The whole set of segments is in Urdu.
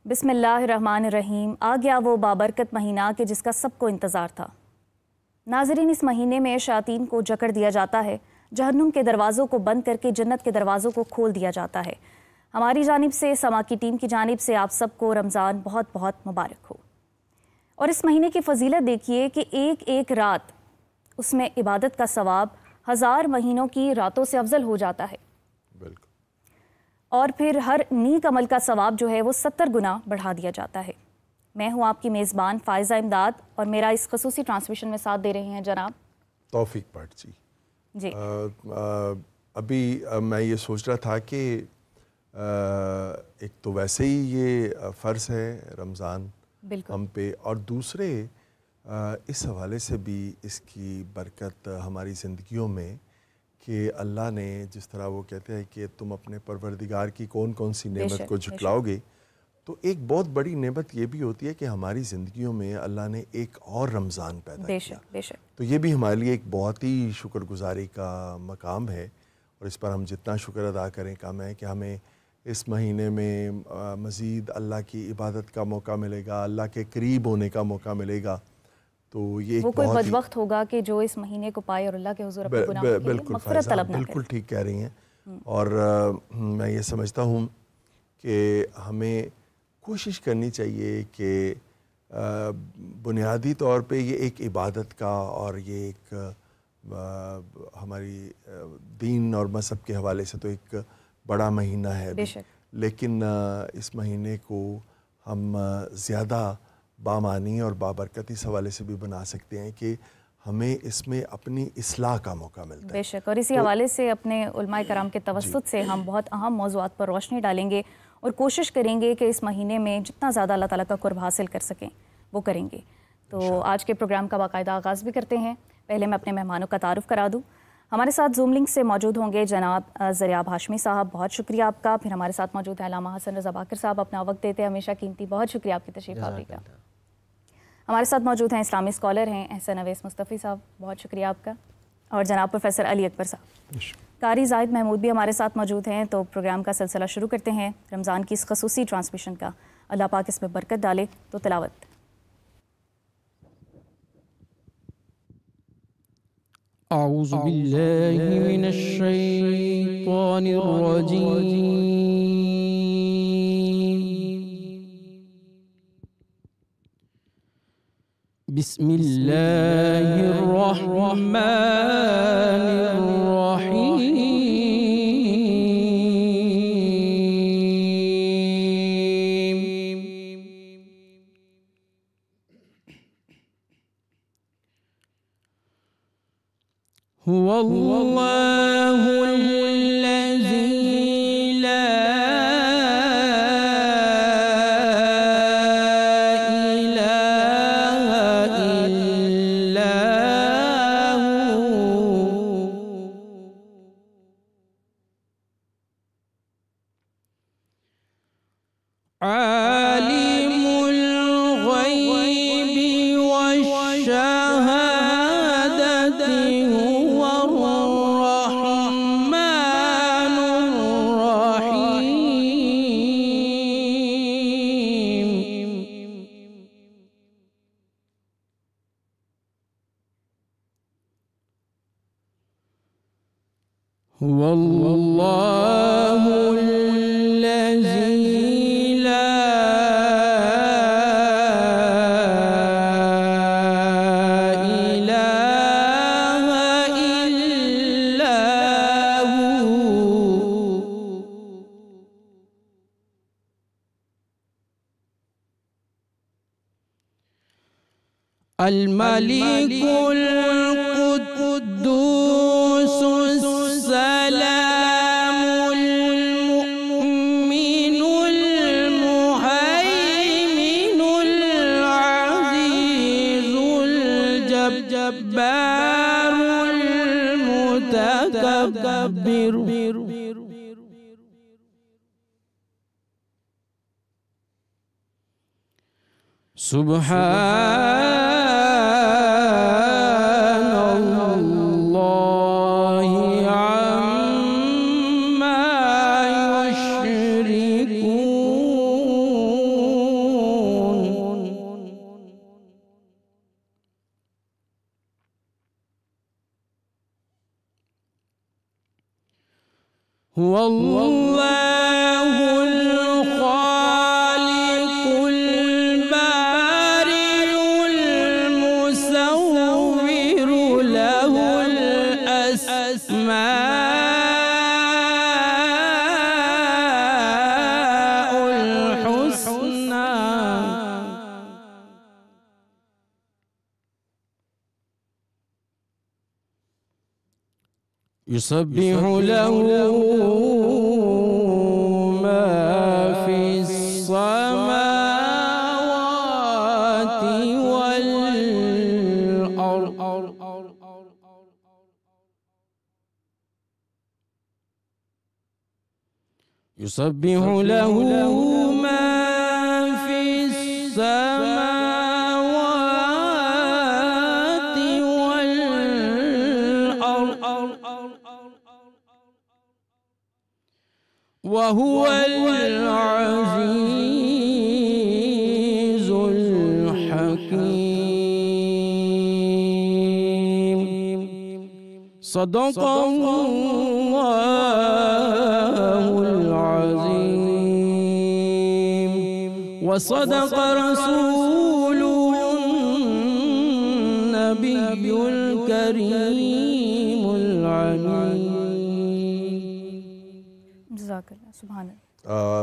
بسم اللہ الرحمن الرحیم۔ آ گیا وہ بابرکت مہینہ کہ جس کا سب کو انتظار تھا۔ ناظرین، اس مہینے میں شیاطین کو جکڑ دیا جاتا ہے، جہنم کے دروازوں کو بند کر کے جنت کے دروازوں کو کھول دیا جاتا ہے۔ ہماری جانب سے، سما کی ٹیم کی جانب سے آپ سب کو رمضان بہت بہت مبارک ہو۔ اور اس مہینے کی فضیلت دیکھیے کہ ایک ایک رات اس میں عبادت کا ثواب 1000 مہینوں کی راتوں سے افضل ہو جاتا ہے، بالکل، اور پھر ہر نیک عمل کا ثواب جو ہے وہ 70 گنا بڑھا دیا جاتا ہے۔ میں ہوں آپ کی میزبان فائزہ امداد، اور میرا اس خصوصی ٹرانسمیشن میں ساتھ دے رہے ہیں جناب توفیق بٹ جی۔ ابھی میں یہ سوچ رہا تھا کہ ایک تو ویسے ہی یہ فرض ہے رمضان بالکل ہم پہ، اور دوسرے اس حوالے سے بھی اس کی برکت ہماری زندگیوں میں کہ اللہ نے جس طرح وہ کہتے ہیں کہ تم اپنے پروردگار کی کون کون سی نعمت کو جھٹلاؤ گے، تو ایک بہت بڑی نعمت یہ بھی ہوتی ہے کہ ہماری زندگیوں میں اللہ نے ایک اور رمضان پیدا کیا۔ بے شک تو یہ بھی ہمارے لیے ایک بہت ہی شکر گزاری کا مقام ہے، اور اس پر ہم جتنا شکر ادا کریں کم ہے کہ ہمیں اس مہینے میں مزید اللہ کی عبادت کا موقع ملے گا، اللہ کے قریب ہونے کا موقع ملے گا۔ تو یہ ایک وہ کوئی بہت بدبخت ہوگا کہ جو اس مہینے کو پائے اور اللہ کے حضور اپنے گناہوں کے لیے مغفرت طلب نہ کرے۔ بالکل ٹھیک کہہ رہی ہیں، اور میں یہ سمجھتا ہوں کہ ہمیں کوشش کرنی چاہیے کہ بنیادی طور پہ یہ ایک عبادت کا اور یہ ایک ہماری دین اور مذہب کے حوالے سے تو ایک بڑا مہینہ ہے، لیکن اس مہینے کو ہم زیادہ بامانی اور بابرکت اس حوالے سے بھی بنا سکتے ہیں کہ ہمیں اس میں اپنی اصلاح کا موقع ملتا ہے۔ بے شک، اور اسی حوالے سے اپنے علماء کرام کے توسط سے ہم بہت اہم موضوعات پر روشنی ڈالیں گے اور کوشش کریں گے کہ اس مہینے میں جتنا زیادہ اللہ تعالیٰ کا قرب حاصل کر سکیں وہ کریں گے۔ تو آج کے پروگرام کا باقاعدہ آغاز بھی کرتے ہیں۔ پہلے میں اپنے مہمانوں کا تعارف کرا دوں۔ ہمارے ساتھ زوم لنک سے موجود ہوں گے جناب زریاب ہاشمی صاحب، بہت شکریہ آپ کا۔ پھر ہمارے ساتھ موجود ہیں علامہ حسن رضا باقر صاحب، اپنا وقت دیتے ہیں ہمیشہ قیمتی، بہت شکریہ آپ کی تشریف آوری کا۔ ہمارے ساتھ موجود ہیں اسلامی اسکالر ہیں احسن اویس مصطفی صاحب، بہت شکریہ آپ کا، اور جناب پروفیسر علی اکبر صاحب۔ قاری زاہد محمود بھی ہمارے ساتھ موجود ہیں۔ تو پروگرام کا سلسلہ شروع کرتے ہیں رمضان کی اس خصوصی ٹرانسمیشن کا۔ اللہ پاک اس میں برکت ڈالے، تو تلاوت۔ اعوذ باللہ من الشیطان الرجیم، بسم اللہ الرحمن الرحیم۔ هو اللہ الذی لا الہ الا هو عالم الغیب والشہادۃ، هو الرحمن الرحیم۔ هو اللہ الذی لا الہ الا هو الملک القدوس السلام المؤمن المهيمن العزيز الجبار المتكبر، سبحان اللہ عما یشرکون۔ والله الخالق البارئ المصور له الأسماء الحسنى يسبح له ما في السماوات والأرض يسبح له ما في السماوات والأرض وهو العزيز الحكيم صدق الله العظيم وصدق رسوله النبي الكريم العميد سبحان اللہ۔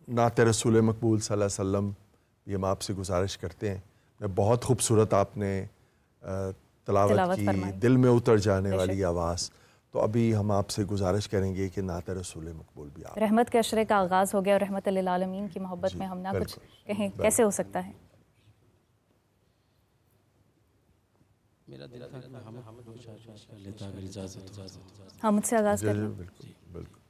نعت رسول مقبول صلی اللہ علیہ وسلم، یہ ہم آپ سے گزارش کرتے ہیں، بہت خوبصورت آپ نے تلاوت کی، دل میں اتر جانے والی آواز۔ تو ابھی ہم آپ سے گزارش کریں گے کہ نعت رسول مقبول بھی آپ رحمت کے عشرے کا آغاز ہو گیا اور رحمت للعالمین کی محبت میں ہم نہ کچھ کہیں، کیسے ہو سکتا ہے؟ میرا دل تھا کہ ہم کر لیتا اگر اجازت ہو۔ ہم مجھ سے آغاز کریں۔ بالکل بالکل۔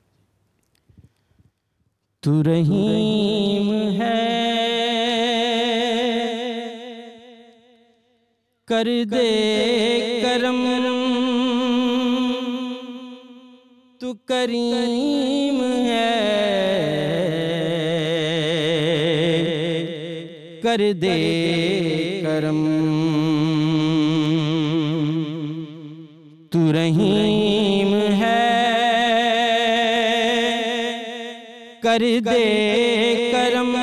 تو رحیم ہے کر دے کرم، تو کریم ہے کر دے کرم، تو رحیم ہے کر دے کرم،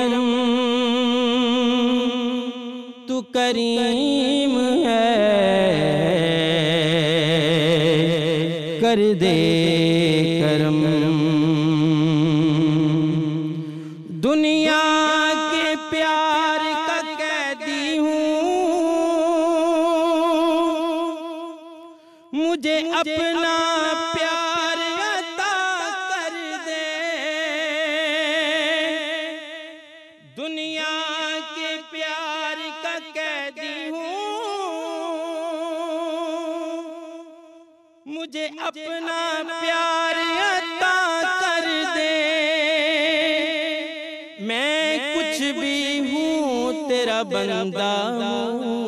تو کریم ہے کر دے کرم، دنیا کے پیار کا قیدی ہوں، مجھے اپنا پیار عطا کر دے، دنیا کے پیار کا قیدی ہوں، مجھے اپنا پیار عطا کر دے، میں کچھ بھی ہوں تیرا بندہ ہوں،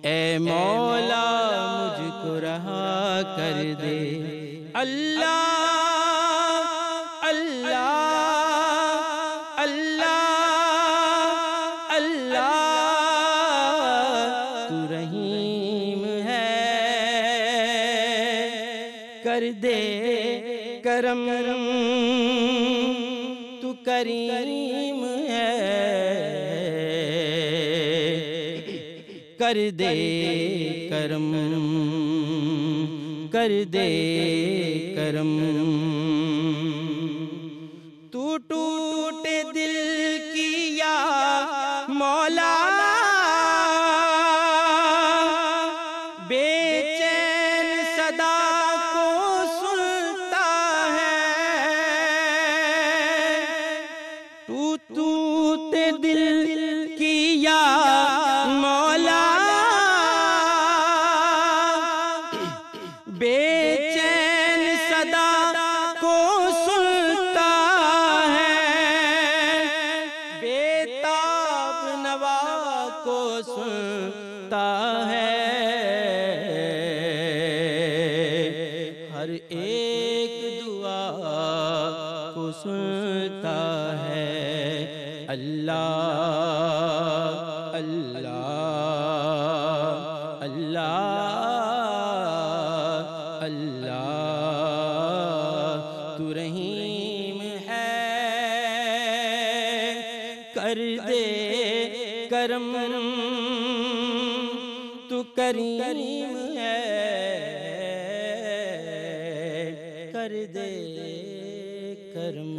اے مولا مجھ کو رہا کر دے، اللہ اللہ اللہ اللہ، تو رحیم ہے کر دے کرم، تو کریم ہے کر دے کرم، کر دے کرم، تو ٹوٹے دل کی یا مولا بے چین صدا کو سنتا ہے، تو ٹوٹے دل کی یا مولا بے چین صدا کو سنتا ہے، بے تاب نوا کو سنتا ہے، ہر ایک دعا کو سنتا ہے، اللہ اللہ اللہ اللہ کر دے کرم تو کریم ہے کر دے کرم.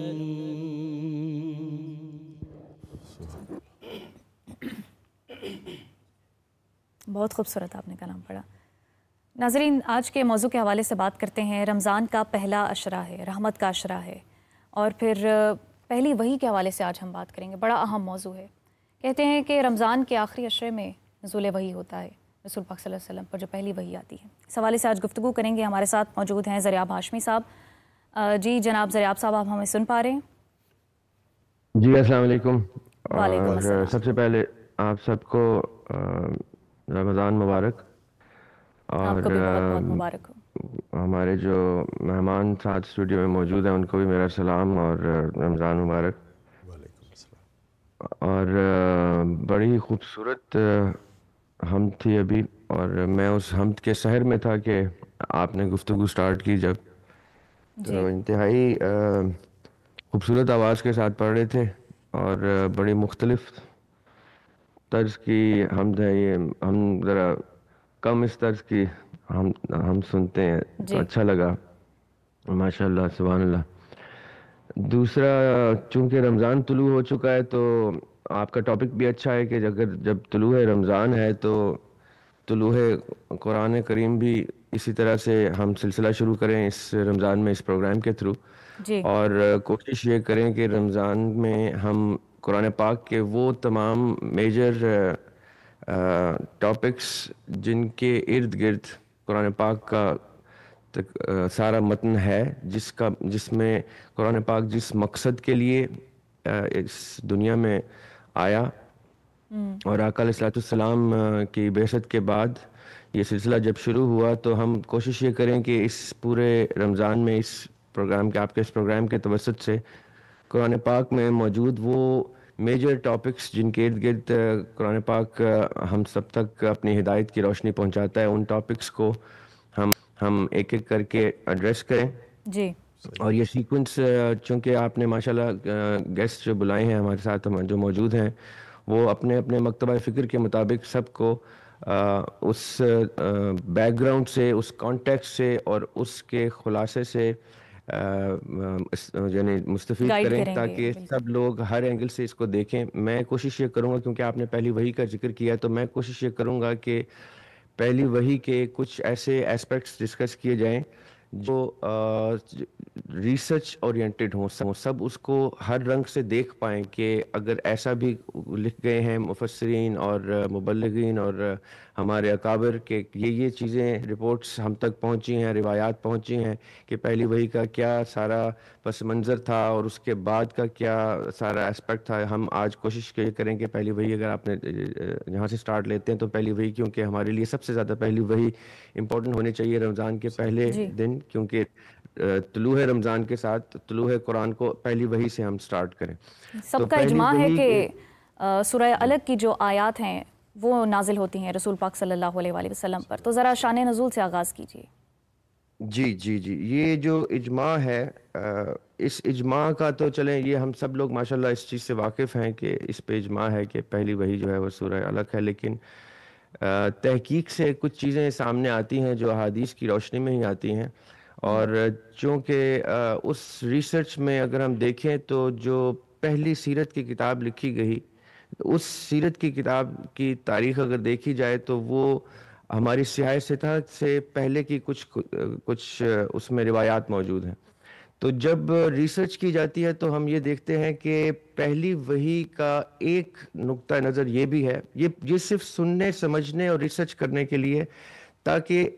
بہت خوبصورت آپ نے کلام پڑھا. ناظرین، آج کے موضوع کے حوالے سے بات کرتے ہیں. رمضان کا پہلا عشرہ ہے، رحمت کا عشرہ ہے، اور پھر پہلی وحی کے حوالے سے آج ہم بات کریں گے. بڑا اہم موضوع ہے. کہتے ہیں کہ رمضان کے آخری عشرے میں نزول وحی ہوتا ہے رسول پاک صلی اللہ علیہ وسلم پر جو پہلی وحی آتی ہے. اس حوالے سے آج گفتگو کریں گے. ہمارے ساتھ موجود ہیں زریاب ہاشمی صاحب. جی جناب زریاب صاحب، آپ ہمیں سن پا رہے ہیں؟ جی السلام علیکم. وعلیکم السلام. سب سے پہلے آپ سب کو رمضان مبارک. اور آپ کو بھی بہت بہت مبارک ہو. ہمارے جو مہمان ساتھ اسٹوڈیو میں موجود ہیں ان کو بھی میرا سلام اور رمضان مبارک. وعلیکم السلام. اور بڑی خوبصورت حمد تھی ابھی، اور میں اس حمد کے سحر میں تھا کہ آپ نے گفتگو سٹارٹ کی جب، تو انتہائی خوبصورت آواز کے ساتھ پڑھ رہے تھے اور بڑی مختلف طرز کی حمد ہے یہ. ہم ذرا کم اس طرز کی ہم سنتے ہیں تو اچھا لگا. ماشاء اللہ، سبحان اللہ. دوسرا، چونکہ رمضان طلوع ہو چکا ہے تو آپ کا ٹاپک بھی اچھا ہے کہ اگر جب طلوع رمضان ہے تو طلوع قرآن کریم بھی اسی طرح سے ہم سلسلہ شروع کریں اس رمضان میں اس پروگرام کے تھرو. اور کوشش یہ کریں کہ رمضان میں ہم قرآن پاک کے وہ تمام میجر ٹاپکس جن کے ارد گرد قرآن پاک کا سارا متن ہے، جس میں قرآن پاک جس مقصد کے لیے اس دنیا میں آیا، اور آقا علیہ السلام کی بعثت کے بعد یہ سلسلہ جب شروع ہوا، تو ہم کوشش یہ کریں کہ اس پورے رمضان میں اس پروگرام کے آپ کے اس پروگرام کے توسط سے قرآن پاک میں موجود وہ میجر ٹاپکس جن کے ارد گرد قرآن پاک ہم سب تک اپنی ہدایت کی روشنی پہنچاتا ہے، ان ٹاپکس کو ہم ایک ایک کر کے ایڈریس کریں. جی. اور یہ سیکوینس، چونکہ آپ نے ماشاءاللہ گیسٹ جو بلائے ہیں ہمارے ساتھ جو موجود ہیں، وہ اپنے اپنے مکتبہ فکر کے مطابق سب کو اس بیک گراؤنڈ سے، اس کانٹیکسٹ سے اور اس کے خلاصے سے یعنی مستفید کریں تاکہ سب لوگ ہر اینگل سے اس کو دیکھیں. میں کوشش یہ کروں گا، کیونکہ آپ نے پہلی وحی کا ذکر کیا، تو میں کوشش یہ کروں گا کہ پہلی وحی کے کچھ ایسے ایسپیکٹس ڈسکس کیے جائیں جو ریسرچ اورینٹڈ ہوں، سب اس کو ہر رنگ سے دیکھ پائیں کہ اگر ایسا بھی لکھ گئے ہیں مفسرین اور مبلغین اور ہمارے اکابر کہ یہ چیزیں رپورٹس ہم تک پہنچی ہیں، روایات پہنچی ہیں کہ پہلی وحی کا کیا سارا پس منظر تھا اور اس کے بعد کا کیا سارا اسپیکٹ تھا. ہم آج کوشش کریں کہ پہلی وحی اگر آپ نے یہاں سے سٹارٹ لیتے ہیں تو پہلی وحی، کیونکہ ہمارے لیے سب سے زیادہ پہلی وحی امپورٹنٹ ہونی چاہیے رمضان کے پہلے دن، کیونکہ طلوع رمضان کے ساتھ طلوع قرآن کو پہلی وحی سے ہم سٹارٹ کریں. سب کا اجماع ہے کہ سورہ علق کی جو آیات ہیں وہ نازل ہوتی ہیں رسول پاک صلی اللہ علیہ وآلہ وسلم پر. تو ذرا شان نزول سے آغاز کیجیے. جی یہ جو اجماع ہے، اس اجماع کا تو چلیں یہ ہم سب لوگ ماشاءاللہ اس چیز سے واقف ہیں کہ اس پہ اجماع ہے کہ پہلی وحی جو ہے وہ سورہ علق ہے، لیکن تحقیق سے کچھ چیزیں سامنے آتی ہیں جو احادیث کی روشنی میں ہی آتی ہیں. اور چونکہ اس ریسرچ میں اگر ہم دیکھیں تو جو پہلی سیرت کی کتاب لکھی گئی، اس سیرت کی کتاب کی تاریخ اگر دیکھی جائے تو وہ ہماری سیاہ ستر سے پہلے کی کچھ اس میں روایات موجود ہیں. تو جب ریسرچ کی جاتی ہے تو ہم یہ دیکھتے ہیں کہ پہلی وحی کا ایک نقطہ نظر یہ بھی ہے، یہ صرف سننے، سمجھنے اور ریسرچ کرنے کے لیے، تاکہ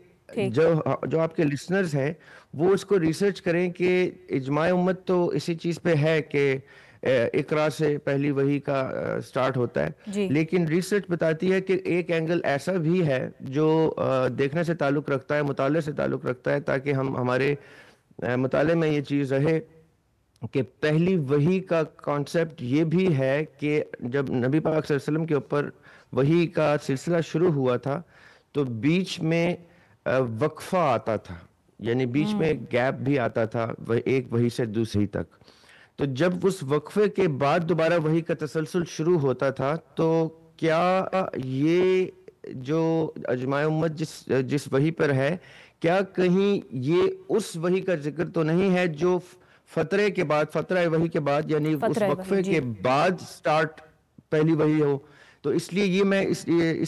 جو آپ کے لسنرز ہیں وہ اس کو ریسرچ کریں کہ اجماع امت تو اسی چیز پہ ہے کہ اقرا سے پہلی وحی کا سٹارٹ ہوتا ہے، لیکن ریسرچ بتاتی ہے کہ ایک اینگل ایسا بھی ہے جو دیکھنے سے تعلق رکھتا ہے، مطالعے سے تعلق رکھتا ہے، تاکہ ہمارے مطالعے میں یہ چیز رہے کہ پہلی وحی کا کانسیپٹ یہ بھی ہے کہ جب نبی پاک صلی اللہ علیہ وسلم کے اوپر وحی کا سلسلہ شروع ہوا تھا تو بیچ میں وقفہ آتا تھا، یعنی بیچ میں گیپ بھی آتا تھا ایک وحی سے دوسری تک. تو جب اس وقفے کے بعد دوبارہ وحی کا تسلسل شروع ہوتا تھا تو کیا یہ جو اجماع امت جس وحی پر ہے، کیا کہیں یہ اس وحی کا ذکر تو نہیں ہے جو فترے کے بعد، فترہ وحی کے بعد، یعنی اس وقفے کے بعد سٹارٹ پہلی وحی ہو؟ تو اس لیے یہ میں اس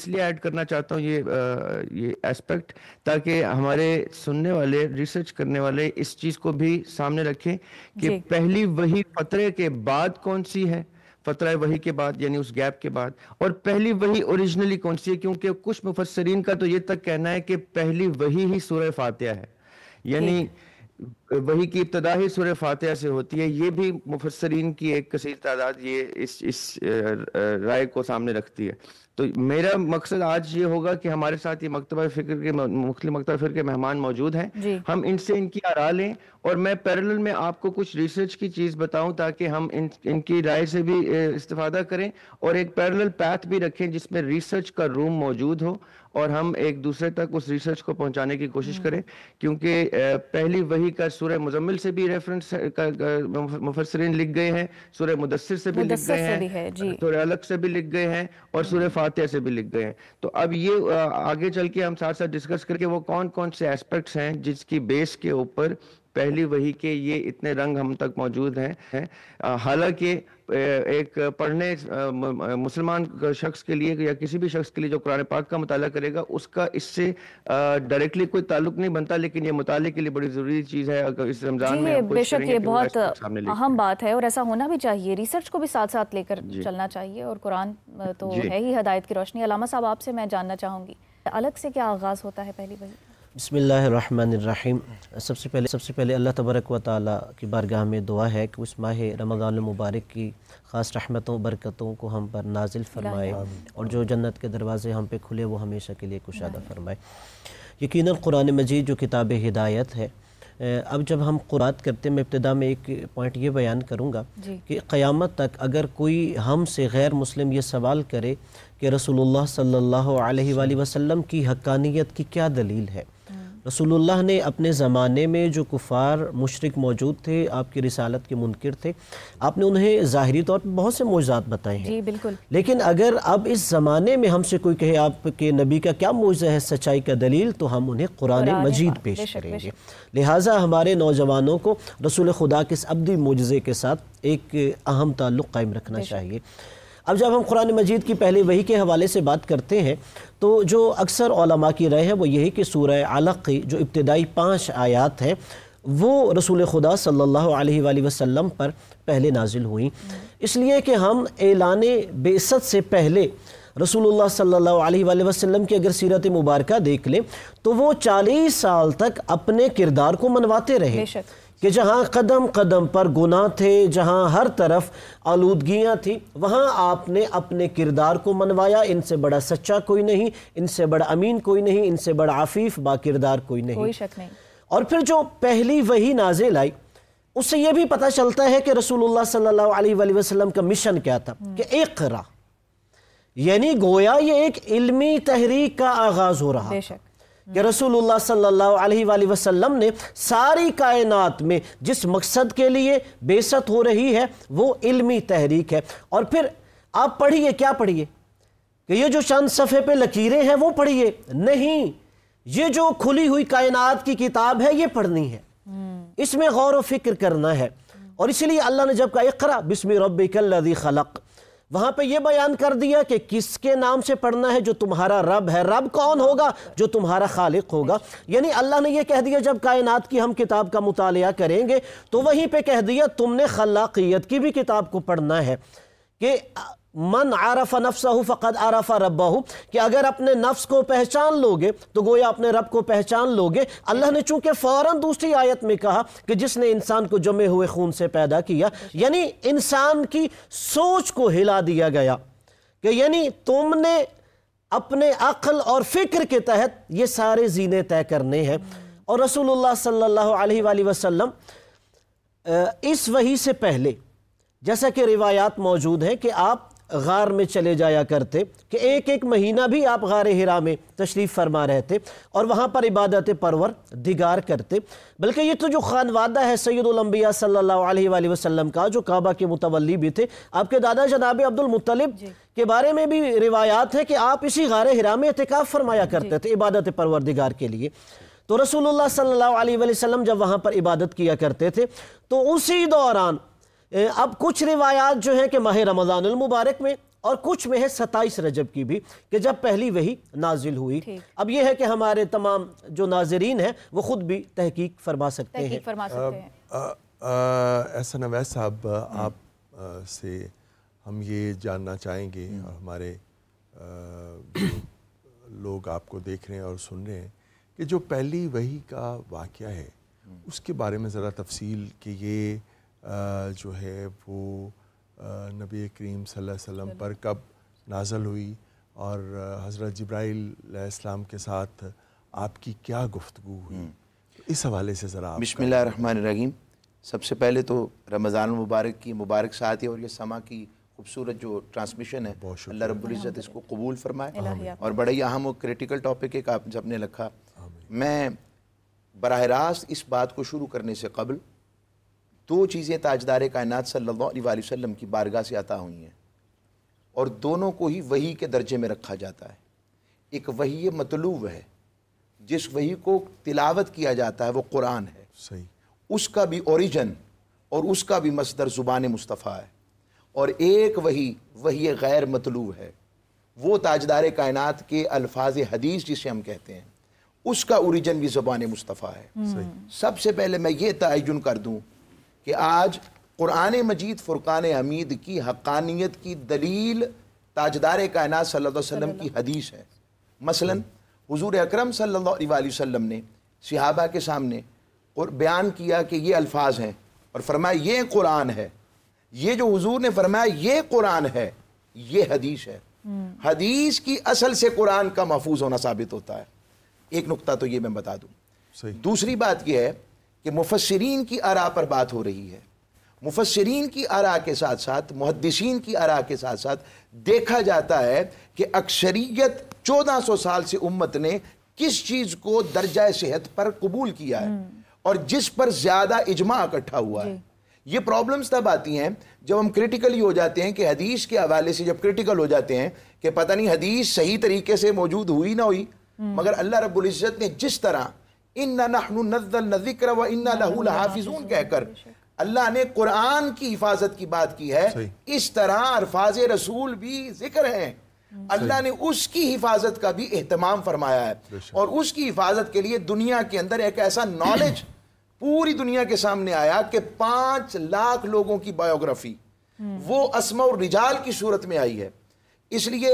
لیے ایڈ کرنا چاہتا ہوں یہ ایسپیکٹ، تاکہ ہمارے سننے والے، ریسرچ کرنے والے اس چیز کو بھی سامنے رکھیں کہ پہلی وحی فترے کے بعد کون سی ہے، فترہ وحی کے بعد یعنی اس گیپ کے بعد، اور پہلی وحی اوریجنلی کون سی ہے، کیونکہ کچھ مفسرین کا تو یہ تک کہنا ہے کہ پہلی وحی ہی سورہ فاتحہ ہے، یعنی وحی کی ابتدا ہی سورہ فاتحہ سے ہوتی ہے۔ یہ بھی مفسرین کی ایک کثیر تعداد یہ اس رائے کو سامنے رکھتی ہے۔ تو میرا مقصد آج یہ ہوگا کہ ہمارے ساتھ یہ مکتبہ فکر کے مختلف مکتبہ فکر کے مہمان موجود ہیں، ہم ان سے ان کی آراء لیں، اور میں پیرلل میں آپ کو کچھ ریسرچ کی چیز بتاؤں تاکہ ہم ان کی رائے سے بھی استفادہ کریں، اور ایک پیرلل پیتھ بھی رکھیں جس میں ریسرچ کا روم موجود ہو، اور ہم ایک دوسرے تک اس ریسرچ کو پہنچانے کی کوشش کریں، کیونکہ پہلی وحی کا سورہ مزمل سے بھی ریفرنس مفسرین لکھ گئے ہیں، سورہ مدثر سے بھی لکھ گئے ہیں، سورہ علق سے بھی لکھ گئے ہیں، اور سورہ فاتحہ سے بھی لکھ گئے ہیں۔ تو اب یہ آگے چل کے ہم ساتھ ساتھ ڈسکس کر کے وہ کون کون سے ایسپیکٹس ہیں جس کی بیس کے اوپر پہلی وحی کے یہ اتنے رنگ ہم تک موجود ہیں۔ حالانکہ ایک پڑھنے مسلمان شخص کے لیے یا کسی بھی شخص کے لیے جو قرآن پاک کا مطالعہ کرے گا اس کا اس سے ڈائریکٹلی کوئی تعلق نہیں بنتا، لیکن یہ مطالعے کے لیے بڑی ضروری چیز ہے۔ اگر اس رمضان میں بے شک یہ بہت اہم بات ہے، اور ایسا ہونا بھی چاہیے، ریسرچ کو بھی ساتھ ساتھ لے کر چلنا چاہیے، اور قرآن تو ہے ہی ہدایت کی روشنی۔ علامہ صاحب آپ سے میں جاننا چاہوں گی الگ سے کیا آغاز ہوتا ہے پہلی وحی؟ بسم اللہ الرحمن الرحیم۔ سب سے پہلے اللہ تبارک و تعالیٰ کی بارگاہ میں دعا ہے کہ اس ماہ رمضان المبارک کی خاص رحمتوں برکتوں کو ہم پر نازل فرمائے، اور جو جنت کے دروازے ہم پہ کھلے وہ ہمیشہ کے لیے کشادہ فرمائے۔ یقیناً قرآن مجید جو کتاب ہدایت ہے، اب جب ہم قرآن کرتے ہیں، میں ابتدا میں ایک پوائنٹ یہ بیان کروں گا کہ قیامت تک اگر کوئی ہم سے غیر مسلم یہ سوال کرے کہ رسول اللہ صلی اللہ علیہ وآلہ وسلم کی حقانیت کی کیا دلیل ہے، رسول اللہ نے اپنے زمانے میں جو کفار مشرک موجود تھے، آپ کی رسالت کے منکر تھے، آپ نے انہیں ظاہری طور پر بہت سے معجزات بتائے ہیں، جی بالکل، لیکن اگر اب اس زمانے میں ہم سے کوئی کہے آپ کے نبی کا کیا معجزہ ہے سچائی کا دلیل، تو ہم انہیں قرآن مجید پیش کریں گے۔ لہٰذا ہمارے نوجوانوں کو رسول خدا کے اس ابدی معجزے کے ساتھ ایک اہم تعلق قائم رکھنا چاہیے۔ اب جب ہم قرآن مجید کی پہلی وحی کے حوالے سے بات کرتے ہیں تو جو اکثر علماء کی رائے ہے وہ یہی کہ سورہ علق کی جو ابتدائی 5 آیات ہیں وہ رسول خدا صلی اللہ علیہ وآلہ وسلم پر پہلے نازل ہوئیں، اس لیے کہ ہم اعلان بعثت سے پہلے رسول اللہ صلی اللہ علیہ وآلہ وسلم کی اگر سیرت مبارکہ دیکھ لیں تو وہ 40 سال تک اپنے کردار کو منواتے رہے کہ جہاں قدم قدم پر گناہ تھے، جہاں ہر طرف آلودگیاں تھیں، وہاں آپ نے اپنے کردار کو منوایا۔ ان سے بڑا سچا کوئی نہیں، ان سے بڑا امین کوئی نہیں، ان سے بڑا عفیف با کردار کوئی نہیں، کوئی شک نہیں۔ اور پھر جو پہلی وحی نازل آئی اس سے یہ بھی پتہ چلتا ہے کہ رسول اللہ صلی اللہ علیہ وآلہ وسلم کا مشن کیا تھا کہ اقرا، یعنی گویا یہ ایک علمی تحریک کا آغاز ہو رہا ہے کہ رسول اللہ صلی اللہ علیہ وآلہ وسلم نے ساری کائنات میں جس مقصد کے لیے بعثت ہو رہی ہے وہ علمی تحریک ہے۔ اور پھر آپ پڑھیے، کیا پڑھیے کہ یہ جو چند صفحے پہ لکیریں ہیں وہ پڑھیے نہیں، یہ جو کھلی ہوئی کائنات کی کتاب ہے یہ پڑھنی ہے، اس میں غور و فکر کرنا ہے۔ اور اسی لیے اللہ نے جب کہا اقرا بسم ربک الذی خلق، وہاں پہ یہ بیان کر دیا کہ کس کے نام سے پڑھنا ہے، جو تمہارا رب ہے۔ رب کون ہوگا؟ جو تمہارا خالق ہوگا۔ یعنی اللہ نے یہ کہہ دیا جب کائنات کی ہم کتاب کا مطالعہ کریں گے تو وہیں پہ کہہ دیا تم نے خلاقیت کی بھی کتاب کو پڑھنا ہے کہ من عرف نفسہ فقد عرف ربہ، کہ اگر اپنے نفس کو پہچان لوگے تو گویا اپنے رب کو پہچان لوگے۔ اللہ نے چونکہ فوراً دوسری آیت میں کہا کہ جس نے انسان کو جمے ہوئے خون سے پیدا کیا، یعنی انسان کی سوچ کو ہلا دیا گیا کہ یعنی تم نے اپنے عقل اور فکر کے تحت یہ سارے زینے طے کرنے ہیں۔ اور رسول اللہ صلی اللہ علیہ وآلہ وسلم اس وحی سے پہلے جیسا کہ روایات موجود ہیں کہ آپ غار میں چلے جایا کرتے کہ ایک ایک مہینہ بھی آپ غار ہرا میں تشریف فرما رہتے اور وہاں پر عبادت پروردگار کرتے. بلکہ یہ تو جو خانوادہ ہے سید الانبیاء صلی اللہ علیہ وآلہ وسلم کا، جو کعبہ کے متولی بھی تھے، آپ کے دادا جناب عبد المطلب کے بارے میں بھی روایات ہے کہ آپ اسی غار ہرا میں اعتکاف فرمایا کرتے تھے عبادت پروردگار کے لیے. تو رسول اللہ صلی اللہ علیہ وآلہ وسلم جب وہاں پر عبادت کیا کرتے تھے تو اسی دوران اب کچھ روایات جو ہیں کہ ماہ رمضان المبارک میں اور کچھ میں ہے 27 رجب کی بھی کہ جب پہلی وحی نازل ہوئی. اب یہ ہے کہ ہمارے تمام جو ناظرین ہیں وہ خود بھی تحقیق فرما سکتے ہیں. احسن اویس صاحب، آپ سے ہم یہ جاننا چاہیں گے، اور ہمارے لوگ آپ کو دیکھ رہے ہیں اور سن رہے ہیں، کہ جو پہلی وحی کا واقعہ ہے اس کے بارے میں ذرا تفصیل کہ یہ جو ہے وہ نبی کریم صلی اللہ علیہ وسلم پر کب نازل ہوئی اور حضرت جبرائیل علیہ السلام کے ساتھ آپ کی کیا گفتگو ہوئی، اس حوالے سے ذرا آپ. بسم اللہ الرحمن الرحیم. سب سے پہلے تو رمضان المبارک کی مبارک ساتھ ہے، اور یہ سما کی خوبصورت جو ٹرانسمیشن ہے اللہ رب العزت اس کو قبول فرمائے. اور بڑا ہی اہم و کریٹیکل ٹاپک ہے کہ آپ جب نے رکھا. میں براہ راست اس بات کو شروع کرنے سے قبل دو چیزیں تاجدار کائنات صلی اللہ علیہ وآلہ وسلم کی بارگاہ سے عطا ہوئی ہیں، اور دونوں کو ہی وحی کے درجے میں رکھا جاتا ہے. ایک وحی مطلوب ہے، جس وحی کو تلاوت کیا جاتا ہے وہ قرآن ہے. صحیح. اس کا بھی اوریجن اور اس کا بھی مصدر زبان مصطفیٰ ہے. اور ایک وحی غیر مطلوب ہے، وہ تاجدار کائنات کے الفاظ حدیث جسے ہم کہتے ہیں، اس کا اوریجن بھی زبان مصطفیٰ ہے. سب سے پہلے میں یہ تعین کر دوں کہ آج قرآن مجید فرقان حمید کی حقانیت کی دلیل تاجدار کائنات صلی اللہ علیہ وسلم کی حدیث ہے. مثلا حضور اکرم صلی اللہ علیہ وآلہ وسلم نے صحابہ کے سامنے بیان کیا کہ یہ الفاظ ہیں، اور فرمایا یہ قرآن ہے. یہ جو حضور نے فرمایا یہ قرآن ہے، یہ حدیث ہے. حدیث کی اصل سے قرآن کا محفوظ ہونا ثابت ہوتا ہے. ایک نقطہ تو یہ میں بتا دوں. دوسری بات یہ ہے کہ مفسرین کی آراء پر بات ہو رہی ہے. مفسرین کی آراء کے ساتھ ساتھ محدثین کی آراء کے ساتھ ساتھ دیکھا جاتا ہے کہ اکثریت 1400 سال سے امت نے کس چیز کو درجہ صحت پر قبول کیا ہے اور جس پر زیادہ اجماع اکٹھا ہوا ہے. یہ پرابلمز تب آتی ہیں جب ہم کرٹیکلی ہو جاتے ہیں کہ حدیث کے حوالے سے جب کرٹیکل ہو جاتے ہیں کہ پتہ نہیں حدیث صحیح طریقے سے موجود ہوئی نہ ہوئی، مگر اللہ رب العزت نے جس طرح اِنَّا نَحْنُ نَزَّلْنَا الذِّكْرَ وَإِنَّا لَهُ لَحَافِظُونَ کہہ کر اللہ نے قرآن کی حفاظت کی بات کی ہے، اس طرح الفاظ رسول بھی ذکر ہیں. اللہ نے اس کی حفاظت کا بھی اہتمام فرمایا ہے، اور اس کی حفاظت کے لیے دنیا کے اندر ایک ایسا نالج پوری دنیا کے سامنے آیا کہ 5 لاکھ لوگوں کی بایوگرافی وہ اسماء الرجال کی صورت میں آئی ہے. اس لیے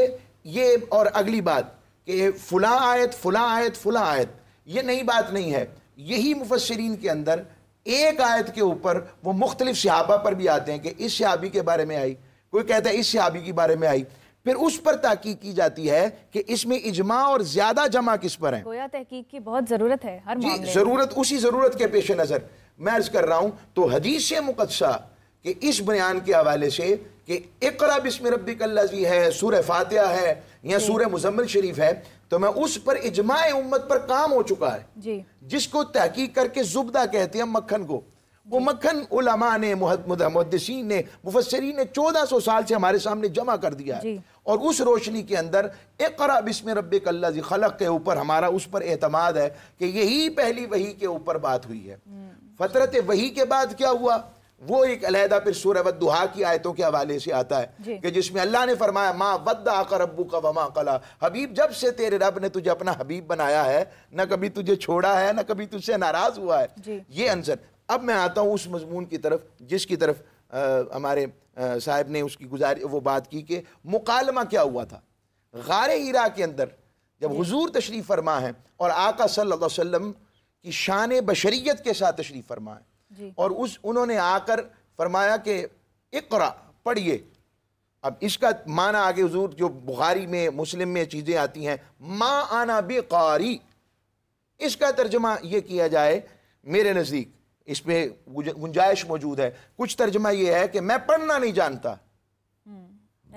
یہ، اور اگلی بات کہ فلاں آیت فلاں آیت فلاں آیت، یہ نئی بات نہیں ہے. یہی مفسرین کے اندر ایک آیت کے اوپر وہ مختلف صحابہ پر بھی آتے ہیں کہ اس صحابی کے بارے میں آئی، کوئی کہتا ہے اس صحابی کے بارے میں آئی، پھر اس پر تحقیق کی جاتی ہے کہ اس میں اجماع اور زیادہ جمع کس پر ہیں. گویا تحقیق کی بہت ضرورت ہے ہر معاملے میں. ضرورت، اسی ضرورت کے پیش نظر میں عرض کر رہا ہوں. تو حدیث مقدسہ کہ اس بیان کے حوالے سے کہ اقرا بسم ربک الذی ہے، سورہ فاتحہ ہے یا سورہ مزمل شریف ہے، تو میں اس پر اجماع امت پر کام ہو چکا ہے، جس کو تحقیق کر کے زبدہ کہتے ہیں مکھن کو. وہ مکھن علماء نے، محدثین نے، مفسرین نے 1400 سال سے ہمارے سامنے جمع کر دیا ہے. اور اس روشنی کے اندر اقرا بسم ربک الذی خلق کے اوپر ہمارا اس پر اعتماد ہے کہ یہی پہلی وحی کے اوپر بات ہوئی ہے. فترت وحی کے بعد کیا ہوا وہ ایک علیحدہ پھر سورہ والضحیٰ کی آیتوں کے حوالے سے آتا ہے کہ جس میں اللہ نے فرمایا ما ودعک ربک وما قلی. حبیب جب سے تیرے رب نے تجھے اپنا حبیب بنایا ہے، نہ کبھی تجھے چھوڑا ہے، نہ کبھی تجھ سے ناراض ہوا ہے. یہ عنصر. اب میں آتا ہوں اس مضمون کی طرف جس کی طرف ہمارے صاحب نے اس کی وہ بات کی کہ مکالمہ کیا ہوا تھا غار ہیرا کے اندر جب حضور تشریف فرما ہے اور آقا صلی اللہ علیہ وسلم کی شان بشریت کے ساتھ تشریف فرما ہے، اور انہوں نے آ کر فرمایا کہ اقرا پڑھیے. اب اس کا معنی آگے حضور جو بخاری میں مسلم میں چیزیں آتی ہیں ما انا بقاری، اس کا ترجمہ یہ کیا جائے میرے نزدیک اس میں گنجائش موجود ہے. کچھ ترجمہ یہ ہے کہ میں پڑھنا نہیں جانتا.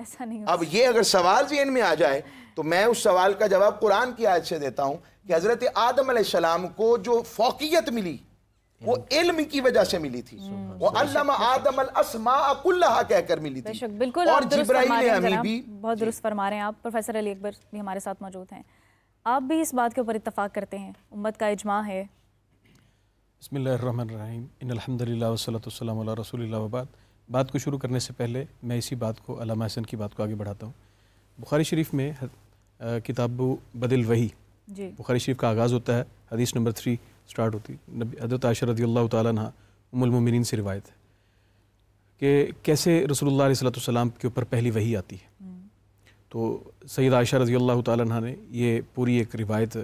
ایسا نہیں اب یہ اگر سوال ذہن میں آ جائے تو میں اس سوال کا جواب قرآن کی آیت سے دیتا ہوں کہ حضرت آدم علیہ السلام کو جو فوقیت ملی وہ علم کی وجہ سے ملی تھی، وہ علم آدم الاسماء کلھا کہہ کر ملی تھی، بالکل اور جبرائیل امین بھی بہت درست فرما رہے ہیں آپ۔ پروفیسر علی اکبر بھی ہمارے ساتھ موجود ہیں، آپ بھی اس بات کے اوپر اتفاق کرتے ہیں امت کا اجماع ہے؟ بسم اللہ الرحمن الرحیم، ان الحمدللہ والصلاۃ والسلام علی رسول اللہ وبعد۔ بات کو شروع کرنے سے پہلے میں اسی بات کو علامہ حسن کی بات کو آگے بڑھاتا ہوں۔ بخاری شریف میں کتاب بدل وحی، بخاری شریف کا آغاز ہوتا ہے، حدیث نمبر 3 سٹارٹ ہوتی ہے۔ حضرت عائشہ رضی اللہ تعالیٰ عنہ ام المومنین سے روایت ہے کہ کیسے رسول اللہ علیہ السلام کے اوپر پہلی وحی آتی ہے۔ تو سید عائشہ رضی اللہ تعالیٰ عنہ نے یہ پوری ایک روایت،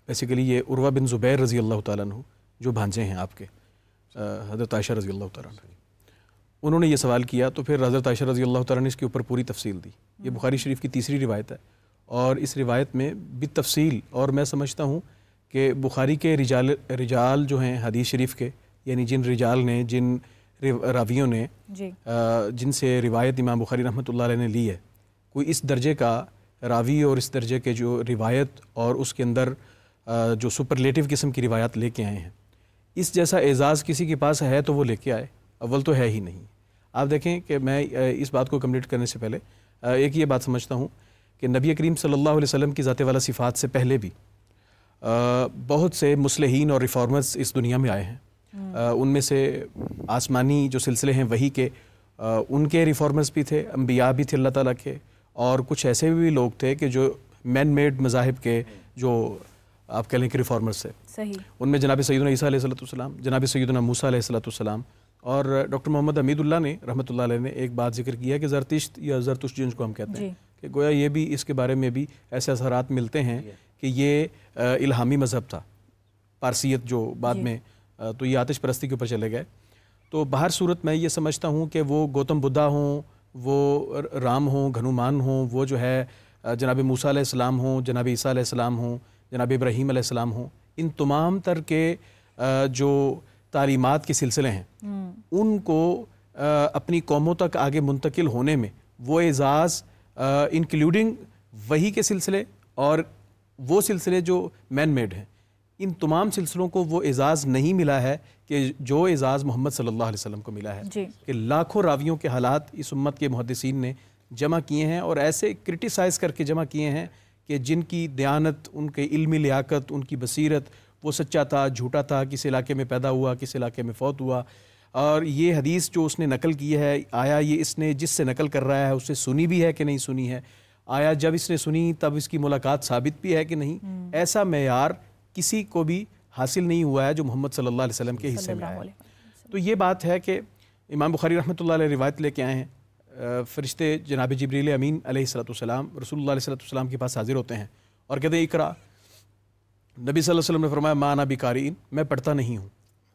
بیسیکلی یہ عروہ بن زبیر رضی اللہ تعالیٰ عنہ جو بھانجے ہیں آپ کے حضرت عائشہ رضی اللہ تعالیٰ عنہ، انہوں نے یہ سوال کیا تو پھر حضرت عائشہ رضی اللہ تعالیٰ نے اس کے اوپر پوری تفصیل دی۔ یہ بخاری شریف کی تیسری روایت ہے، اور اس روایت میں بالتفصیل، اور میں سمجھتا ہوں کہ بخاری کے رجال جو ہیں حدیث شریف کے، یعنی جن رجال نے، جن راویوں نے جن سے روایت امام بخاری رحمۃ اللہ علیہ نے لی ہے، کوئی اس درجے کا راوی اور اس درجے کے جو روایت اور اس کے اندر جو سپرلیٹو قسم کی روایات لے کے آئے ہیں، اس جیسا اعزاز کسی کے پاس ہے تو وہ لے کے آئے، اول تو ہے ہی نہیں۔ آپ دیکھیں کہ میں اس بات کو کمپلیٹ کرنے سے پہلے ایک یہ بات سمجھتا ہوں کہ نبی کریم صلی اللہ علیہ وسلم کی ذات والا صفات سے پہلے بھی بہت سے مصلحین اور ریفارمرز اس دنیا میں آئے ہیں۔ ان میں سے آسمانی جو سلسلے ہیں وحی کے، ان کے ریفارمرز بھی تھے، انبیاء بھی تھے اللہ تعالیٰ کے، اور کچھ ایسے بھی لوگ تھے کہ جو مین میڈ مذاہب کے جو آپ کہہ لیں کہ ریفارمرز سے، ان میں جناب سیدنا عیسیٰ علیہ السلام، جناب سیدنا موسیٰ علیہ السلام، اور ڈاکٹر محمد حمید اللہ نے رحمۃ اللہ علیہ نے ایک بات ذکر کیا کہ زرتشت یا زرتشت جن کو ہم کہتے ہیں، کہ گویا یہ بھی اس کے بارے میں بھی ایسے اثرات ملتے ہیں کہ یہ الہامی مذہب تھا، پارسیت جو بعد میں تو یہ آتش پرستی کے اوپر چلے گئے۔ تو بہر صورت میں یہ سمجھتا ہوں کہ وہ گوتم بدھا ہوں، وہ رام ہوں، گھنومان ہوں، وہ جو ہے جناب موسیٰ علیہ السلام ہوں، جناب عیسیٰ علیہ السلام ہوں، جناب ابراہیم علیہ السلام ہوں، ان تمام تر کے جو تعلیمات کے سلسلے ہیں ان کو اپنی قوموں تک آگے منتقل ہونے میں وہ اعزاز انکلوڈنگ وحی کے سلسلے اور وہ سلسلے جو مین میڈ ہیں، ان تمام سلسلوں کو وہ اعزاز نہیں ملا ہے کہ جو اعزاز محمد صلی اللہ علیہ وسلم کو ملا ہے، کہ لاکھوں راویوں کے حالات اس امت کے محدثین نے جمع کیے ہیں اور ایسے کرٹیسائز کر کے جمع کیے ہیں کہ جن کی دیانت، ان کے علمی لیاقت، ان کی بصیرت، وہ سچا تھا، جھوٹا تھا، کس علاقے میں پیدا ہوا، کس علاقے میں فوت ہوا، اور یہ حدیث جو اس نے نقل کی ہے، آیا یہ اس نے جس سے نقل کر رہا ہے اس سے سنی بھی ہے کہ نہیں سنی ہے، آیا جب اس نے سنی تب اس کی ملاقات ثابت بھی ہے کہ نہیں، ایسا معیار کسی کو بھی حاصل نہیں ہوا ہے جو محمد صلی اللہ علیہ وسلم کے حصے میں آیا۔ تو یہ بات ہے کہ امام بخاری رحمۃ اللہ علیہ روایت لے کے آئے ہیں، فرشتے جناب جبریل امین علیہ السلام رسول اللہ علیہ السلام کے پاس حاضر ہوتے ہیں اور کہتے ہیں اقرا۔ نبی صلی اللہ علیہ وسلم نے فرمایا ما انا بقارئ، میں پڑھتا نہیں ہوں۔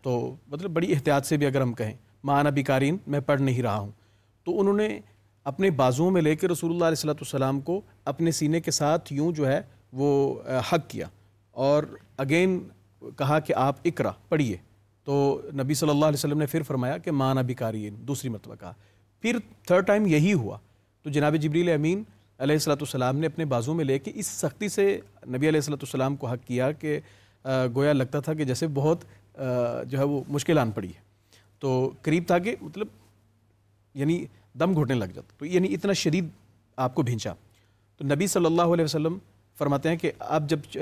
تو مطلب بڑی احتیاط سے بھی اگر ہم کہیں ما انا بقارئ، میں پڑھ نہیں رہا ہوں، تو انہوں نے اپنے بازوؤں میں لے کے رسول اللہ علیہ السلام کو اپنے سینے کے ساتھ یوں جو ہے وہ حق کیا اور اگین کہا کہ آپ اقرا پڑھیے۔ تو نبی صلی اللہ علیہ وسلم نے پھر فرمایا کہ ما انا بقارئ، دوسری مرتبہ کہا، پھر تھرڈ ٹائم یہی ہوا۔ تو جناب جبریل امین علیہ السلام نے اپنے بازو میں لے کے اس سختی سے نبی علیہ السلام کو حق کیا کہ گویا لگتا تھا کہ جیسے بہت جو ہے وہ مشکل آن پڑی ہے، تو قریب تھا کہ مطلب یعنی دم گھٹنے لگ جاتا، تو یعنی اتنا شدید آپ کو بھینچا۔ تو نبی صلی اللہ علیہ وسلم فرماتے ہیں کہ اب جب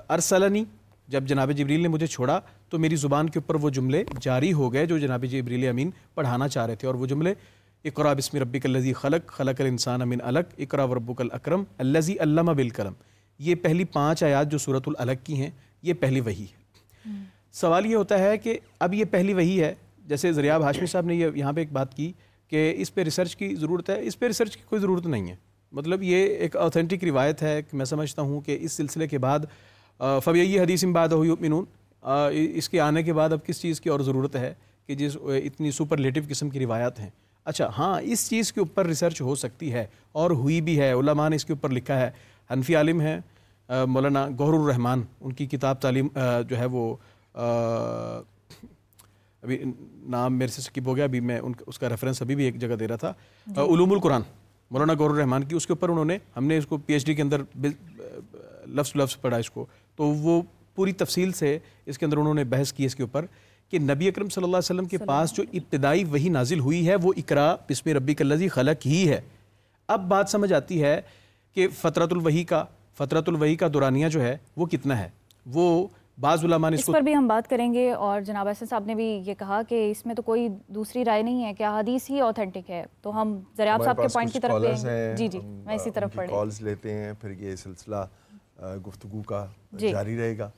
ارسلنی، جب جناب جبریل نے مجھے چھوڑا تو میری زبان کے اوپر وہ جملے جاری ہو گئے جو جناب جبریل امین پڑھانا چاہ رہے تھے، اور وہ جملے اقرا بسم ربک الذی خلق خلق الانسان من علق اقرا وربک الاکرم الذی علم بالقلم۔ یہ پہلی 5 آیات جو سورۃ العلق کی ہیں، یہ پہلی وحی ہے۔ سوال یہ ہوتا ہے کہ اب یہ پہلی وحی ہے، جیسے زریاب ہاشمی صاحب نے یہاں پہ ایک بات کی کہ اس پہ ریسرچ کی ضرورت ہے، اس پہ ریسرچ کی کوئی ضرورت نہیں ہے۔ مطلب یہ ایک اوتھینٹک روایت ہے کہ میں سمجھتا ہوں کہ اس سلسلے کے بعد فبأي حدیث بعدہ یؤمنون، اس کے آنے کے بعد اب کس چیز کی اور ضرورت ہے کہ جس اتنی سپرلیٹو قسم کی روایات ہیں۔ اچھا ہاں، اس چیز کے اوپر ریسرچ ہو سکتی ہے اور ہوئی بھی ہے، علماء نے اس کے اوپر لکھا ہے۔ حنفی عالم ہیں مولانا گوہر الرحمان، ان کی کتاب تعلیم جو ہے وہ ابھی نام میرے سے سکپ ہو گیا، ابھی میں اس کا ریفرنس ابھی بھی ایک جگہ دے رہا تھا، علوم القرآن، مولانا غور الرحمان کی، اس کے اوپر انہوں نے، ہم نے اس کو پی ایچ ڈی کے اندر لفظ پڑھا اس کو، تو وہ پوری تفصیل سے اس کے اندر انہوں نے بحث کی اس کے اوپر کہ نبی اکرم صلی اللہ علیہ وسلم کے پاس جو ابتدائی وحی نازل ہوئی ہے وہ اقرا بسم ربک الذی خلق ہی ہے. اب بات سمجھ آتی ہے کہ فترۃ الوحی کا دورانیہ جو ہے وہ کتنا ہے. وہ بعض علماء نے اس پر بھی ہم بات کریں گے، اور جناب احسن صاحب نے بھی یہ کہا کہ اس میں تو کوئی دوسری رائے نہیں ہے، کیا حدیث ہی اوتھینٹک ہے. تو ہم ذرا صاحب کے پوائنٹ کی طرف جی میں اسی طرف پڑھیں، کالز لیتے ہیں، پھر یہ سلسلہ گفتگو کا جاری رہے گا.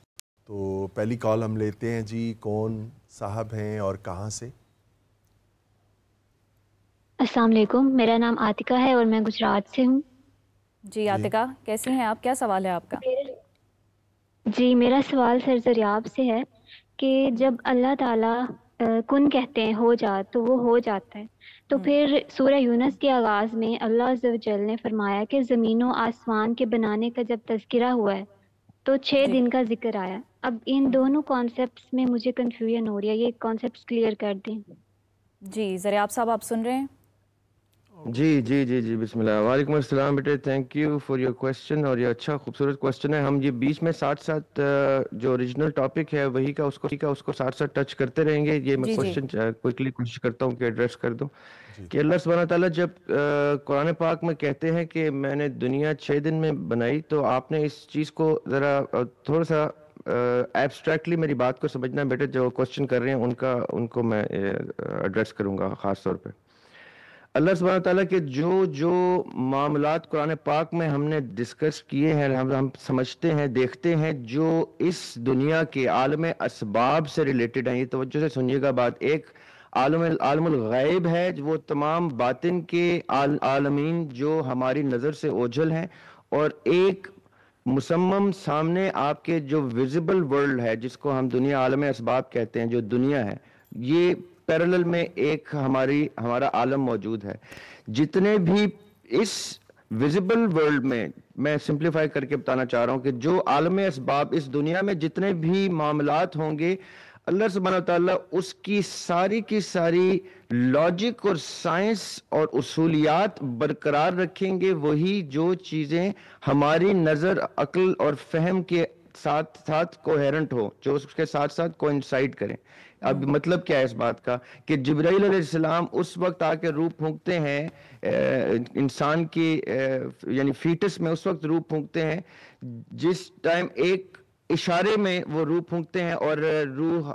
تو پہلی کال ہم لیتے ہیں جی. کون صاحب ہیں اور کہاں سے؟ السلام علیکم، میرا نام عاتقہ ہے اور میں گجرات سے ہوں. جی عاتقہ کیسی ہیں آپ، کیا سوال ہے آپ کا؟ جی میرا سوال سر دریاب سے ہے کہ جب اللہ تعالیٰ کن کہتے ہیں ہو جا تو وہ ہو جاتا ہے، تو پھر سورہ یونس کے آغاز میں اللہ عز و جل نے فرمایا کہ زمین و آسمان کے بنانے کا جب تذکرہ ہوا ہے تو 6 دن کا ذکر آیا. اب ان دونوں کانسیپٹس میں مجھے کنفیوژن ہو رہی ہے، یہ کانسیپٹس کلیئر کر دیں. جی ذریعہ صاحب آپ سن رہے ہیں؟ جی بسم اللہ. وعلیکم السلام بیٹے، thank you for your question, اور یہ اچھا خوبصورت کویسچن ہے. ہم یہ بیچ میں ساتھ جو اوریجنل ٹاپک ہے وہی کا اس کو ساتھ ٹچ کرتے رہیں گے. یہ میں کویسچن کوئکلی کوشش کرتا ہوں کہ ایڈریس کر دوں کہ اللہ سبحانہ تعالیٰ جب قرآن پاک میں کہتے ہیں کہ میں نے دنیا 6 دن میں بنائی، تو آپ نے اس چیز کو ذرا تھوڑا سا ایبسٹریکٹلی میری بات کو سمجھنا بیٹے. جو کویسچن کر رہے ہیں ان کو میں ایڈریس کروں گا خاص طور پہ. اللہ سبحانہ تعالیٰ کے جو معاملات قرآن پاک میں ہم نے ڈسکس کیے ہیں، ہم سمجھتے ہیں، دیکھتے ہیں، جو اس دنیا کے عالم اسباب سے ریلیٹڈ ہیں. یہ توجہ سے سنیے گا بات. ایک عالم الغیب ہے، وہ تمام باطن کے عالمین جو ہماری نظر سے اوجھل ہیں، اور ایک مسمم سامنے آپ کے جو ویزیبل ورلڈ ہے جس کو ہم دنیا عالم اسباب کہتے ہیں، جو دنیا ہے، یہ پیرلل میں ایک ہمارا عالم موجود ہے. جتنے بھی اس ویزیبل ورلڈ میں سمپلیفائی کر کے بتانا چاہ رہا ہوں کہ جو عالم اسباب اس دنیا میں جتنے بھی معاملات ہوں گے، اللہ سبحانہ تعالیٰ اس کی ساری لاجک اور سائنس اور اصولیات برقرار رکھیں گے. وہی جو چیزیں ہماری نظر، عقل اور فہم کے ساتھ کوہیرنٹ ہو، جو اس کے ساتھ کوئنسائڈ کریں. اب مطلب کیا ہے اس بات کا کہ جبرائیل علیہ السلام اس وقت آ کے روح پھونکتے ہیں انسان کی یعنی فیٹس میں، اس وقت روح پھونکتے ہیں جس ٹائم ایک اشارے میں وہ روح پھونکتے ہیں اور روح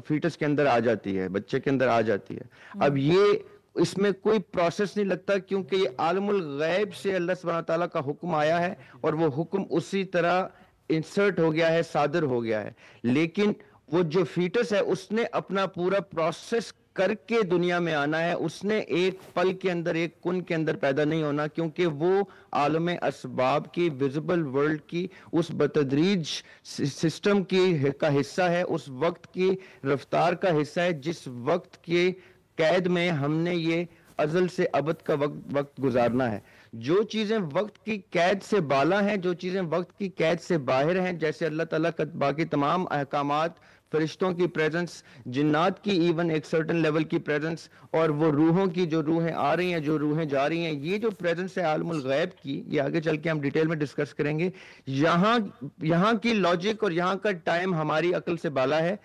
فیٹس کے اندر آ جاتی ہے، بچے کے اندر آ جاتی ہے. اب یہ اس میں کوئی پروسیس نہیں لگتا، کیونکہ یہ عالم الغیب سے اللہ سبحانہ تعالیٰ کا حکم آیا ہے، اور وہ حکم اسی طرح انسرٹ ہو گیا ہے، صادر ہو گیا ہے. لیکن وہ جو فیٹس ہے اس نے اپنا پورا پروسیس کر کے دنیا میں آنا ہے. اس نے ایک پل کے اندر، ایک کن کے اندر پیدا نہیں ہونا، کیونکہ وہ عالم اسباب کی، ویزیبل ورلڈ کی، اس بتدریج سسٹم کا حصہ ہے، اس وقت کی رفتار کا حصہ ہے جس وقت کے قید میں ہم نے یہ ازل سے ابد کا وقت گزارنا ہے. جو چیزیں وقت کی قید سے بالا ہیں، جو چیزیں وقت کی قید سے باہر ہیں، جیسے اللہ تعالیٰ کا باقی تمام احکامات، فرشتوں کی پریزنس، جنات کی ایون ایک سرٹن لیول کی پریزنس، اور وہ روحوں کی جو روحیں آ رہی ہیں، جو روحیں جا رہی ہیں، یہ جو پریزنس ہے عالم الغیب کی، یہ آگے چل کے ہم ڈیٹیل میں ڈسکس کریں گے. یہاں کی لاجک اور یہاں کا ٹائم ہماری عقل سے بالا ہے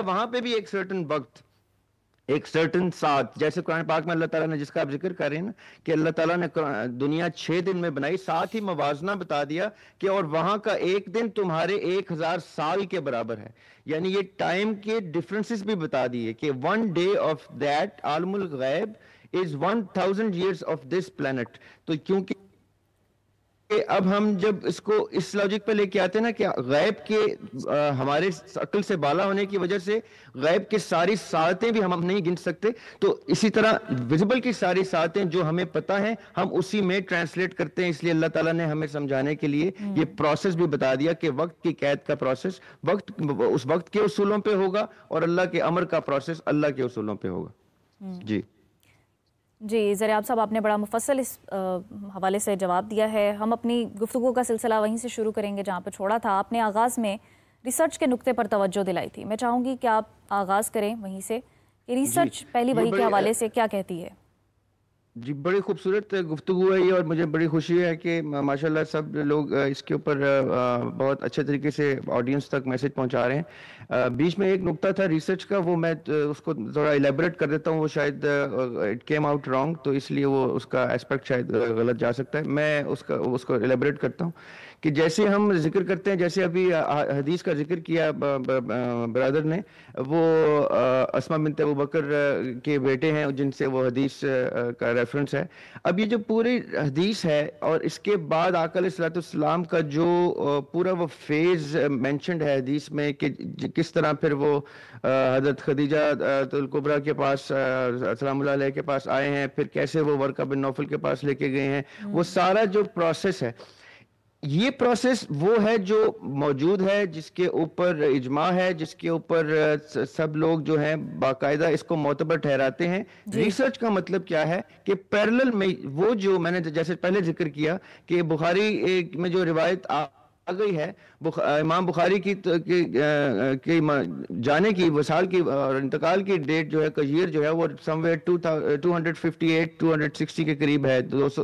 وہاں پہ بھی ایک سرٹن وقت، ایک سرٹن ساتھ. جیسے قرآن پاک میں اللہ تعالیٰ نے، جس کا آپ ذکر کر رہے ہیں نا کہ اللہ تعالیٰ نے دنیا 6 دن میں بنائی، ساتھ ہی موازنہ بتا دیا کہ اور وہاں کا ایک دن تمہارے 1000 سال کے برابر ہے. یعنی یہ ٹائم کے ڈفرنسز بھی بتا دیے کہ 1 day of that عالم الغیب is 1000 years of this planet. تو کیونکہ اب ہم جب اس کو اس لاجک پہ لے کے آتے ہیں نا کہ غیب کے ہمارے عقل سے بالا ہونے کی وجہ سے غیب کے ساری ساعتیں بھی ہم نہیں گن سکتے، تو اسی طرح ویزیبل کی ساری ساعتیں جو ہمیں پتہ ہیں ہم اسی میں ٹرانسلیٹ کرتے ہیں. اس لیے اللہ تعالیٰ نے ہمیں سمجھانے کے لیے یہ پروسیس بھی بتا دیا کہ وقت کی قید کا پروسیس اس وقت کے اصولوں پہ ہوگا، اور اللہ کے امر کا پروسیس اللہ کے اصولوں پہ ہوگا. جی ذریعہ صاحب، آپ نے بڑا مفصل اس حوالے سے جواب دیا ہے. ہم اپنی گفتگو کا سلسلہ وہیں سے شروع کریں گے جہاں پہ چھوڑا تھا. آپ نے آغاز میں ریسرچ کے نقطے پر توجہ دلائی تھی. میں چاہوں گی کہ آپ آغاز کریں وہیں سے کہ ریسرچ پہلی وحی کے حوالے سے کیا کہتی ہے. جی بڑی خوبصورت گفتگو ہے یہ، اور مجھے بڑی خوشی ہے کہ ماشاءاللہ سب لوگ اس کے اوپر بہت اچھے طریقے سے آڈینس تک میسج پہنچا رہے ہیں. بیچ میں ایک نقطہ تھا ریسرچ کا، وہ میں اس کو تھوڑا ایلیبریٹ کر دیتا ہوں، وہ شاید اٹ کیم آؤٹ رانگ، تو اس لیے وہ اس کا اسپیکٹ شاید غلط جا سکتا ہے. میں اس کو ایلیبریٹ کرتا ہوں کہ جیسے ہم ذکر کرتے ہیں، جیسے ابھی حدیث کا ذکر کیا برادر نے، وہ اسماء بنت ابو بکر کے بیٹے ہیں جن سے وہ حدیث کا ریفرنس ہے. اب یہ جو پوری حدیث ہے اور اس کے بعد آقا علیہ الصلوۃ والسلام کا جو پورا وہ فیز مینشنڈ ہے حدیث میں کہ کس طرح پھر وہ حضرت خدیجہ الکبریٰ کے پاس سلام اللہ علیہ کے پاس آئے ہیں، پھر کیسے وہ ورقہ بن نوفل کے پاس لے کے گئے ہیں، وہ سارا جو پروسیس ہے، یہ پروسیس وہ ہے جو موجود ہے، جس کے اوپر اجماع ہے، جس کے اوپر سب لوگ جو ہیں باقاعدہ اس کو معتبر ٹھہراتے ہیں. ریسرچ کا مطلب کیا ہے کہ پیرلل میں وہ جو میں نے جیسے پہلے ذکر کیا کہ بخاری میں جو روایت آ گئی ہے، امام بخاری کی جانے کی وصال کی اور انتقال کی ڈیٹ جو ہے کجیر جو ہے وہ سم ویئر 258 260 کے قریب ہے،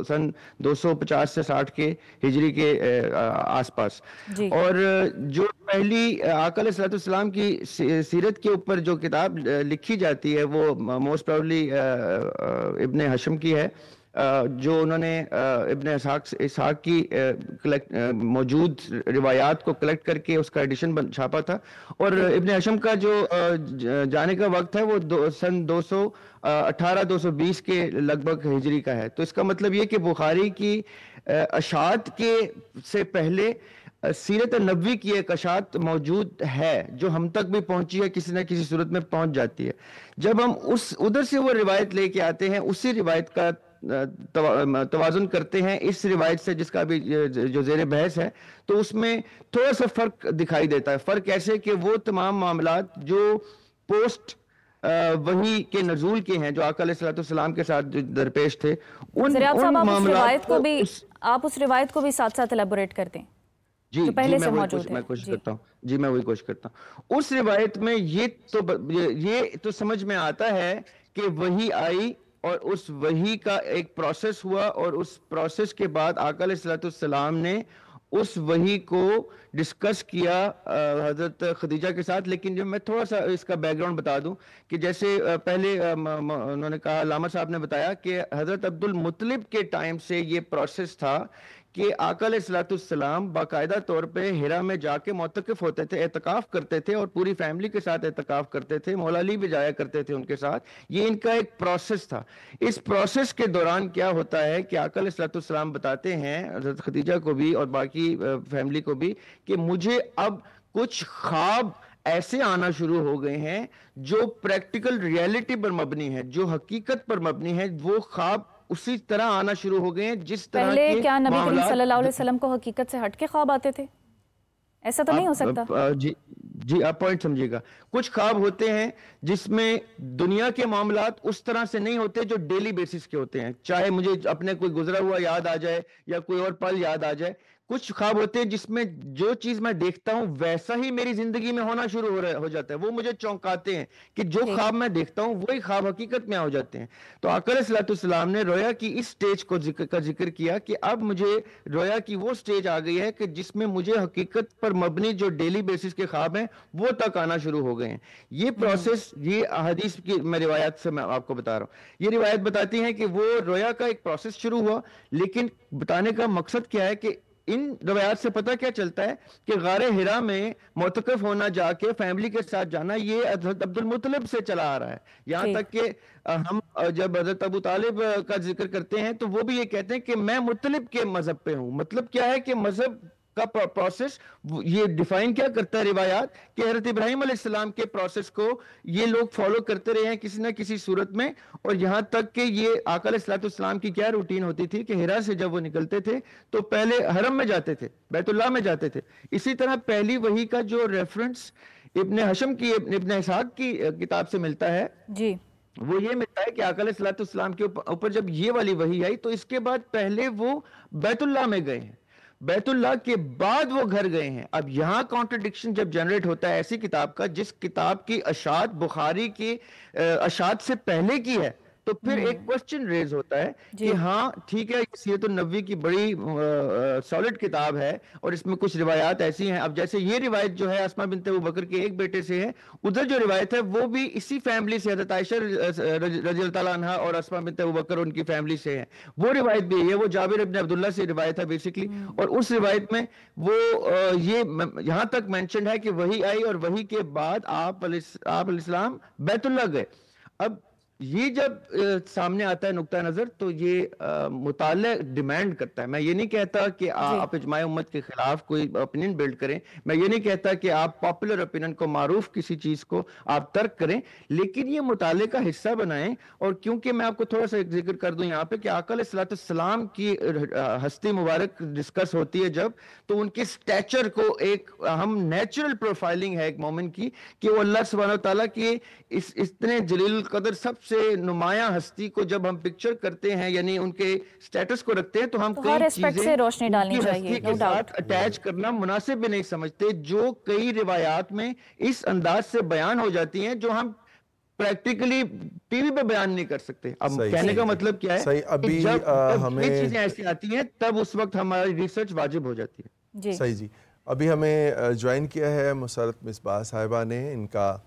سن 250 سے 60 کے ہجری کے آس پاس. اور جو پہلی آقا علیہ الصلوۃ والسلام کی سیرت کے اوپر جو کتاب لکھی جاتی ہے وہ موسٹ پروبلی ابن حشم کی ہے، جو انہوں نے ابن اسحاق کی موجود روایات کو کلیکٹ کر کے اس کا ایڈیشن چھاپا تھا. اور ابن حشم کا جو جانے کا وقت ہے وہ سن 218 220 کے لگ بھگ ہجری کا ہے. تو اس کا مطلب یہ کہ بخاری کی اشاعت کے سے پہلے سیرت نبوی کی ایک اشاعت موجود ہے جو ہم تک بھی پہنچی ہے، کسی نہ کسی صورت میں پہنچ جاتی ہے. جب ہم ادھر سے وہ روایت لے کے آتے ہیں، اسی روایت کا توازن کرتے ہیں اس روایت سے جس کا بھی جو زیر بحث ہے، تو اس میں تھوڑا سا فرق دکھائی دیتا ہے. فرق ایسے کہ وہ تمام معاملات جو پوسٹ وحی کے نزول کے ہیں، جو آقا علیہ الصلوۃ والسلام کے ساتھ درپیش تھے، ان معاملات کو آپ اس روایت کو بھی ساتھ ساتھ ایلیبوریٹ کرتے ہیں. جی میں کوشش کرتا ہوں. جی میں وہی کوشش کرتا ہوں. اس روایت میں یہ تو سمجھ میں آتا ہے کہ وحی آئی اور اس وحی کا ایک پروسیس ہوا، اور اس پروسیس کے بعد آقا علیہ الصلوۃ والسلام نے اس وحی کو ڈسکس کیا حضرت خدیجہ کے ساتھ. لیکن جب میں تھوڑا سا اس کا بیک گراؤنڈ بتا دوں کہ جیسے پہلے انہوں نے کہا، علامہ صاحب نے بتایا کہ حضرت عبد المطلب کے ٹائم سے یہ پروسیس تھا کہ آقا علیہ الصلوۃ والسلام باقاعدہ طور پہ ہرا میں جا کے معتکف ہوتے تھے، اعتکاف کرتے تھے، اور پوری فیملی کے ساتھ اعتکاف کرتے تھے. مولا علی بھی جایا کرتے تھے ان کے ساتھ. یہ ان کا ایک پروسیس تھا. اس پروسیس کے دوران کیا ہوتا ہے کہ آقا علیہ الصلوۃ والسلام بتاتے ہیں حضرت خدیجہ کو بھی اور باقی فیملی کو بھی کہ مجھے اب کچھ خواب ایسے آنا شروع ہو گئے ہیں جو پریکٹیکل ریئلٹی پر مبنی ہے، جو حقیقت پر مبنی ہے. وہ خواب اسی طرح آنا شروع ہو گئے ہیں جس طرح پہلے کیا نبی کریم صلی اللہ علیہ وسلم کو حقیقت سے ہٹ کے خواب آتے تھے؟ ایسا تو نہیں ہو سکتا. جی آپ پوائنٹ سمجھیے گا. کچھ خواب ہوتے ہیں جس میں دنیا کے معاملات اس طرح سے نہیں ہوتے جو ڈیلی بیسس کے ہوتے ہیں، چاہے مجھے اپنے کوئی گزرا ہوا یاد آ جائے یا کوئی اور پل یاد آ جائے. کچھ خواب ہوتے ہیں جس میں جو چیز میں دیکھتا ہوں ویسا ہی میری زندگی میں ہونا شروع ہو جاتا ہے. وہ مجھے چونکاتے ہیں کہ جو خواب میں دیکھتا ہوں وہی خواب حقیقت میں ہو جاتے ہیں. تو آقا علیہ الصلوۃ والسلام نے رویا کی اس سٹیج کا ذکر کیا کہ اب مجھے رویا کی وہ سٹیج آ گئی ہے کہ جس میں مجھے حقیقت پر مبنی جو ڈیلی بیسس کے خواب ہیں وہ تک آنا شروع ہو گئے ہیں. یہ پروسیس، یہ حدیث کی میں روایت سے میں آپ کو بتا رہا ہوں. یہ روایت بتاتی ہیں کہ وہ رویا کا ایک پروسیس شروع ہوا. لیکن بتانے کا مقصد کیا ہے کہ ان روایات سے پتہ کیا چلتا ہے کہ غار ہرا میں معتکف ہونا، جا کے فیملی کے ساتھ جانا، یہ حضرت عبد المطلب سے چلا آ رہا ہے. یہاں تک کہ ہم جب حضرت ابو طالب کا ذکر کرتے ہیں تو وہ بھی یہ کہتے ہیں کہ میں مطلب کے مذہب پہ ہوں. مطلب کیا ہے کہ مذہب کا پروسیس یہ ڈیفائن کیا کرتا ہے روایات کہ حضرت ابراہیم علیہ السلام کے پروسیس کو یہ لوگ فالو کرتے رہے ہیں کسی نہ کسی صورت میں. اور یہاں تک کہ یہ آقا علیہ الصلوۃ والسلام کی کیا روٹین ہوتی تھی کہ ہرا سے جب وہ نکلتے تھے تو پہلے حرم میں جاتے تھے، بیت اللہ میں جاتے تھے. اسی طرح پہلی وحی کا جو ریفرنس ابن حشم کی ابن اسحاق کی کتاب سے ملتا ہے جی، وہ یہ ملتا ہے کہ آقا علیہ الصلوۃ والسلام کے اوپر جب یہ والی وحی آئی تو اس کے بعد پہلے وہ بیت اللہ میں گئے ہیں، بیت اللہ کے بعد وہ گھر گئے ہیں. اب یہاں کانٹرڈکشن جب جنریٹ ہوتا ہے ایسی کتاب کا جس کتاب کی اشاعت بخاری کی اشاعت سے پہلے کی ہے، تو پھر ایک کوشچن ریز ہوتا ہے کہ ہاں ٹھیک ہے سیرت النبوی کی بڑی سالڈ کتاب ہے اور اس میں کچھ روایات ایسی ہیں. اب جیسے یہ روایت جو ہے اسماء بنت ابوبکر کے ایک بیٹے سے ہے, ادھر جو روایت ہے وہ بھی اسی فیملی سے, حضرت عائشہ رضی اللہ تعالیٰ عنہا اور اسماء بنت ابوبکر ان کی فیملی سے ہے. وہ روایت بھی ہے, وہ جابر ابن عبداللہ سے روایت ہے بیسیکلی, اور اس روایت میں وہ یہ یہاں تک مینشن ہے کہ وہی آئی اور وہی کے بعد آپ علیہ السلام بیت اللہ گئے. اب یہ جب سامنے آتا ہے نقطہ نظر تو یہ مطالعہ ڈیمانڈ کرتا ہے. میں یہ نہیں کہتا کہ آپ اجماع امت کے خلاف کوئی اپینین بلڈ کریں, میں یہ نہیں کہتا کہ آپ پاپولر اپینین کو, معروف کسی چیز کو آپ ترک کریں, لیکن یہ مطالعے کا حصہ بنائیں. اور کیونکہ میں آپ کو تھوڑا سا ایک ذکر کر دوں یہاں پہ کہ آقا علیہ الصلوۃ والسلام کی ہستی مبارک ڈسکس ہوتی ہے جب, تو ان کے سٹیچر کو ایک ہم نیچرل پروفائلنگ ہے ایک مومن کی کہ وہ اللہ سبحانہ وتعالیٰ کی اتنے جلیل القدر سب سے نمایاں ہستی کو جب ہم پکچر کرتے ہیں, یعنی ان کے سٹیٹس کو رکھتے ہیں, تو ہم کئی چیزیں روشنی ڈالنی ہستی کے ساتھ اٹیچ کرنا مناسب بھی نہیں سمجھتے, جو کئی روایات میں اس انداز سے بیان ہو جاتی ہیں جو ہم پریکٹیکلی ٹی وی پہ بیان نہیں کر سکتے. اب کہنے کا مطلب کیا ہے, ابھی جب یہ چیزیں ایسی آتی ہیں تب اس وقت ہماری ریسرچ واجب ہو جاتی ہے. صحیح جی. ابھی ہمیں جوائن کیا ہے مسرت مصباح صاحبہ نے. ان کا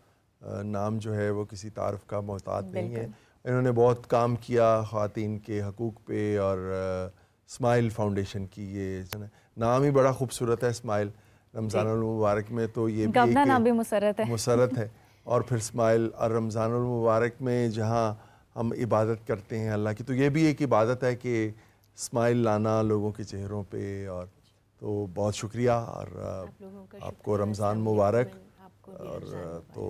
نام جو ہے وہ کسی تعارف کا محتاط نہیں ہے. انہوں نے بہت کام کیا خواتین کے حقوق پہ, اور اسمائل فاؤنڈیشن کی, یہ نام ہی بڑا خوبصورت ہے اسمائل. رمضان المبارک میں تو یہ بھی اپنا نام بھی مسرت ہے, اور پھر اسمائل. اور رمضان المبارک میں جہاں ہم عبادت کرتے ہیں اللہ کی, تو یہ بھی ایک عبادت ہے کہ اسمائل لانا لوگوں کے چہروں پہ. اور تو بہت شکریہ, اور آپ کو رمضان مبارک. اور تو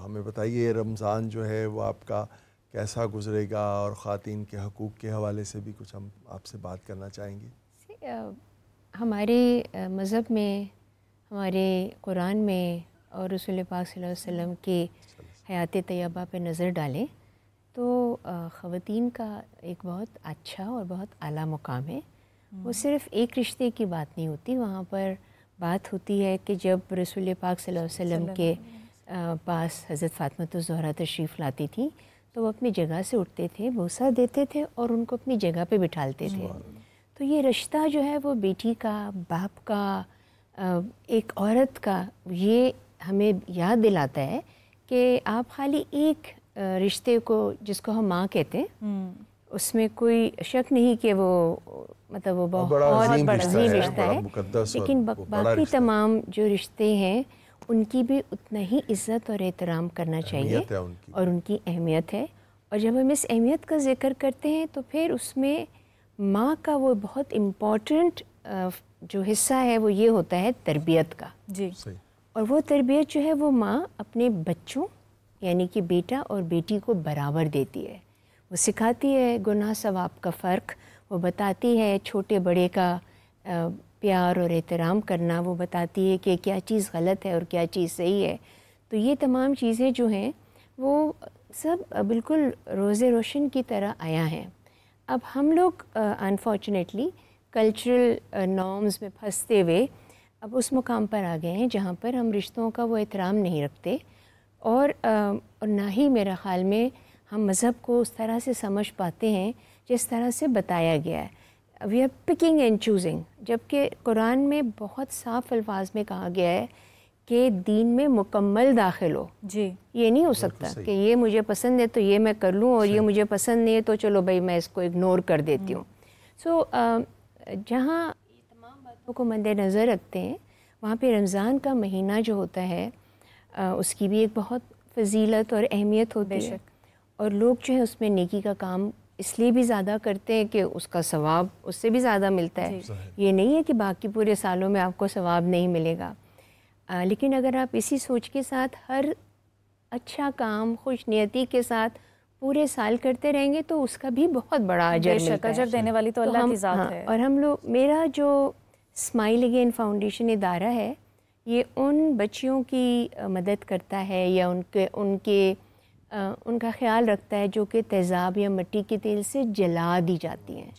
ہمیں بتائیے رمضان جو ہے وہ آپ کا کیسا گزرے گا, اور خواتین کے حقوق کے حوالے سے بھی کچھ ہم آپ سے بات کرنا چاہیں گے. ہمارے مذہب میں, ہمارے قرآن میں اور رسول پاک صلی اللہ علیہ وسلم کی حیات طیبہ پہ نظر ڈالیں تو خواتین کا ایک بہت اچھا اور بہت اعلیٰ مقام ہے. وہ صرف ایک رشتے کی بات نہیں ہوتی, وہاں پر بات ہوتی ہے کہ جب رسول پاک صلی اللہ علیہ وسلم کے پاس حضرت فاطمہ الزہرا تشریف لاتی تھیں تو وہ اپنی جگہ سے اٹھتے تھے, بوسہ دیتے تھے اور ان کو اپنی جگہ پہ بٹھالتے تھے. تو یہ رشتہ جو ہے وہ بیٹی کا, باپ کا, ایک عورت کا, یہ ہمیں یاد دلاتا ہے کہ آپ خالی ایک رشتے کو, جس کو ہم ماں کہتے ہیں, اس میں کوئی شک نہیں کہ وہ مطلب وہ بہت بڑا عظیم رشتہ ہے, لیکن باقی تمام جو رشتے ہیں ان کی بھی اتنا ہی عزت اور احترام کرنا چاہیے, اور ان کی اہمیت ہے. اور جب ہم اس اہمیت کا ذکر کرتے ہیں تو پھر اس میں ماں کا وہ بہت امپورٹنٹ جو حصہ ہے وہ یہ ہوتا ہے تربیت کا. جی. اور وہ تربیت جو ہے وہ ماں اپنے بچوں یعنی کہ بیٹا اور بیٹی کو برابر دیتی ہے. وہ سکھاتی ہے گناہ ثواب کا فرق, وہ بتاتی ہے چھوٹے بڑے کا پیار اور احترام کرنا, وہ بتاتی ہے کہ کیا چیز غلط ہے اور کیا چیز صحیح ہے. تو یہ تمام چیزیں جو ہیں وہ سب بالکل روز روشن کی طرح آیا ہیں. اب ہم لوگ انفارچونیٹلی کلچرل نارمز میں پھنستے ہوئے اب اس مقام پر آ گئے ہیں جہاں پر ہم رشتوں کا وہ احترام نہیں رکھتے, اور نہ ہی میرا خیال میں ہم مذہب کو اس طرح سے سمجھ پاتے ہیں جس طرح سے بتایا گیا ہے. We are picking and choosing, جبکہ قرآن میں بہت صاف الفاظ میں کہا گیا ہے کہ دین میں مکمل داخل ہو. جی. یہ نہیں ہو سکتا کہ یہ مجھے پسند ہے تو یہ میں کر لوں, اور یہ مجھے پسند نہیں ہے تو چلو بھائی میں اس کو اگنور کر دیتی ہوں. سو جہاں تمام باتوں کو مد نظر رکھتے ہیں وہاں پہ رمضان کا مہینہ جو ہوتا ہے اس کی بھی ایک بہت فضیلت اور اہمیت ہوتی ہے, اور لوگ جو ہے اس میں نیکی کا کام اس لیے بھی زیادہ کرتے ہیں کہ اس کا ثواب اس سے بھی زیادہ ملتا ہے. یہ نہیں ہے کہ باقی پورے سالوں میں آپ کو ثواب نہیں ملے گا, لیکن اگر آپ اسی سوچ کے ساتھ ہر اچھا کام خوش نیتی کے ساتھ پورے سال کرتے رہیں گے تو اس کا بھی بہت بڑا اجر ملتا ہے. اجر دینے والی تو اللہ کی ذات ہے. اور ہم لوگ, میرا جو اسمائل اگین فاؤنڈیشن ادارہ ہے یہ ان بچیوں کی مدد کرتا ہے یا ان کا خیال رکھتا ہے جو کہ تیزاب یا مٹی کے تیل سے جلا دی جاتی ہیں.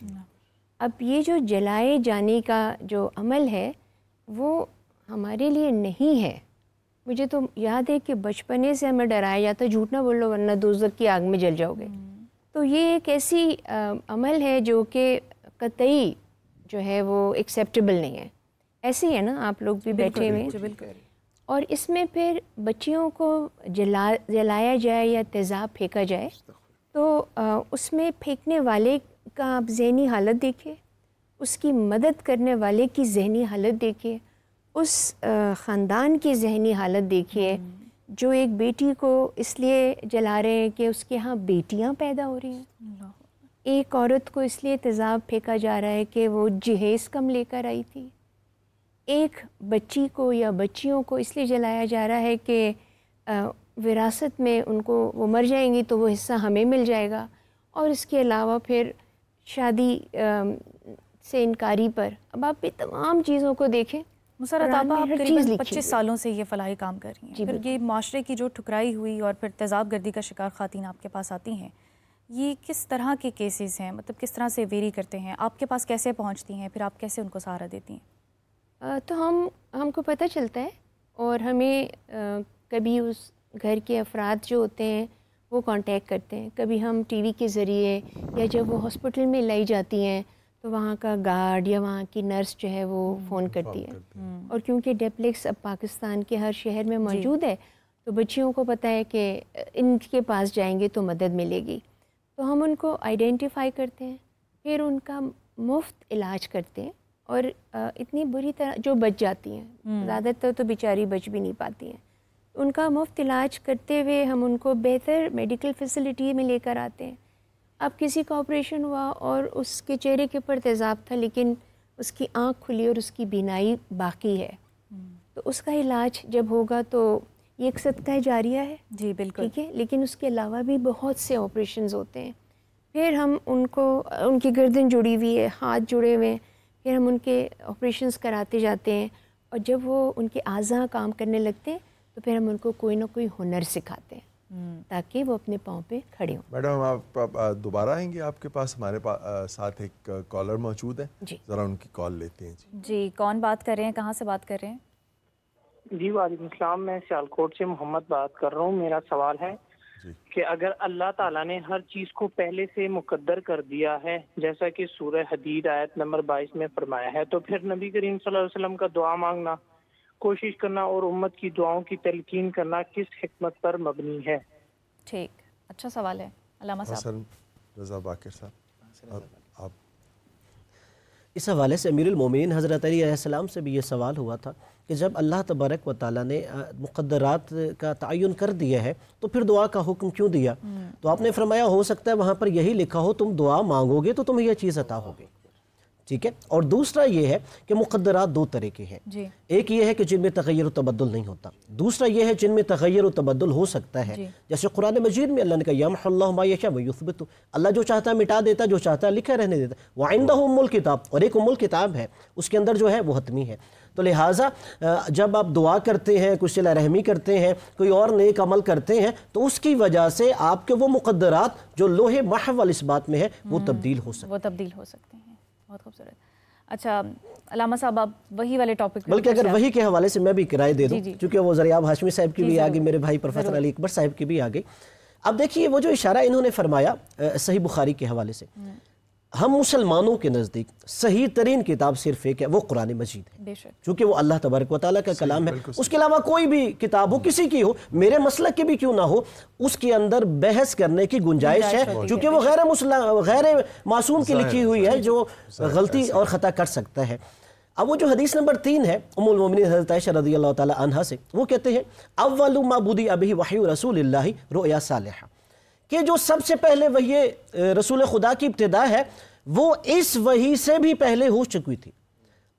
اب یہ جو جلائے جانے کا جو عمل ہے وہ ہمارے لیے نہیں ہے. مجھے تو یاد ہے کہ بچپنے سے ہمیں ڈرایا جاتا جھوٹ نہ بولو ورنہ دوزخ کی آگ میں جل جاؤ گے. تو یہ ایک ایسی عمل ہے جو کہ قطعی جو ہے وہ ایکسیپٹیبل نہیں ہے. ایسے ہی ہے نا آپ لوگ بھی بیٹھے ہوئے, اور اس میں پھر بچیوں کو جلایا جائے یا تیزاب پھینکا جائے تو اس میں پھینکنے والے کا آپ ذہنی حالت دیکھیے, اس کی مدد کرنے والے کی ذہنی حالت دیکھیے, اس خاندان کی ذہنی حالت دیکھیے جو ایک بیٹی کو اس لیے جلا رہے ہیں کہ اس کے ہاں بیٹیاں پیدا ہو رہی ہیں. ایک عورت کو اس لیے تیزاب پھینکا جا رہا ہے کہ وہ جہیز کم لے کر آئی تھی. ایک بچی کو یا بچیوں کو اس لیے جلایا جا رہا ہے کہ وراثت میں ان کو وہ مر جائیں گی تو وہ حصہ ہمیں مل جائے گا. اور اس کے علاوہ پھر شادی سے انکاری پر اب آپ یہ تمام چیزوں کو دیکھیں. مسرت آپ قریباً 25 سالوں سے یہ فلاحی کام کر رہی ہیں, پھر یہ معاشرے کی جو ٹھکرائی ہوئی اور پھر تیزاب گردی کا شکار خواتین آپ کے پاس آتی ہیں, یہ کس طرح کے کیسز ہیں, مطلب کس طرح سے ویری کرتے ہیں, آپ کے پاس کیسے پہنچتی ہیں, پھر آپ کیسے ان کو سہارا دیتی ہیں؟ تو ہم کو پتہ چلتا ہے اور ہمیں کبھی اس گھر کے افراد جو ہوتے ہیں وہ کانٹیکٹ کرتے ہیں, کبھی ہم ٹی وی کے ذریعے یا جب وہ ہاسپٹل میں لائی جاتی ہیں تو وہاں کا گارڈ یا وہاں کی نرس جو ہے وہ فون کرتی ہے. اور کیونکہ ڈیپلیکس اب پاکستان کے ہر شہر میں موجود ہے تو بچیوں کو پتہ ہے کہ ان کے پاس جائیں گے تو مدد ملے گی, تو ہم ان کو آئیڈینٹیفائی کرتے ہیں, پھر ان کا مفت علاج کرتے ہیں. اور اتنی بری طرح جو بچ جاتی ہیں, زیادہ تر تو بیچاری بچ بھی نہیں پاتی ہیں, ان کا مفت علاج کرتے ہوئے ہم ان کو بہتر میڈیکل فیسلٹی میں لے کر آتے ہیں. اب کسی کا آپریشن ہوا اور اس کے چہرے کے اوپر تیزاب تھا لیکن اس کی آنکھ کھلی اور اس کی بینائی باقی ہے, تو اس کا علاج جب ہوگا تو یہ ایک صدقہ جاریہ ہے. جی بالکل, ٹھیک ہے, لیکن اس کے علاوہ بھی بہت سے آپریشنز ہوتے ہیں. پھر ہم ان کو, ان کی گردن جڑی ہوئی ہے, ہاتھ جڑے ہوئے ہیں, پھر ہم ان کے آپریشنز کراتے جاتے ہیں, اور جب وہ ان کے اعضاء کام کرنے لگتے ہیں تو پھر ہم ان کو کوئی نہ کوئی ہنر سکھاتے ہیں تاکہ وہ اپنے پاؤں پہ کھڑے ہوں. میڈم آپ دوبارہ آئیں گے, آپ کے پاس ہمارے ساتھ ایک کالر موجود ہے, ذرا ان کی کال لیتے ہیں. جی کون بات کر رہے ہیں, کہاں سے بات کر رہے ہیں؟ جی وعلیکم السلام, میں سیالکوٹ سے محمد بات کر رہا ہوں. میرا سوال ہے کہ اگر اللہ تعالیٰ نے ہر چیز کو پہلے سے مقدر کر دیا ہے جیسا کہ سورہ حدید آیت نمبر 22 میں فرمایا ہے, تو پھر نبی کریم صلی اللہ علیہ وسلم کا دعا مانگنا, کوشش کرنا اور امت کی دعاؤں کی تلقین کرنا کس حکمت پر مبنی ہے؟ ٹھیک, اچھا سوال ہے علامہ صاحب. رضا باقر صاحب, آپ اس حوالے سے امیر المومنین حضرت علی علیہ السلام سے بھی یہ سوال ہوا تھا کہ جب اللہ تبارک و تعالیٰ نے مقدرات کا تعین کر دیا ہے تو پھر دعا کا حکم کیوں دیا؟ تو آپ نے فرمایا ہو سکتا ہے وہاں پر یہی لکھا ہو تم دعا مانگو گے تو تمہیں یہ چیز عطا ہوگی. ٹھیک ہے, اور دوسرا یہ ہے کہ مقدرات دو طرح کے ہیں. ایک یہ ہے کہ جن میں تغیر و تبدل نہیں ہوتا, دوسرا یہ ہے جن میں تغیر و تبدل ہو سکتا ہے. جیسے قرآن مجید میں اللہ نے کہا یمحو اللہ ما یشاء ویثبت, اللہ جو چاہتا ہے مٹا دیتا, جو چاہتا ہے لکھا رہنے دیتا. وعندہ ام الکتاب, اور ایک ام الکتاب ہے, اس کے اندر جو ہے وہ حتمی ہے. تو لہٰذا جب آپ دعا کرتے ہیں, کچھ صلہ رحمی کرتے ہیں, کوئی اور نیک عمل کرتے ہیں, تو اس کی وجہ سے آپ کے وہ مقدرات جو لوح محو اس بات میں ہے وہ تبدیل ہو سکتے ہیں. بہت خوبصورت. اچھا علامہ صاحب, آپ وہی والے ٹاپک, بلکہ اگر وہی کے حوالے سے میں بھی کرائے دے دوں, چونکہ وہ ذریعہ ہاشمی صاحب کی بھی آگئی, میرے بھائی پروفیسر علی اکبر صاحب کی بھی آگئی. اب دیکھیے وہ جو اشارہ انہوں نے فرمایا صحیح بخاری کے حوالے سے, ہم مسلمانوں کے نزدیک صحیح ترین کتاب صرف ایک ہے, وہ قرآن مجید ہے, چونکہ وہ اللہ تبارک و تعالیٰ کا کلام ہے. اس کے علاوہ کوئی بھی کتاب ہو, کسی کی ہو, میرے مسلک کی بھی کیوں نہ ہو, اس کے اندر بحث کرنے کی گنجائش ہے, چونکہ وہ غیر معصوم کی لکھی ہوئی ہے جو غلطی اور خطا کر سکتا ہے. اب وہ جو حدیث نمبر 3 ہے ام المومنین حضرت عائشہ رضی اللہ تعالی عنہا سے, وہ کہتے ہیں اول ما بدی ابھی وحی رسول اللہ رؤیا صالحہ, کہ جو سب سے پہلے وحی رسول خدا کی ابتدا ہے وہ اس وحی سے بھی پہلے ہو چکی تھی,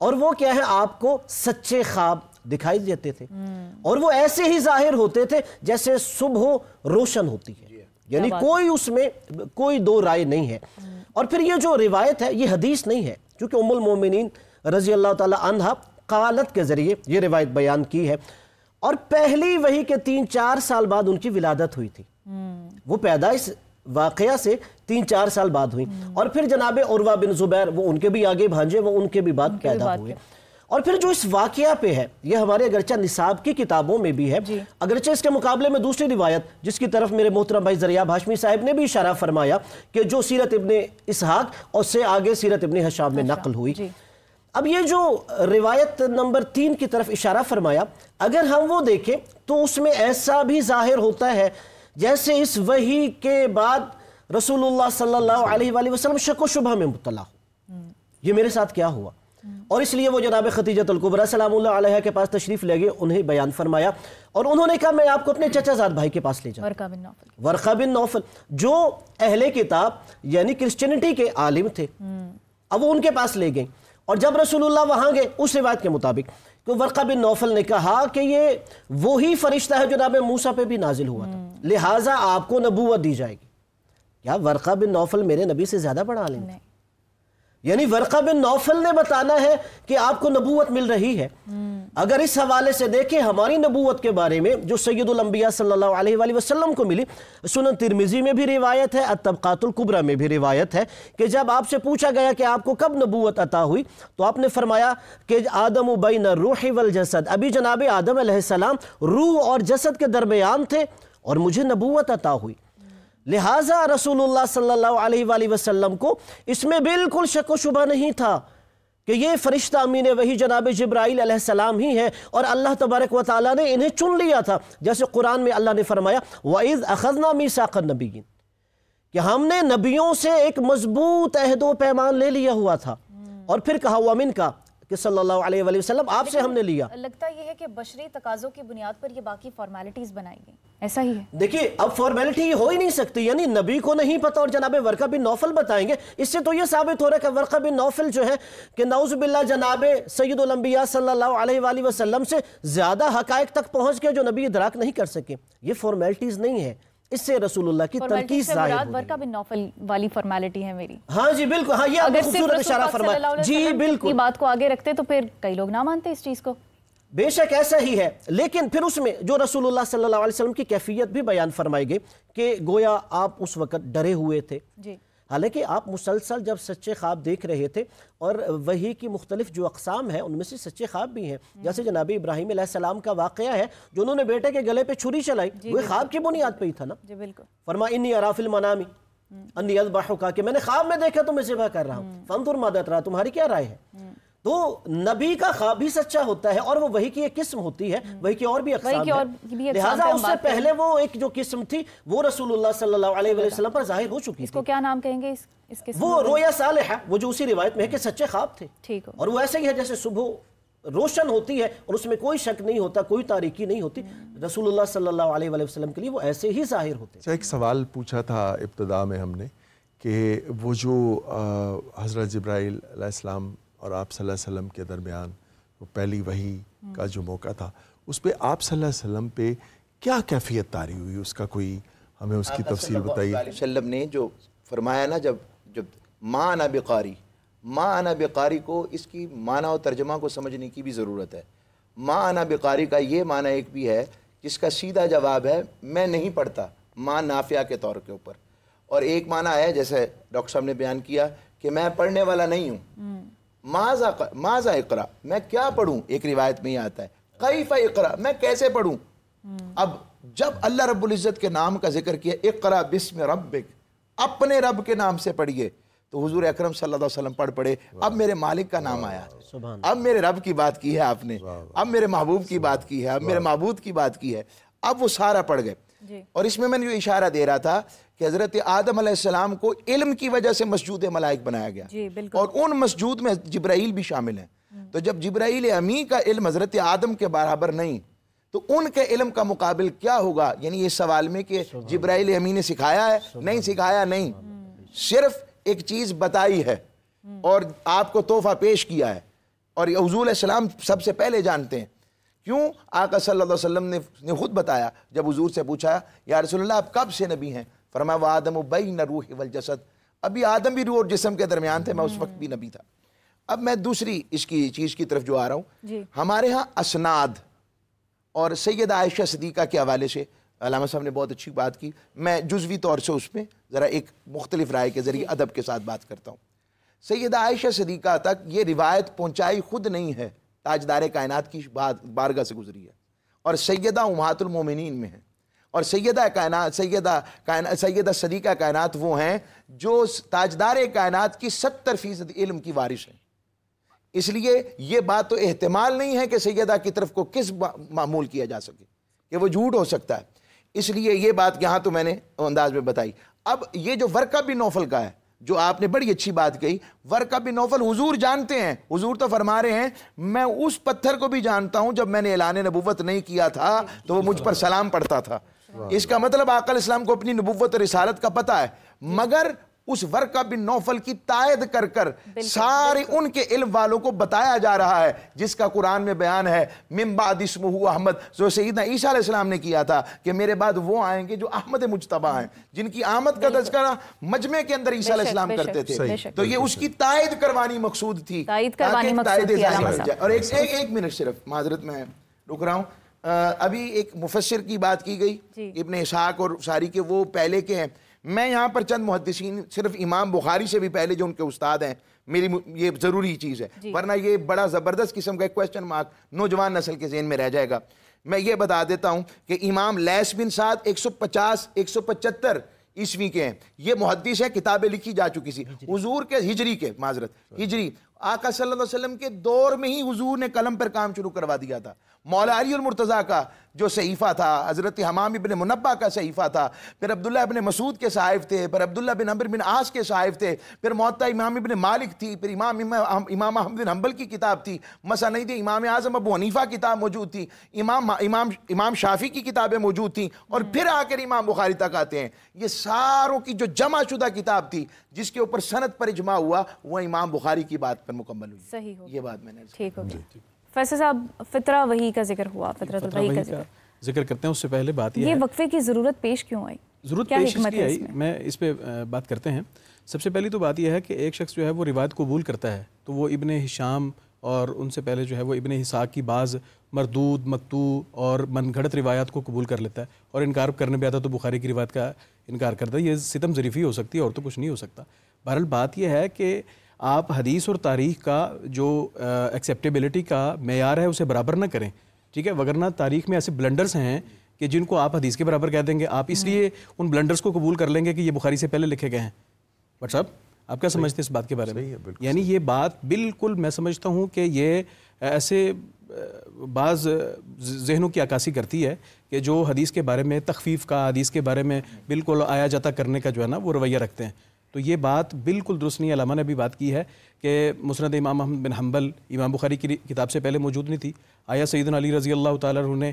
اور وہ کیا ہے, آپ کو سچے خواب دکھائی دیتے تھے, اور وہ ایسے ہی ظاہر ہوتے تھے جیسے صبح روشن ہوتی ہے, یعنی کوئی اس میں کوئی دو رائے نہیں ہے. اور پھر یہ جو روایت ہے یہ حدیث نہیں ہے, چونکہ ام المومنین رضی اللہ تعالی عنہا قالت کے ذریعے یہ روایت بیان کی ہے, اور پہلی وحی کے 3-4 سال بعد ان کی ولادت ہوئی تھی. وہ پیدائش واقعہ سے 3-4 سال بعد ہوئی, اور پھر جناب عروہ بن زبیر, وہ ان کے بھی آگے بھانجے, وہ ان کے بھی بعد پیدا ہوئے. اور پھر جو اس واقعہ پہ ہے یہ ہمارے اگرچہ نصاب کی کتابوں میں بھی ہے، اگرچہ اس کے مقابلے میں دوسری روایت جس کی طرف میرے محترم بھائی زریاب ہاشمی صاحب نے بھی اشارہ فرمایا کہ جو سیرت ابن اسحاق اور سے آگے سیرت ابن حشام میں نقل ہوئی. اب یہ جو روایت نمبر 3 کی طرف اشارہ فرمایا، اگر ہم وہ دیکھیں تو اس میں ایسا بھی ظاہر ہوتا ہے جیسے اس وحی کے بعد رسول اللہ صلی اللہ علیہ وآلہ وسلم شک و شبہ میں مبتلا ہو، یہ میرے ساتھ کیا ہوا. اور اس لیے وہ جناب خدیجہ الکبریٰ سلام اللہ علیہ کے پاس تشریف لے گئے، انہیں بیان فرمایا اور انہوں نے کہا میں آپ کو اپنے چچا زاد بھائی کے پاس لے جاؤں. ورقہ بن نوفل جو اہل کتاب یعنی کرسچینٹی کے عالم تھے، اب وہ ان کے پاس لے گئے. اور جب رسول اللہ وہاں گئے اس روایت کے مطابق تو ورقہ بن نوفل نے کہا کہ یہ وہی فرشتہ ہے جو جناب موسیٰ پہ بھی نازل ہوا تھا، لہٰذا آپ کو نبوت دی جائے گی. کیا ورقہ بن نوفل میرے نبی سے زیادہ بڑا عالم تھا؟ یعنی ورقہ بن نوفل نے بتانا ہے کہ آپ کو نبوت مل رہی ہے. اگر اس حوالے سے دیکھیں ہماری نبوت کے بارے میں جو سید الانبیاء صلی اللہ علیہ وآلہ وسلم کو ملی، سنن ترمذی میں بھی روایت ہے، الطبقات الکبریٰ میں بھی روایت ہے کہ جب آپ سے پوچھا گیا کہ آپ کو کب نبوت عطا ہوئی تو آپ نے فرمایا کہ آدم بین الروح والجسد، ابھی جناب آدم علیہ السلام روح اور جسد کے درمیان تھے اور مجھے نبوت عطا ہوئی. لہٰذا رسول اللہ صلی اللہ علیہ وآلہ وسلم کو اس میں بالکل شک و شبہ نہیں تھا کہ یہ فرشتہ امین وحی جناب جبرائیل علیہ السلام ہی ہے، اور اللہ تبارک و تعالیٰ نے انہیں چن لیا تھا. جیسے قرآن میں اللہ نے فرمایا وَإِذْ أَخَذْنَا مِيثَاقَ النَّبِيِّينَ کہ ہم نے نبیوں سے ایک مضبوط عہد و پیمان لے لیا ہوا تھا، اور پھر کہا وَمِنْكَ کہ صلی اللہ علیہ وآلہ وسلم آپ سے ہم نے لیا. لگتا یہ ہے کہ بشری تقاضوں کی بنیاد پر یہ باقی فارمیلٹیز بنائی گئی، ایسا ہی ہے. دیکھیے اب فارمیلٹی ہو ہی نہیں سکتی، یعنی نبی کو نہیں پتا اور جناب ورقہ بن نوفل بتائیں گے. اس سے تو یہ ثابت ہو رہا ہے کہ ورقہ بن نوفل جو ہے کہ نعوذ باللہ جناب سید الانبیاء صلی اللہ علیہ وآلہ وسلم سے زیادہ حقائق تک پہنچ کے جو نبی ادراک نہیں کر سکے. یہ فارمیلٹیز نہیں ہے، اس سے رسول اللہ کی تنقید ظاہر ہوئی. ورقہ بن نوفل والی فارمیلٹی ہے میری. ہاں جی بالکل، ہاں یہ اگر خوبصورت اشارہ فرمایا جی بالکل. بات کو آگے رکھتے تو پھر کئی لوگ نہ مانتے اس چیز کو. بے شک ایسا ہی ہے، لیکن پھر اس میں جو رسول اللہ صلی اللہ علیہ وسلم کی کیفیت بھی بیان فرمائی گئی کہ گویا آپ اس وقت ڈرے ہوئے تھے. حالانکہ آپ مسلسل جب سچے خواب دیکھ رہے تھے، اور وحی کی مختلف جو اقسام ہیں ان میں سے سچے خواب بھی ہیں. جیسے جناب ابراہیم علیہ السلام کا واقعہ ہے جو انہوں نے بیٹے کے گلے پہ چھری چلائی، وہ خواب کی بنیاد پہ ہی تھا نا. فرمایا انی اری فی المنام انی اذبحک کہ میں نے خواب میں دیکھا تو میں ذبح کر رہا ہوں، فانظر ماذا تری، تمہاری کیا رائے ہے. تو نبی کا خواب بھی سچا ہوتا ہے، اور وہ وحی کی ایک قسم ہوتی ہے، وحی کی اور بھی اقسام ہے. لہٰذا اس سے پہلے وہ ایک جو قسم تھی وہ رسول اللہ صلی اللہ علیہ وسلم پر ظاہر ہو چکی تھی. اس کو کیا نام کہیں گے اس قسم؟ وہ رویا صالحہ، وہ جو اسی روایت میں ہے کہ سچے خواب تھے. ٹھیک. اور وہ ایسے ہی ہے جیسے صبح روشن ہوتی ہے اور اس میں کوئی شک نہیں ہوتا، کوئی تاریکی نہیں ہوتی. رسول اللہ صلی اللہ علیہ وسلم کے لیے وہ ایسے ہی ظاہر ہوتے. ایک سوال پوچھا تھا ابتدا میں ہم نے کہ وہ جو حضرت جبرائیل علیہ السلام اور آپ صلی اللہ علیہ وسلم کے درمیان وہ پہلی وحی کا جو موقع تھا، اس پہ آپ صلی اللہ علیہ وسلم پہ کیا کیفیت طاری ہوئی، اس کا کوئی ہمیں اس کی تفصیل بتائیے. آپ صلی اللہ علیہ وسلم نے جو فرمایا نا، جب ما انا بقاری، ما انا بقاری کو اس کی معنی اور ترجمہ کو سمجھنے کی بھی ضرورت ہے. ما انا بقاری کا یہ معنی ایک بھی ہے جس کا سیدھا جواب ہے میں نہیں پڑھتا، ما نافیہ کے طور کے اوپر. اور ایک معنی ہے جیسے ڈاکٹر صاحب نے بیان کیا کہ میں پڑھنے والا نہیں ہوں. ماذا اقرا، میں کیا پڑھوں. ایک روایت میں یہ آتا ہے کیف اقرا، میں کیسے پڑھوں. اب جب اللہ رب العزت کے نام کا ذکر کیا اقرا بسم ربک، اپنے رب کے نام سے پڑھیے، تو حضور اکرم صلی اللہ علیہ وسلم پڑھ پڑے اب میرے مالک کا نام آیا، اب میرے رب کی بات کی ہے آپ نے، اب میرے محبوب کی بات کی ہے، اب میرے معبود کی بات کی ہے. اب وہ سارا پڑھ گئے. اور اس میں نے جو اشارہ دے رہا تھا کہ حضرت آدم علیہ السلام کو علم کی وجہ سے مسجود ملائک بنایا گیا، اور ان مسجود میں جبرائیل بھی شامل ہیں. تو جب جبرائیل امی کا علم حضرت آدم کے برابر نہیں تو ان کے علم کا مقابل کیا ہوگا. یعنی اس سوال میں کہ جبرائیل امی نے سکھایا ہے، نہیں سکھایا، نہیں، صرف ایک چیز بتائی ہے اور آپ کو تحفہ پیش کیا ہے. اور حضور علیہ السلام سب سے پہلے جانتے ہیں. کیوں؟ آقا صلی اللہ علیہ وسلم نے خود بتایا جب حضور سے پوچھا یا رسول اللہ آپ کب سے نبی ہیں؟ فرمایا وآدم بین الروح والجسد، ابھی آدم بھی روح اور جسم کے درمیان تھے، میں اس وقت بھی نبی تھا. اب میں دوسری اس کی چیز کی طرف جو آ رہا ہوں، ہمارے ہاں اسناد اور سیدہ عائشہ صدیقہ کے حوالے سے علامہ صاحب نے بہت اچھی بات کی. میں جزوی طور سے اس پہ ذرا ایک مختلف رائے کے ذریعے ادب کے ساتھ بات کرتا ہوں. سیدہ عائشہ صدیقہ تک یہ روایت پہنچائی خود نہیں ہے تاجدار کائنات کی بارگاہ سے گزری ہے اور سیدہ امہات المومنین میں ہے، اور سیدہ صدیقہ کائنات وہ ہیں جو تاجدار کائنات کی 70% علم کی وارث ہیں. اس لیے یہ بات تو احتمال نہیں ہے کہ سیدہ کی طرف کو کس معمول کیا جا سکے کہ وہ جھوٹ ہو سکتا ہے. اس لیے یہ بات یہاں تو میں نے انداز میں بتائی. اب یہ جو ورقہ بن نوفل کا ہے جو آپ نے بڑی اچھی بات کہی، ورقہ بن نوفل حضور جانتے ہیں، حضور تو فرما رہے ہیں میں اس پتھر کو بھی جانتا ہوں جب میں نے اعلان نبوت نہیں کیا تھا تو وہ مجھ پر سلام پڑھتا تھا. اس کا مطلب آقا علیہ السلام کو اپنی نبوت اور رسالت کا پتہ ہے، مگر اس ورقہ بن نوفل کی تائید کر کر سارے ان کے علم والوں کو بتایا جا رہا ہے جس کا قرآن میں بیان ہے من بعد اسمہ احمد، جو سیدنا عیسیٰ علیہ السلام نے کیا تھا کہ میرے بعد وہ آئیں گے جو احمد مجتبیٰ ہیں، جن کی آمد کا تذکرہ مجمع کے اندر عیسیٰ علیہ السلام کرتے تھے. تو یہ اس کی تائید کروانی مقصود تھی، اور ایک منٹ صرف معذرت میں رک رہا ہوں. ابھی ایک مفسر کی بات کی گئی ابن اسحاق اور ساری کے، وہ پہلے کے ہیں. میں یہاں پر چند محدثین صرف امام بخاری سے بھی پہلے جو ان کے استاد ہیں، میری یہ ضروری چیز ہے ورنہ یہ بڑا زبردست قسم کا کویسچن مارک نوجوان نسل کے ذہن میں رہ جائے گا. میں یہ بتا دیتا ہوں کہ امام لیث بن سعد 175 عیسوی کے ہیں، یہ محدث ہیں، کتابیں لکھی جا چکی تھی حضور کے ہجری آقا صلی اللہ علیہ وسلم کے دور میں ہی حضور نے قلم پر کام شروع کروا دیا تھا. مولا علی المرتضیٰ کا جو صحیفہ تھا، حضرت حمام ابن منبہ کا صحیفہ تھا، پھر عبداللہ ابن مسعود کے صحائف تھے، پھر عبداللہ بن عمرو بن عاص کے صحائف تھے، پھر موطا امام ابن مالک تھی، پھر امام احمد بن حنبل کی کتاب تھی، مسند امام اعظم ابو حنیفہ کتاب موجود تھی، امام شافعی کی کتابیں موجود تھیں، اور پھر آ کر امام بخاری تک آتے ہیں. یہ ساروں کی جو جمع شدہ کتاب تھی جس کے اوپر سند پر اجماع ہوا وہ امام بخاری کی بات پر مکمل ہوئی. صحیح ہو یہ بات میں نے ٹھیک ہو گیا. فیصل صاحب فطرہ وحی کا ذکر ہوا، فطرۃ الوحی کا ذکر کرتے ہیں. اس سے پہلے بات یہ وقفے کی ضرورت پیش کیوں آئی؟ ضرورت پیش اس لیے آئی، میں اس پہ بات کرتے ہیں. سب سے پہلی تو بات یہ ہے کہ ایک شخص جو ہے وہ روایت قبول کرتا ہے تو وہ ابن ہشام اور ان سے پہلے جو ہے وہ ابن اسحاق کی بعض مردود مقطوع اور من گھڑت روایات کو قبول کر لیتا ہے، اور انکار کرنے پہ آتا تو بخاری کی روایت کا انکار کرتا ہے. یہ ستم ظریفی ہو سکتی ہے اور تو کچھ نہیں ہو سکتا. بہرحال بات یہ ہے کہ آپ حدیث اور تاریخ کا جو ایکسیپٹیبلٹی کا معیار ہے اسے برابر نہ کریں، ٹھیک ہے؟ وگرنہ تاریخ میں ایسے بلنڈرز ہیں کہ جن کو آپ حدیث کے برابر کہہ دیں گے. آپ اس لیے ان بلنڈرز کو قبول کر لیں گے کہ یہ بخاری سے پہلے لکھے گئے ہیں. بٹ صاحب آپ کیا سمجھتے ہیں اس بات کے بارے میں؟ یعنی یہ بات بالکل میں سمجھتا ہوں کہ یہ ایسے بعض ذہنوں کی عکاسی کرتی ہے کہ جو حدیث کے بارے میں تخفیف کا، حدیث کے بارے میں بالکل آیا جاتا کرنے کا جو ہے نا وہ رویہ رکھتے ہیں. تو یہ بات بالکل درست نہیں. علامہ نے بھی بات کی ہے کہ مسند امام احمد بن حنبل امام بخاری کی کتاب سے پہلے موجود نہیں تھی. آیا سیدنا علی رضی اللہ تعالیٰ عنہ نے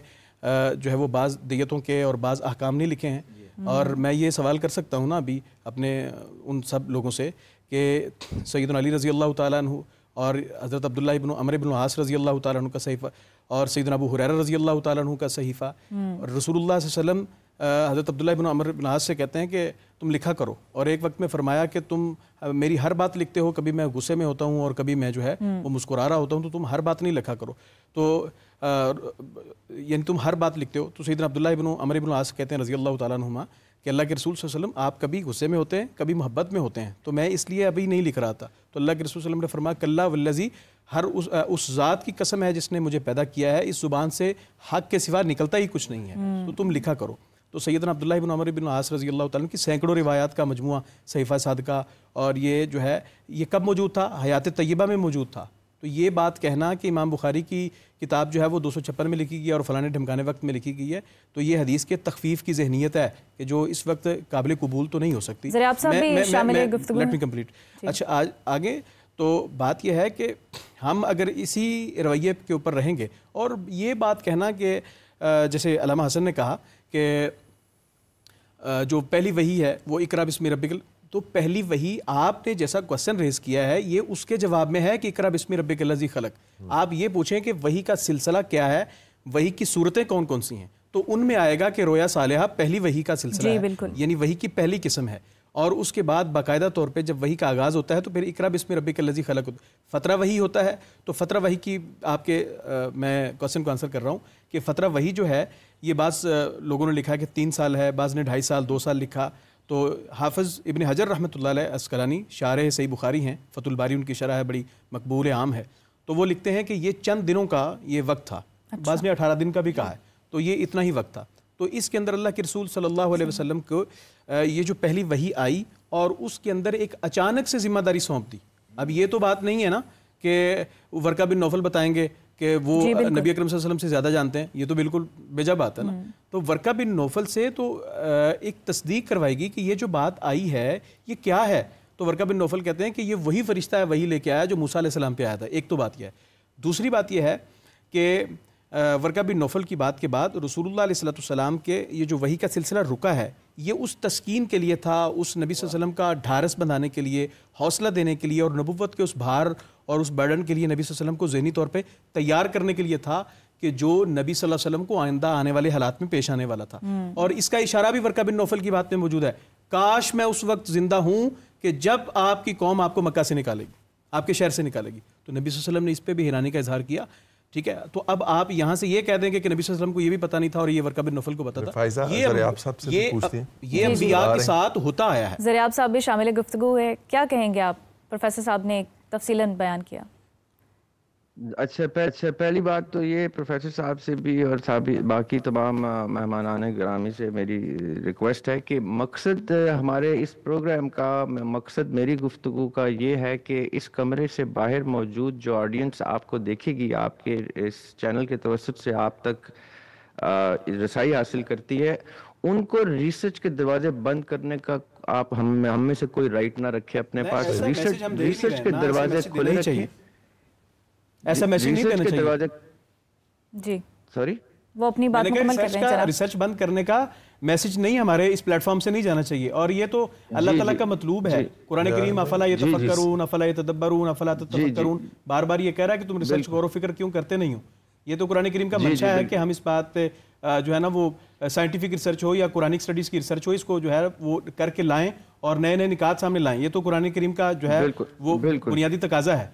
جو ہے وہ بعض دیتوں کے اور بعض احکام نہیں لکھے ہیں؟ اور میں یہ سوال کر سکتا ہوں نا ابھی اپنے ان سب لوگوں سے کہ سیدنا علی رضی اللہ تعالیٰ عنہ اور حضرت عبداللہ ابن عمرو بن العاص رضی اللہ تعالیٰ عنہ کا صحیفہ اور سیدنا ابو ہریرہ رضی اللہ تعالیٰ عنہ کا صحیفہ، اور رسول اللہ صلی اللہ علیہ وسلم حضرت عبداللہ ابن عمرو بن العاص سے کہتے ہیں کہ تم لکھا کرو، اور ایک وقت میں فرمایا کہ تم میری ہر بات لکھتے ہو، کبھی میں غصے میں ہوتا ہوں اور کبھی میں جو ہے وہ مسکرا رہا ہوتا ہوں، تو تم ہر بات نہیں لکھا کرو. تو یعنی تم ہر بات لکھتے ہو. تو سیدنا عبداللہ ابن عمرو بن العاص کہتے ہیں رضی اللہ تعالیٰ عنہما کہ اللہ کے رسول صلی اللہ علیہ وسلم آپ کبھی غصے میں ہوتے ہیں کبھی محبت میں ہوتے ہیں، تو میں اس لیے ابھی نہیں لکھ رہا تھا. تو اللہ کے رسول صلی اللہ علیہ وسلم نے فرمایا کلا والذی، ہر اس ذات کی قسم ہے جس نے مجھے پیدا کیا ہے، اس زبان سے حق کے سوا نکلتا ہی کچھ نہیں ہے، تو تم لکھا کرو. تو سیدنا عبداللہ بن عمرو بن العاص رضی اللہ تعالیٰ کی سینکڑوں روایات کا مجموعہ صحیفہ صادقہ، اور یہ جو ہے یہ کب موجود تھا؟ حیات طیبہ میں موجود تھا. تو یہ بات کہنا کہ امام بخاری کی کتاب جو ہے وہ 256 میں لکھی گئی اور فلانے ڈھمکانے وقت میں لکھی گئی ہے، تو یہ حدیث کے تخفیف کی ذہنیت ہے کہ جو اس وقت قابل قبول تو نہیں ہو سکتی. Let me complete. اچھا آگے تو بات یہ ہے کہ ہم اگر اسی رویے کے اوپر رہیں گے، اور یہ بات کہنا کہ جیسے علامہ حسن نے کہا کہ جو پہلی وحی ہے وہ اقرا بسم ربک، تو پہلی وحی آپ نے جیسا کوسچن ریز کیا ہے یہ اس کے جواب میں ہے کہ اقرا بسم ربک الذی خلق. آپ یہ پوچھیں کہ وحی کا سلسلہ کیا ہے، وحی کی صورتیں کون کون سی ہیں، تو ان میں آئے گا کہ رویا صالحہ پہلی وحی کا سلسلہ ہے، یعنی وحی کی پہلی قسم ہے. اور اس کے بعد باقاعدہ طور پہ جب وحی کا آغاز ہوتا ہے تو پھر اقرا بسم ربک الذی خلق فترہ وحی ہوتا ہے. تو فترہ وحی کی آپ کے میں کوسچن کو آنسر کر رہا ہوں کہ فترہ وحی جو ہے یہ بعض لوگوں نے لکھا ہے کہ 3 سال ہے، بعض نے 2.5 سال 2 سال لکھا. تو حافظ ابن حجر رحمۃ اللہ علیہ عسقلانی شارح صحیح بخاری ہیں، فتح الباری ان کی شرح ہے، بڑی مقبول عام ہے. تو وہ لکھتے ہیں کہ یہ چند دنوں کا یہ وقت تھا. بعض نے 18 دن کا بھی کہا ہے, تو یہ اتنا ہی وقت تھا. تو اس کے اندر اللہ کے رسول صلی اللہ علیہ وسلم کو یہ جو پہلی وحی آئی اور اس کے اندر ایک اچانک سے ذمہ داری سونپ دی. اب یہ تو بات نہیں ہے نا کہ ورقہ بن نوفل بتائیں گے کہ وہ نبی اکرم صلی اللہ علیہ وسلم سے زیادہ جانتے ہیں, یہ تو بالکل بیجا بات ہے نا. تو ورقہ بن نوفل سے تو ایک تصدیق کروائے گی کہ یہ جو بات آئی ہے یہ کیا ہے. تو ورقہ بن نوفل کہتے ہیں کہ یہ وہی فرشتہ ہے, وہی لے کے آیا جو موسیٰ علیہ السلام پہ آیا تھا. ایک تو بات یہ ہے. دوسری بات یہ ہے کہ ورقہ بن نوفل کی بات کے بعد رسول اللہ علیہ السلام کے یہ جو وحی کا سلسلہ رکا ہے, یہ اس تسکین کے لیے تھا, اس نبی صلی اللہ علیہ وسلم کا ڈھارس بندھانے کے لیے, حوصلہ دینے کے لیے, اور نبوت کے اس بھار اور اس برڈن کے لیے نبی صلی اللہ علیہ وسلم کو ذہنی طور پہ تیار کرنے کے لیے تھا کہ جو نبی صلی اللہ علیہ وسلم کو آئندہ آنے والے حالات میں پیش آنے والا تھا. اور اس کا اشارہ بھی ورقہ بن نوفل کی بات میں موجود ہے. کاش میں اس وقت زندہ ہوں کہ جب آپ کی قوم آپ کو مکہ سے نکالے گی, آپ کے شہر سے نکالے گی. تو نبی صلی اللہ علیہ وسلم نے اس پہ بھی حیرانی کا اظہار کیا. ٹھیک ہے, تو اب آپ یہاں سے یہ کہہ دیں گے کہ نبی صلی اللہ علیہ وسلم کو یہ بھی پتہ نہیں تھا اور یہ ورقہ بن نوفل کو پتہ تھا. یہ انبیاء کے ساتھ ہوتا آیا ہے. زریاب صاحب بھی شامل گفتگو ہے, کیا کہیں گے آپ؟ پروفیسر صاحب نے تفصیلاً بیان کیا. اچھا پہلی بات تو یہ پروفیسر صاحب سے بھی اور باقی تمام مہمانان گرامی سے میری ریکویسٹ ہے کہ مقصد ہمارے اس پروگرام کا, مقصد میری گفتگو کا یہ ہے کہ اس کمرے سے باہر موجود جو آڈینس آپ کو دیکھے گی, آپ کے اس چینل کے توسط سے آپ تک رسائی حاصل کرتی ہے, ان کو ریسرچ کے دروازے بند کرنے کا آپ ہم میں سے کوئی رائٹ نہ رکھے اپنے پاس. ریسرچ کے دروازے کھلے رکھیں. ایسا میسج نہیں دینا چاہیے. جی سوری, وہ اپنی بات مکمل کر رہے ہیں. ریسرچ بند کرنے کا میسج نہیں ہمارے اس پلیٹ فارم سے نہیں جانا چاہیے, اور یہ تو اللہ تعالیٰ کا مطلوب ہے. قرآن کریم افلا یتفکرون افلا یتدبرون افلا تتفکرون بار بار یہ کہہ رہا ہے کہ تم ریسرچ غور و فکر کیوں کرتے نہیں ہو. یہ تو قرآن کریم کا منشا ہے کہ ہم اس بات پہ جو ہے نا وہ سائنٹیفک ریسرچ ہو یا قرآنک اسٹڈیز کی ریسرچ ہو, اس کو جو ہے وہ کر کے لائیں اور نئے نئے نکات سامنے لائیں. یہ تو قرآن کریم کا جو ہے وہ بنیادی تقاضا ہے.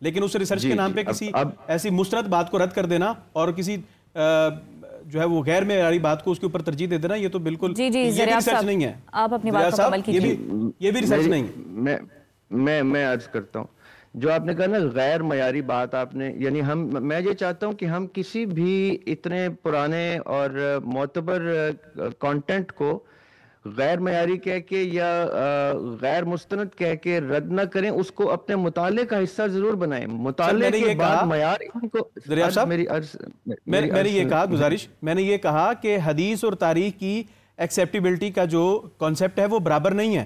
لیکن اس ریسرچ کے نام پہ کسی ایسی مسترد بات کو رد کر دینا اور کسی جو ہے وہ غیر معیاری بات کو اس کے اوپر ترجیح دے دینا, یہ تو بالکل ریسرچ نہیں ہے. آپ اپنی بات مکمل کیجیے. یہ بھی ریسرچ نہیں ہے. میں عرض کرتا ہوں جو آپ نے کہا نا غیر معیاری بات آپ نے, یعنی میں یہ چاہتا ہوں کہ ہم کسی بھی اتنے پرانے اور معتبر کانٹینٹ کو غیر معیاری کہہ کے یا غیر مستند کہہ کے رد نہ کریں, اس کو اپنے مطالعے کا حصہ ضرور بنائیں. مطالعے کے بعد معیار کو میں نے یہ کہا گزارش, میں نے یہ کہا کہ حدیث اور تاریخ کی ایکسیپٹیبلٹی کا جو کانسیپٹ ہے وہ برابر نہیں ہے.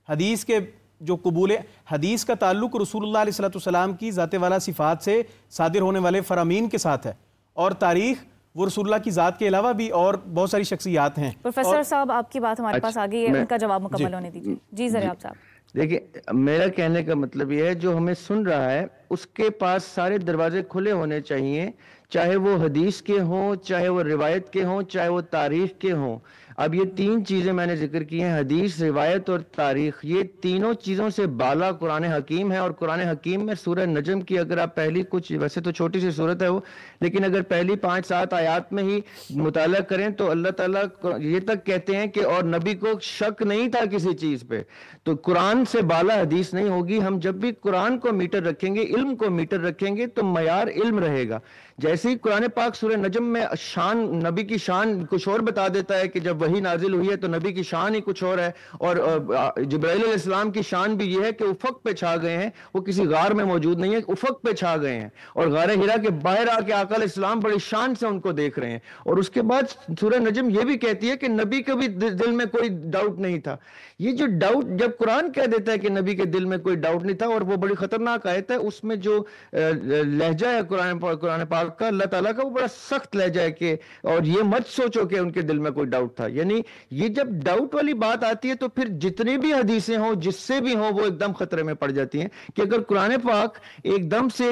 حدیث کے جو قبول حدیث کا تعلق رسول اللہ علیہ السلام کی ذات والا صفات سے صادر ہونے والے فرامین کے ساتھ ہے, اور تاریخ وہ رسول اللہ کی ذات کے علاوہ بھی اور بہت ساری شخصیات ہیں. پروفیسر صاحب آپ کی بات ہمارے پاس آ گئی ہے, ان کا جواب مکمل ہونے دیجیے. جی زریاب صاحب. دیکھیں, میرا کہنے کا مطلب یہ ہے جو ہمیں سن رہا ہے اس کے پاس سارے دروازے کھلے ہونے چاہیے, چاہے وہ حدیث کے ہوں, چاہے وہ روایت کے ہوں, چاہے وہ تاریخ کے ہوں. اب یہ تین چیزیں میں نے ذکر کی ہیں, حدیث, روایت اور تاریخ. یہ تینوں چیزوں سے بالا قرآن حکیم ہے, اور قرآن حکیم میں سورہ نجم کی اگر آپ پہلی کچھ, ویسے تو چھوٹی سی سورت ہے وہ, لیکن اگر پہلی 5-7 آیات میں ہی مطالعہ کریں تو اللہ تعالیٰ یہ تک کہتے ہیں کہ اور نبی کو شک نہیں تھا کسی چیز پہ. تو قرآن سے بالا حدیث نہیں ہوگی. ہم جب بھی قرآن کو میٹر رکھیں گے, علم کو میٹر رکھیں گے, تو معیار علم رہے گا. جیسے ہی قرآن پاک سورہ نجم میں شان, نبی کی شان کچھ اور بتا دیتا ہے کہ جب وحی نازل ہوئی ہے تو نبی کی شان ہی کچھ اور ہے, اور جبرائیل علیہ السلام کی شان بھی یہ ہے کہ افق پہ چھا گئے ہیں, وہ کسی غار میں موجود نہیں ہے, افق پہ چھا گئے ہیں, اور غار ہرا کے باہر آ کے آقا علیہ السلام بڑی شان سے ان کو دیکھ رہے ہیں. اور اس کے بعد سورہ نجم یہ بھی کہتی ہے کہ نبی کے بھی دل میں کوئی ڈاؤٹ نہیں تھا. یہ جو ڈاؤٹ جب قرآن کہہ دیتا ہے کہ نبی کے دل میں کوئی ڈاؤٹ نہیں تھا, اور وہ بڑی خطرناک آیت ہے, اس میں جو لہجہ ہے قرآن پاک کا, اللہ تعالیٰ کا, وہ بڑا سخت لہجہ ہے کہ اور یہ مت سوچو کہ ان کے دل میں کوئی ڈاؤٹ تھا. یعنی یہ جب ڈاؤٹ والی بات آتی ہے تو پھر جتنی بھی حدیثیں ہوں, جس سے بھی ہوں, وہ ایک دم خطرے میں پڑ جاتی ہیں. کہ اگر قرآن پاک ایک دم سے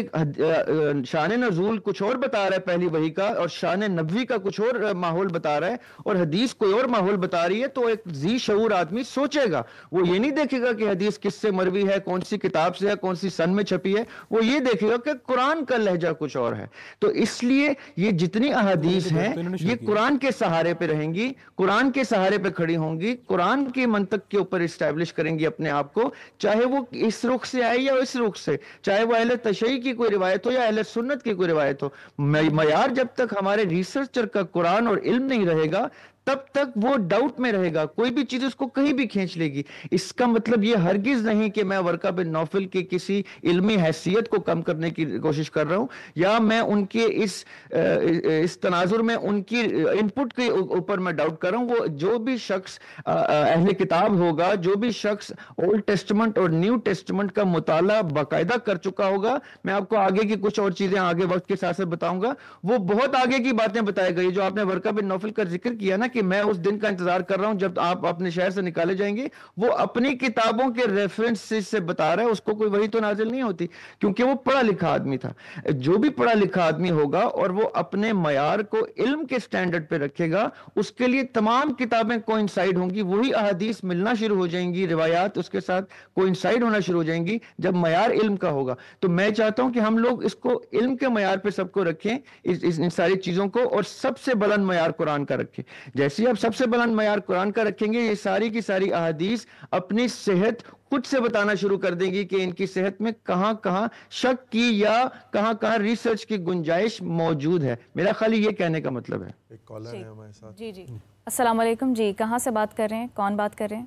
شان نزول کچھ اور بتا رہا ہے پہلی وحی کا, اور شان نبوی کا کچھ اور ماحول بتا رہا ہے, اور حدیث کوئی اور ماحول بتا رہی ہے, تو ایک ذی شعور آدمی سوچے گا. وہ یہ نہیں دیکھے گا کہ حدیث کس سے مروی ہے, کون سی کتاب سے ہے, کون سی سن میں چھپی ہے, وہ یہ دیکھے گا کہ قرآن کا لہجہ کچھ اور ہے. تو اس لیے یہ جتنی احادیث ہیں یہ قرآن کے سہارے پہ رہیں گی. قرآن قرآن کے سہارے پہ کھڑی ہوں گی، قرآن کے منطق کے اوپر اسٹیبلش کریں گی اپنے آپ کو، چاہے وہ اس رخ سے آئے یا اس رخ سے، چاہے وہ اہل تشیع کی کوئی روایت ہو یا اہل سنت کی کوئی روایت ہو، معیار جب تک ہمارے ریسرچر کا قرآن اور علم نہیں رہے گا تب تک وہ ڈاؤٹ میں رہے گا، کوئی بھی چیز اس کو کہیں بھی کھینچ لے گی۔ اس کا مطلب یہ ہرگز نہیں کہ میں ورقہ بن نوفل کی کسی علمی حیثیت کو کم کرنے کی کوشش کر رہا ہوں، یا میں ان کے اس تناظر میں ان کی انپٹ کے اوپر میں ڈاؤٹ کر رہا ہوں۔ وہ جو بھی شخص اہل کتاب ہوگا، جو بھی شخص اولڈ ٹیسٹمنٹ اور نیو ٹیسٹمنٹ کا مطالعہ باقاعدہ کر چکا ہوگا، میں آپ کو آگے کی کچھ اور چیزیں آگے وقت کے ساتھ بتاؤں گا، وہ بہت آگے کی باتیں بتائے گئی۔ جو آپ نے ورقہ بن نوفل کا ذکر کیا نا کہ میں اس دن کا انتظار کر رہا ہوں جب آپ اپنے شہر سے نکالے جائیں گے، وہ اپنی کتابوں کے ریفرنس سے بتا رہا ہے، اس کو کوئی وحی تو نازل نہیں ہوتی، کیونکہ وہ پڑھا لکھا آدمی تھا۔ جو بھی پڑھا لکھا آدمی ہوگا اور وہ اپنے معیار کو علم کے سٹینڈرڈ پہ رکھے گا، اس کے لیے تمام کتابیں کوئنسائیڈ ہوں گی، وہی احادیث ملنا شروع ہو جائیں گی، روایات اس کے ساتھ کوئنسائیڈ ہونا شروع ہو جائیں گی جب معیار علم کا ہوگا۔ تو میں چاہتا ہوں کہ ہم لوگ اس کو علم کے معیار پہ سب کو رکھیں، ان ساری چیزوں کو، اور سب سے بلند معیار قرآن کا رکھیں۔ جیسے ہی آپ سب سے بلند معیار قرآن کا رکھیں گے، یہ ساری کی ساری احادیث اپنی صحت خود سے بتانا شروع کر دیں گی کہ ان کی صحت میں کہاں کہاں شک کی یا کہاں کہاں ریسرچ کی گنجائش موجود ہے۔ میرا خالی یہ کہنے کا مطلب ہے۔ ایک کالر ہے ہمارے ساتھ۔ جی السلام علیکم جی، کہاں سے بات کر رہے ہیں؟ کون بات کر رہے ہیں؟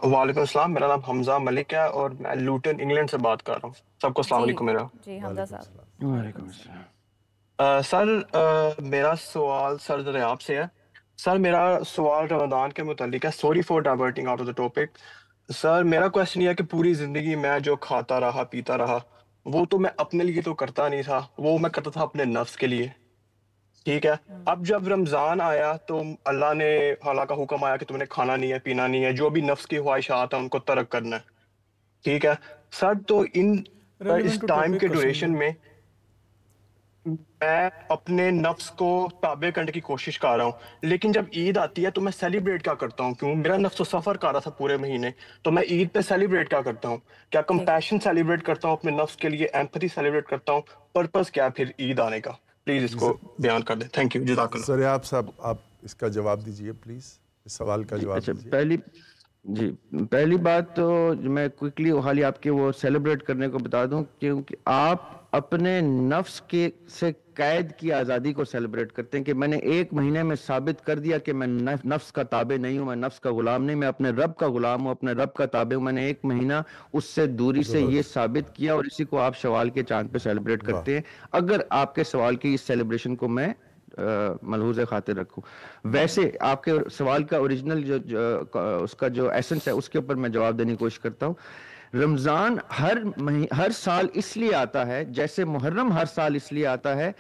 وعلیکم السلام، میرا نام حمزہ ملک ہے اور میں لوٹن انگلینڈ سے بات کر رہا ہوں۔ سب کو السلام علیکم۔ میرا جی حمزہ صاحب۔ وعلیکم السلام۔ سر میرا سوال سر دریاب سے ہے۔ سر میرا سوال رمضان کے متعلق ہے۔ Sorry for diverting out of the topic. Sir میرا کویسچن یہ ہے کہ پوری زندگی میں جو کھاتا رہا پیتا رہا، وہ تو میں اپنے لیے تو کرتا نہیں تھا، وہ میں کرتا تھا اپنے نفس کے لیے، ٹھیک ہے۔ اب جب رمضان آیا تو اللہ نے اللہ کا حکم آیا کہ تم نے کھانا نہیں ہے، پینا نہیں ہے، جو بھی نفس کی خواہشات ہیں ان کو ترک کرنا ہے، ٹھیک ہے سر۔ تو اس ٹائم کے ڈیوریشن میں میں اپنے نفس کو تابع کرنے کی کوشش کر رہا ہوں، لیکن جب عید آتی ہے تو میں سیلیبریٹ کیا کرتا ہوں؟ کیوں میرا نفس تو سفر کر رہا تھا پورے مہینے، تو میں عید پہ سیلیبریٹ کیا کرتا ہوں؟ کیا کمپیشن سیلیبریٹ کرتا ہوں اپنے نفس کے لیے، ایمپتھی سیلیبریٹ کرتا ہوں؟ پرپس کیا پھر عید آنے کا؟ پلیز اس کو بیان کر دیں۔ تھینک یو، جزاک اللہ۔ سریاب صاحب آپ اس کا جواب دیجئے پلیز، اس سوال کا جواب دیجئے۔ پہلی بات تو میں کوئکلی خالی آپ کے وہ سیلیبریٹ کرنے کو بتا دوں، کیونکہ آپ اپنے نفس کے سے قید کی آزادی کو سیلیبریٹ کرتے ہیں کہ میں نے ایک مہینے میں ثابت کر دیا کہ میں نفس کا تابع نہیں ہوں، میں نفس کا غلام نہیں، میں اپنے رب کا غلام ہوں، اپنے رب کا تابع ہوں۔ میں نے ایک مہینہ اس سے دوری سے یہ ثابت کیا، اور اسی کو آپ شوال کے چاند پہ سیلیبریٹ کرتے ہیں۔ اگر آپ کے سوال کی اس سیلیبریشن کو میں ملحوظ خاطر رکھوں، ویسے آپ کے سوال کا اوریجنل اس کا جو ایسنس ہے اس کے اوپر میں جواب دینے کی کوشش کرتا ہوں۔ رمضان ہر سال اس لیے آتا ہے، جیسے محرم ہر سال اس لیے آتا ہے،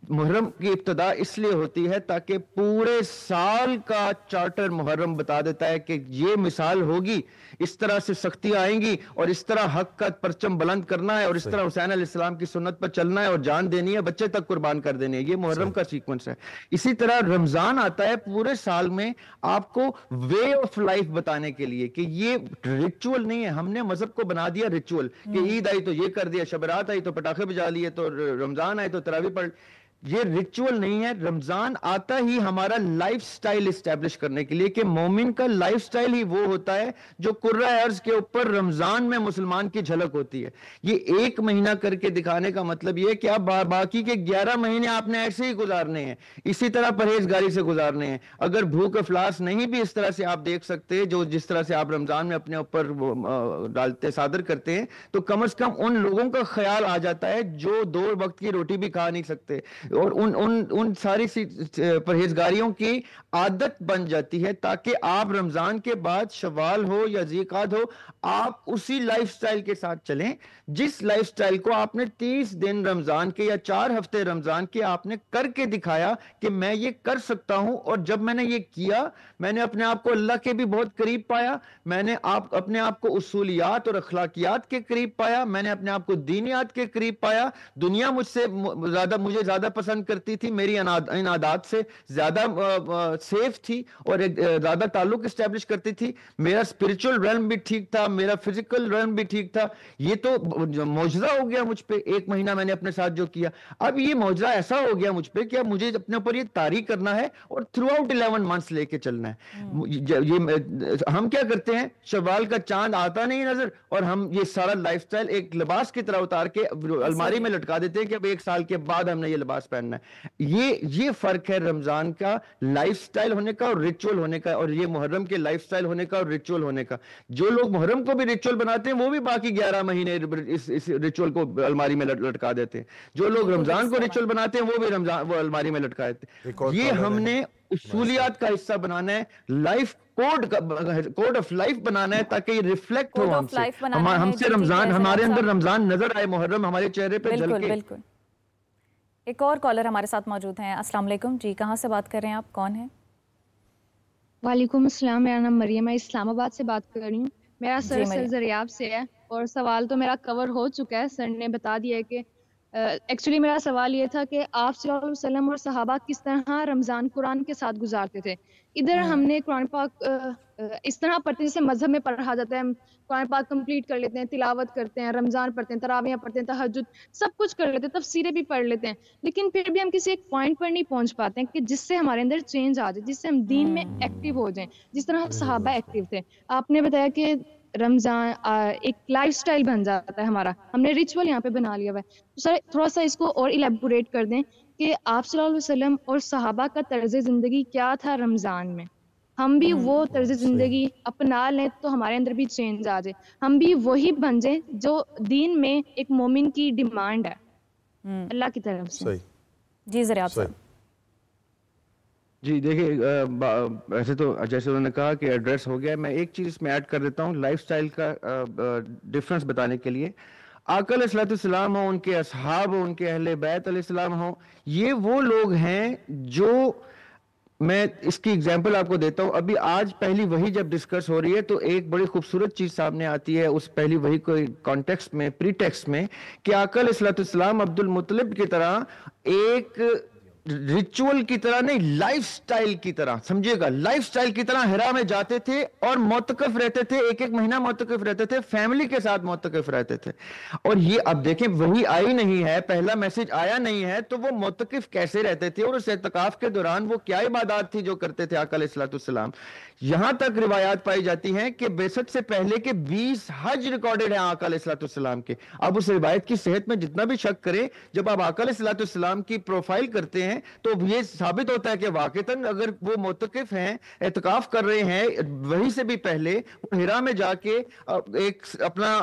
محرم کی ابتدا اس لیے ہوتی ہے تاکہ پورے سال کا چارٹر محرم بتا دیتا ہے کہ یہ مثال ہوگی، اس طرح سے سختی آئیں گی، اور اس طرح حق کا پرچم بلند کرنا ہے، اور اس طرح حسین علیہ السلام کی سنت پر چلنا ہے، اور جان دینی ہے، بچے تک قربان کر دینے ہے۔ یہ محرم کا سیکوینس ہے۔ اسی طرح رمضان آتا ہے پورے سال میں آپ کو وے آف لائف بتانے کے لیے کہ یہ ریچول نہیں ہے۔ ہم نے مذہب کو بنا دیا ریچول کہ عید آئی تو یہ کر دیا، شب برات آئی تو پٹاخے بجا لیے، تو رمضان آئے تو تراویح پڑھ۔ یہ ریچول نہیں ہے۔ رمضان آتا ہی ہمارا لائف سٹائل اسٹیبلش کرنے کے لیے کہ مومن کا لائف سٹائل ہی وہ ہوتا ہے جو قرہ ارض کے اوپر رمضان میں مسلمان کی جھلک ہوتی ہے۔ یہ ایک مہینہ کر کے دکھانے کا مطلب یہ ہے کہ آپ باقی کے 11 مہینے آپ نے ایسے ہی گزارنے ہیں، اسی طرح پرہیزگاری سے گزارنے ہیں۔ اگر بھوک افلاس نہیں بھی اس طرح سے آپ دیکھ سکتے جو جس طرح سے آپ رمضان میں اپنے اوپر ڈالتے صادر کرتے ہیں، تو کم از کم ان لوگوں کا خیال آ جاتا ہے جو 2 وقت کی روٹی بھی کھا نہیں سکتے، اور ان ساری پرہیزگاریوں کی عادت بن جاتی ہے تاکہ آپ رمضان کے بعد شوال ہو یا ذیقعد ہو، آپ اسی لائف سٹائل کے ساتھ چلیں جس لائف سٹائل کو آپ نے 30 دن رمضان کے یا 4 ہفتے رمضان کے آپ نے کر کے دکھایا کہ میں یہ کر سکتا ہوں۔ اور جب میں نے یہ کیا، میں نے اپنے آپ کو اللہ کے بھی بہت قریب پایا، میں نے اپنے آپ کو اصولیات اور اخلاقیات کے قریب پایا، میں نے اپنے آپ کو دینیات کے قریب پایا، دنیا مجھے زیادہ پسند کرتی تھی, میری ان عادات سے زیادہ سیف تھی اور زیادہ تعلق اسٹیبلش کرتی تھی, میرا اسپرچل ریلم بھی ٹھیک تھا, میرا فزیکل ریلم بھی ٹھیک تھا. یہ تو معجزہ ہو گیا مجھ پہ, 1 مہینہ میں نے اپنے ساتھ جو کیا. اب یہ معجزہ ایسا ہو گیا مجھ پہ کہ اب مجھے اپنے اوپر یہ طاری کرنا ہے اور تھرو آؤٹ 11 منتھس لے کے چلنا ہے. ہم کیا کرتے ہیں, شوال کا چاند آتا نہیں نظر اور ہم یہ سارا لائف سٹائل ایک لباس کی طرح اتار کے الماری میں لٹکا دیتے ہیں کہ اب 1 سال کے بعد ہم نے یہ لباس پہننا ہے. یہ فرق ہے رمضان کا لائف سٹائل ہونے کا اور ریچول ہونے کا, اور یہ محرم کے لائف سٹائل ہونے کا اور ریچول ہونے کا. جو لوگ محرم کو بھی ریچول بناتے ہیں وہ بھی باقی 11 مہینے اس ریچول کو الماری میں لٹکا دیتے ہیں. جو لوگ رمضان کو ریچول بناتے ہیں وہ بھی وہ الماری میں لٹکا دیتے ہیں. یہ ہم نے اصولیات کا حصہ بنانا ہے, لائف کوڈ آف لائف بنانا ہے تاکہ یہ ریفلیکٹ ہو ہم سے رمضان, ہمارے اندر رمضان نظر آئے, محرم ہمارے چہرے پہ جل کے. بالکل. ایک اور کالر ہمارے ساتھ موجود ہیں. السلام علیکم جی, کہاں سے بات کر رہے ہیں آپ, کون ہیں؟ وعلیکم السلام, میرا نام مریم ہے, اسلام آباد سے بات کر رہی ہوں. میرا سر سرزریاب سے ہے اور سوال تو میرا کور ہو چکا ہے, سر نے بتا دیا ہے کہ ایکچولی میرا سوال یہ تھا کہ آپ صلی اللہ علیہ وسلم اور صحابہ کس طرح رمضان قرآن کے ساتھ گزارتے تھے. ادھر ہم نے قرآن پاک اس طرح پڑھتے ہیں جیسے مذہب میں پڑھا جاتا ہے, قرآن پاک کمپلیٹ کر لیتے ہیں, تلاوت کرتے ہیں, رمضان پڑھتے ہیں, تراویح پڑھتے ہیں, تہجد سب کچھ کر لیتے ہیں, تفسیریں بھی پڑھ لیتے ہیں, لیکن پھر بھی ہم کسی ایک پوائنٹ پر نہیں پہنچ پاتے ہیں کہ جس سے ہمارے اندر چینج آ جائے, جس سے ہم دین میں ایکٹیو ہو جائیں, جس طرح صحابہ ایکٹیو تھے. آپ نے بتایا کہ رمضان ایک لائف سٹائل بن جاتا ہے ہمارا, ہم نے ریچول یہاں پہ بنا لیا ہوا ہے. تو سر تھوڑا سا اس کو اور ایلیبوریٹ کر دیں کہ آپ صلی اللہ علیہ وسلم اور صحابہ کا طرز زندگی کیا تھا رمضان میں, ہم بھی وہ طرز زندگی اپنا لیں تو ہمارے اندر بھی چینج آ جائے, ہم بھی وہی بن جائیں جو دین میں ایک مومن کی ڈیمانڈ ہے اللہ کی طرف سے. جی ذرا آپ جی دیکھیے, ایسے تو جیسے انہوں نے کہا کہ ایڈریس ہو گیا, میں ایک چیز اس میں ایڈ کر دیتا ہوں لائف سٹائل کا ڈفرنس بتانے کے لیے. آقا علیہ السلام ہوں, ان کے اصحاب ہوں, ان کے اہل بیت علیہ السلام ہوں, یہ وہ لوگ ہیں جو, میں اس کی اگزامپل آپ کو دیتا ہوں. ابھی آج پہلی وحی جب ڈسکس ہو رہی ہے تو ایک بڑی خوبصورت چیز سامنے آتی ہے اس پہلی وحی کو کانٹیکسٹ میں, پری ٹیکسٹ میں, کہ آقا علیہ السلام عبد المطلب کی طرح ایک ریچول کی طرح نہیں, لائف سٹائل کی طرح, سمجھے گا, لائف سٹائل کی طرح حرا میں جاتے تھے اور معتکف رہتے تھے, 1 مہینہ معتکف رہتے تھے, فیملی کے ساتھ معتکف رہتے تھے. اور یہ اب دیکھیں وہی آئی نہیں ہے, پہلا میسج آیا نہیں ہے, تو وہ معتکف کیسے رہتے تھے اور اس اعتکاف کے دوران وہ کیا عبادات تھی جو کرتے تھے آقا علیہ السلام. یہاں تک روایات پائی جاتی ہیں کہ بعثت سے پہلے کے 20 حج ریکارڈڈ ہیں آقا علیہ السلام کے. اب اس روایت کی صحت میں جتنا بھی شک کریں, جب آپ آقا علیہ السلام کی پروفائل کرتے ہیں تو یہ ثابت ہوتا ہے کہ واقعتاً اگر وہ معتکف ہیں, اعتکاف کر رہے ہیں, وہی سے بھی پہلے وہ حرا میں جا کے ایک اپنا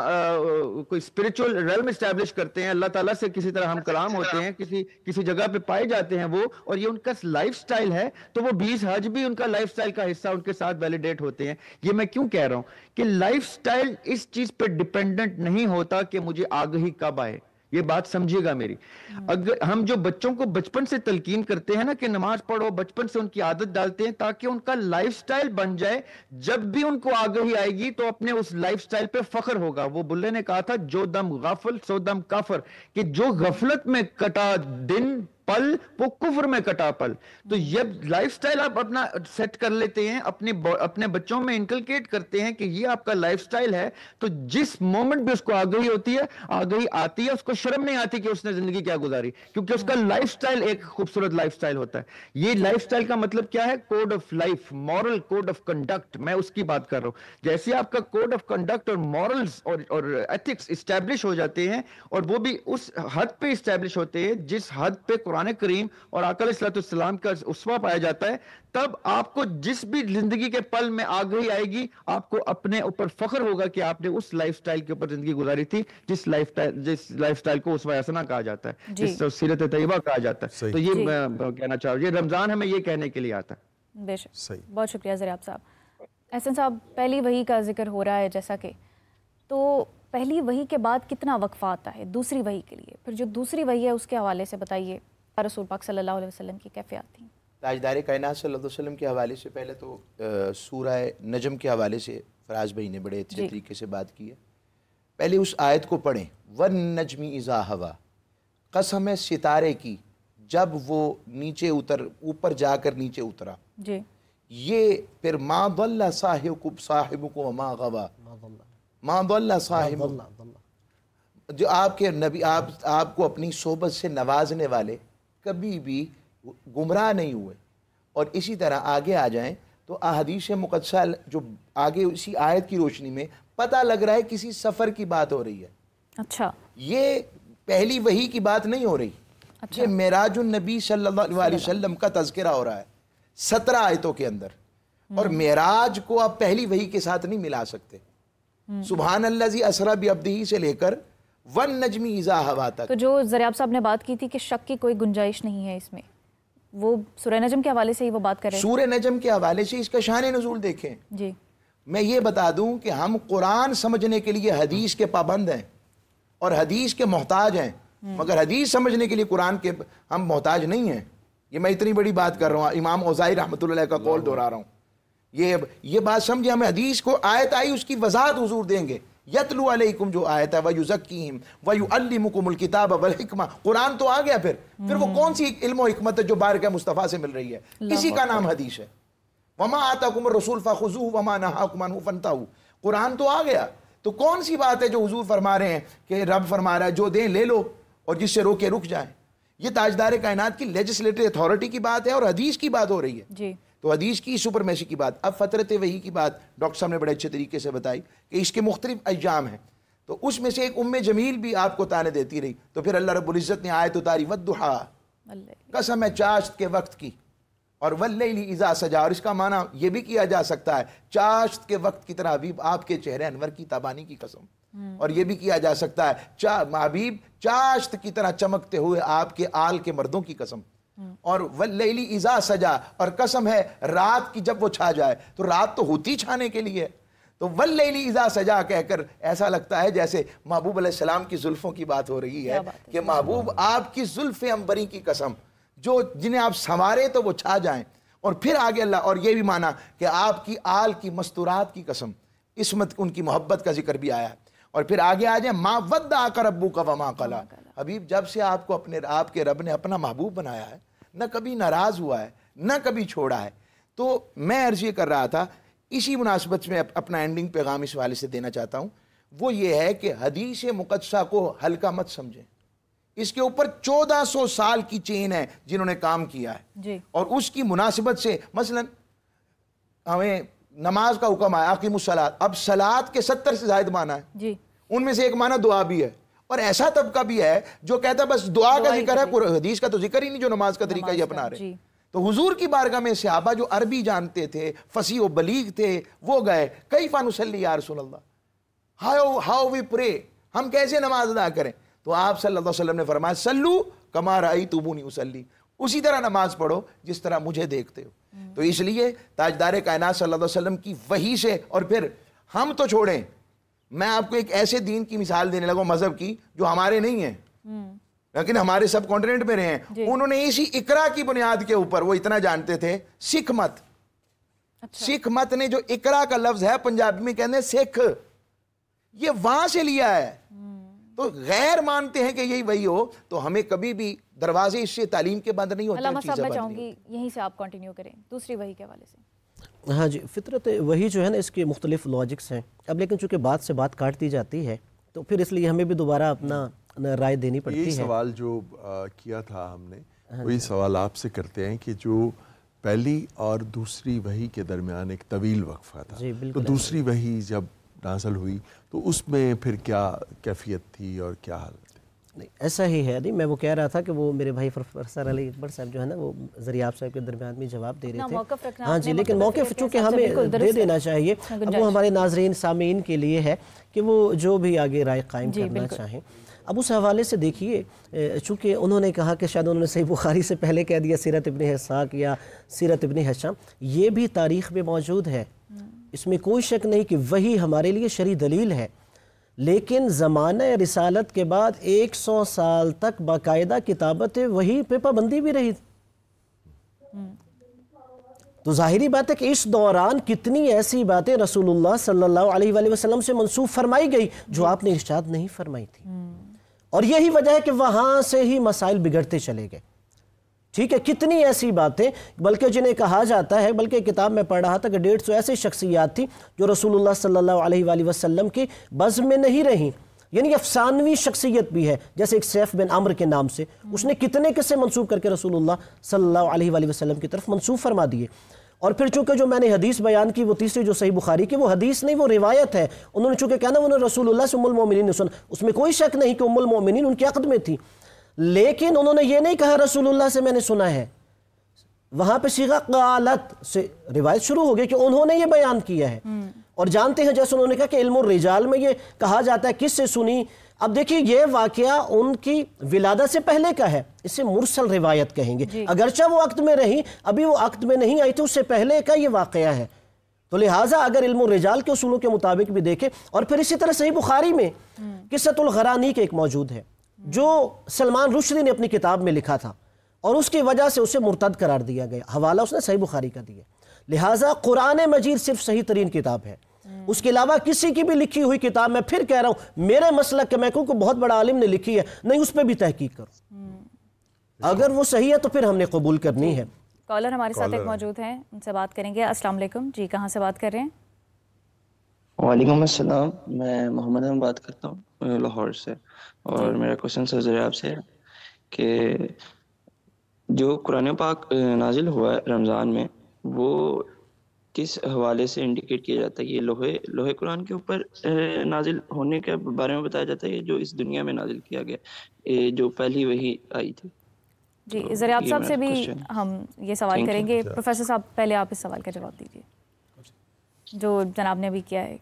کوئی اسپرچول ریلم اسٹیبلش کرتے ہیں, اللہ تعالیٰ سے کسی طرح ہم کلام ہوتے ہیں, کسی جگہ پہ پائے جاتے ہیں وہ, اور یہ ان کا لائف سٹائل ہے. تو وہ 20 حج بھی ان کا لائف سٹائل کا حصہ ان کے ساتھ ویلیڈیٹ ہوتے ہیں. یہ میں کیوں کہہ رہا ہوں کہ لائف سٹائل اس چیز پہ ڈیپینڈنٹ نہیں ہوتا کہ مجھے آگہی کب آئے. یہ بات سمجھیے گا میری. اگر ہم جو بچوں کو بچپن سے تلقین کرتے ہیں نا کہ نماز پڑھو, بچپن سے ان کی عادت ڈالتے ہیں تاکہ ان کا لائف سٹائل بن جائے, جب بھی ان کو آگہی آئے گی تو اپنے اس لائف سٹائل پہ فخر ہوگا. وہ بلے نے کہا تھا جو دم غافل سو دم کافر, کہ جو غفلت میں کٹا دن پل وہ کفر میں کٹا پل. تو یہ لائف سٹائل آپ اپنا سیٹ کر لیتے ہیں, اپنے بچوں میں انکلکیٹ کرتے ہیں کہ یہ آپ کا لائف سٹائل ہے, تو جس مومنٹ بھی اس کو آگہی ہوتی ہے, آگہی آتی ہے, اس کو شرم نہیں آتی کہ اس نے زندگی کیا گزاری, کیونکہ اس کا لائف سٹائل ایک خوبصورت لائف سٹائل ہوتا ہے. یہ لائف سٹائل کا مطلب کیا ہے, code of life, moral code of conduct, میں اس کی بات کر رہا ہوں. جیسے آپ کا کوڈ آف کنڈکٹ اور مورلز اور ایتھکس اسٹیبلش ہو جاتے ہیں, اور وہ بھی اس حد پہ اسٹیبلش ہوتے ہیں جس حد پہ قرآن کریم اور آقا علیہ السلام کا اسوہ پایا جاتا ہے, تب آپ کو جس بھی زندگی کے پل میں آگہی آئے گی, آپ کو اپنے اوپر فخر ہوگا کہ آپ نے اس لائف سٹائل کے اوپر زندگی گزاری تھی جس لائف سٹائل کو اسوہ حسنہ کہا جاتا ہے, جس سیرت طیبہ کہا جاتا ہے. تو یہ میں کہنا چاہ رہا ہوں, یہ رمضان ہمیں یہ کہنے کے لیے آتا ہے. بے شک, بہت شکریہ ذریعہ صاحب. احسن صاحب, پہلی وحی کا ذکر ہو رہا ہے جیسا کہ, تو پہلی وحی کے بعد کتنا وقفہ آتا ہے دوسری وحی کے لیے, پھر جو دوسری وحی ہے اس کے حوالے سے بتائیے, رسول پاک صلی اللہ علیہ وسلم کی کیفیات تھیں. تاجدار کائنات صلی اللہ علیہ وسلم کے حوالے سے پہلے تو سورہ نجم کے حوالے سے فراز بھائی نے بڑے اچھے طریقے سے بات کی ہے. پہلے اس آیت کو پڑھیں, وَالنَّجْمِ اِذَا هَوَىٰ, قسم ہے ستارے کی جب وہ نیچے اوپر جا کر نیچے اترا جی یہ پھر ما ضل صاحبکم وما غوا، ما ضل صاحبکم، جو آپ کے نبی آپ کو اپنی صحبت سے نوازنے والے کبھی بھی گمراہ نہیں ہوئے. اور اسی طرح آگے آ جائیں تو احادیث مقدسہ جو آگے اسی آیت کی روشنی میں پتہ لگ رہا ہے کسی سفر کی بات ہو رہی ہے. اچھا یہ پہلی وحی کی بات نہیں ہو رہی، یہ معراج النبی صلی اللہ علیہ وسلم کا تذکرہ ہو رہا ہے 17 آیتوں کے اندر. اور معراج کو آپ پہلی وحی کے ساتھ نہیں ملا سکتے. سبحان الذی اسری بعبدہ سے لے کر والنجم اذا ہوا تک. تو جو زریاب صاحب نے بات کی تھی کہ شک کی کوئی گنجائش نہیں ہے اس میں، وہ سورہ نجم کے حوالے سے ہی وہ بات کر رہے ہیں. سورہ نجم کے حوالے سے اس کا شان نزول دیکھیں. جی میں یہ بتا دوں کہ ہم قرآن سمجھنے کے لیے حدیث کے پابند ہیں اور حدیث کے محتاج ہیں، مگر حدیث سمجھنے کے لیے قرآن کے ہم محتاج نہیں ہیں. یہ میں اتنی بڑی بات کر رہا ہوں، امام اوزاعی رحمۃ اللہ علیہ کا قول دہرا رہا ہوں. یہ بات سمجھے، ہمیں حدیث کو آیت آئی اس کی وضاحت حضور دیں گے. یتلو علیکم جو آیت ہے ویزکیہم ویعلمکم الکتاب والحکمہ، قرآن تو آ گیا. پھر وہ کون سی علم و حکمت ہے جو بارکہ مصطفیٰ سے مل رہی ہے؟ اسی کا نام حدیث ہے. وما آتاکم الرسول فخذوہ وما نہاکم عنہ فانتہوا، قرآن تو آ گیا. تو کون سی بات ہے جو حضور فرما رہے ہیں کہ رب فرما رہا ہے جو دیں لے لو اور جس سے روکے رک جائیں؟ یہ تاجدار کائنات کی لیجسلیٹری اتھارٹی کی بات ہے اور حدیث کی بات ہو رہی ہے. جی تو حدیث کی سپرمیسی کی بات. اب فترت وحی کی بات ڈاکٹر صاحب نے بڑے اچھے طریقے سے بتائی کہ اس کے مختلف ایام ہیں. تو اس میں سے ایک جمیل بھی آپ کو تانے دیتی رہی. تو پھر اللہ رب العزت نے آیت اتاری والضحیٰ، قسم ہے چاشت کے وقت کی، اور واللیل اذا سجا. اور اس کا معنی یہ بھی کیا جا سکتا ہے چاشت کے وقت کی طرح حبیب آپ کے چہرے انور کی تابانی کی قسم. اور یہ بھی کیا جا سکتا ہے حبیب چاشت کی طرح چمکتے ہوئے آپ کے آل کے مردوں کی قسم. اور واللیل اذا سجا، اور قسم ہے رات کی جب وہ چھا جائے. تو رات تو ہوتی چھانے کے لیے. تو واللیل اذا سجا کہہ کر ایسا لگتا ہے جیسے محبوب علیہ السلام کی زلفوں کی بات ہو رہی ہے کہ محبوب آپ کی زلف عنبری کی قسم، جو جنہیں آپ سنوارے تو وہ چھا جائیں. اور پھر آگے اللہ اور یہ بھی مانا کہ آپ کی آل کی مستورات کی قسم، عصمت ان کی محبت کا ذکر بھی آیا ہے. اور پھر آگے آ جائیں ما ودعک ربک وما قلی. حبیب جب سے آپ کو آپ کے رب نے اپنا محبوب بنایا ہے، نہ کبھی ناراض ہوا ہے نہ کبھی چھوڑا ہے. تو میں عرض یہ کر رہا تھا، اسی مناسبت میں اپنا اینڈنگ پیغام اس حوالے سے دینا چاہتا ہوں، وہ یہ ہے کہ حدیث مقدسہ کو ہلکا مت سمجھیں. اس کے اوپر 1400 سال کی چین ہے جنہوں نے کام کیا ہے جی. اور اس کی مناسبت سے مثلا ہمیں نماز کا حکم آیا اقیموا الصلاۃ. اب صلاۃ کے 70 سے زائد معنی ہے جی. ان میں سے ایک معنی دعا بھی ہے. اور ایسا طبقہ بھی ہے جو کہتا ہے بس دعا کا ذکر ہے، حدیث کا تو ذکر ہی نہیں، جو نماز کا طریقہ ہی اپنا رہے. تو حضور کی بارگاہ میں صحابہ جو عربی جانتے تھے، فصیح و بلیغ تھے، وہ گئے کیف نصلی یا رسول اللہ، ہاؤ وی پرے، ہم کیسے نماز ادا کریں؟ تو آپ صلی اللہ علیہ وسلم نے فرمایا سلو کما رأیتمونی اصلی، اسی طرح نماز پڑھو جس طرح مجھے دیکھتے ہو. تو اس لیے تاجدار کائنات صلی اللہ علیہ وسلم کی وحی سے، اور پھر ہم تو چھوڑیں، میں آپ کو ایک ایسے دین کی مثال دینے لگا مذہب کی جو ہمارے نہیں ہیں لیکن ہمارے سب کانٹیننٹ میں رہے ہیں. انہوں نے اسی اقرا کی بنیاد کے اوپر وہ اتنا جانتے تھے سکھ مت. سکھ مت نے جو اقرا کا لفظ ہے پنجابی میں کہتے ہیں سکھ، یہ وہاں سے لیا ہے. تو غیر مانتے ہیں کہ یہی وہی ہو، تو ہمیں کبھی بھی دروازے اس سے تعلیم کے بند نہیں ہوتے. علامہ صاحب میں چاہوں گی یہیں سے آپ کنٹینیو کریں دوسری وحی کے حوالے سے. ہاں جی، فطرت وہی جو ہے نا اس کے مختلف لاجکس ہیں. اب لیکن چونکہ بات سے بات کاٹ دی جاتی ہے تو پھر اس لیے ہمیں بھی دوبارہ اپنا رائے دینی پڑتی ہے. یہ سوال جو کیا تھا ہم نے، وہی سوال آپ سے کرتے ہیں کہ جو پہلی اور دوسری وحی کے درمیان ایک طویل وقفہ تھا، تو دوسری وحی جب نازل ہوئی تو اس میں پھر کیا کیفیت تھی اور کیا حالت تھی؟ نہیں ایسا ہی ہے. نہیں میں وہ کہہ رہا تھا کہ وہ میرے بھائی پروفیسر علی اکبر صاحب جو ہے نا وہ زریاب صاحب کے درمیان میں جواب دے رہے تھے. ہاں جی، لیکن موقف چونکہ ہمیں دے دینا چاہیے، اب وہ ہمارے ناظرین سامعین کے لیے ہے کہ وہ جو بھی آگے رائے قائم کرنا چاہیں. اب اس حوالے سے دیکھیے، چونکہ انہوں نے کہا کہ شاید انہوں نے صحیح بخاری سے پہلے کہہ دیا سیرت ابن اسحاق یا سیرت ابن ہشام، یہ بھی تاریخ میں موجود ہے، اس میں کوئی شک نہیں کہ وہی ہمارے لیے شرعی دلیل ہے. لیکن زمانہ رسالت کے بعد 100 سال تک باقاعدہ کتابت وحی پہ پابندی بھی رہی. تو ظاہری بات ہے کہ اس دوران کتنی ایسی باتیں رسول اللہ صلی اللہ علیہ وآلہ وسلم سے منسوخ فرمائی گئی جو آپ نے ارشاد نہیں فرمائی تھی. اور یہی وجہ ہے کہ وہاں سے ہی مسائل بگڑتے چلے گئے. ٹھیک ہے، کتنی ایسی باتیں، بلکہ جنہیں کہا جاتا ہے، بلکہ کتاب میں پڑھ رہا تھا کہ 150 ایسی شخصیات تھی جو رسول اللہ صلی اللہ علیہ وآلہ وسلم کی بزم میں نہیں رہیں، یعنی افسانوی شخصیت بھی ہے، جیسے ایک سیف بن عمرو کے نام سے، اس نے کتنے قصے منسوب کر کے رسول اللہ صلی اللہ علیہ وآلہ وسلم کی طرف منسوب فرما دیے۔ اور پھر چونکہ جو میں نے حدیث بیان کی وہ تیسری جو صحیح بخاری کی، وہ حدیث نہیں، وہ روایت ہے، انہوں نے چونکہ کہنا انہوں نے رسول اللہ سے ام المومنین نے سنا، اس میں کوئی شک نہیں کہ ام المومنین ان کے عقد میں تھی، لیکن انہوں نے یہ نہیں کہا رسول اللہ سے میں نے سنا ہے، وہاں پہ صیغہ قالت سے روایت شروع ہو گئی کہ انہوں نے یہ بیان کیا ہے۔ اور جانتے ہیں جیسے انہوں نے کہا کہ علم الرجال میں یہ کہا جاتا ہے کس سے سنی، اب دیکھیے یہ واقعہ ان کی ولادت سے پہلے کا ہے، اسے مرسل روایت کہیں گے، اگرچہ وہ عقد میں رہی، ابھی وہ عقد میں نہیں آئی تھی، اس سے پہلے کا یہ واقعہ ہے، تو لہٰذا اگر علم الرجال کے اصولوں کے مطابق بھی دیکھیں، اور پھر اسی طرح صحیح بخاری میں قصۃ الغرانی کے ایک موجود ہے جو سلمان رشدی نے اپنی کتاب میں لکھا تھا، اور اس کی وجہ سے اسے مرتد قرار دیا گیا، حوالہ اس نے صحیح بخاری کا دیا۔ لہٰذا قرآن مجید صرف صحیح ترین کتاب ہے، اس کے علاوہ کسی کی بھی لکھی ہوئی کتاب، میں پھر کہہ رہا ہوں میرے مسلک کہ میں کہوں کہ بہت بڑا عالم نے لکھی ہے، نہیں اس پہ بھی تحقیق کرو، اگر وہ صحیح ہے تو پھر ہم نے قبول کرنی ہے۔ کالر ہمارے ساتھ ایک موجود ہیں، ان سے بات کریں گے۔ السلام علیکم جی، کہاں سے بات کر رہے ہیں؟ وعلیکم السلام، میں محمد احمد بات کرتا ہوں لاہور سے، اور میرا کوشچن سر ذرا آپ سے ہے کہ جو قرآن پاک نازل ہوا ہے رمضان میں، وہ کس حوالے سے انڈیکیٹ کیا جاتا ہے؟ یہ لوہے قرآن کے اوپر نازل ہونے کے بارے میں بتایا جاتا ہے جو اس دنیا میں نازل کیا گیا، جو پہلی وحی آئی تھی؟ جی زریاب صاحب سے بھی ہم یہ سوال کریں گے، پروفیسر صاحب پہلے آپ اس سوال کا جواب دیجیے جو جناب نے بھی کیا ہے۔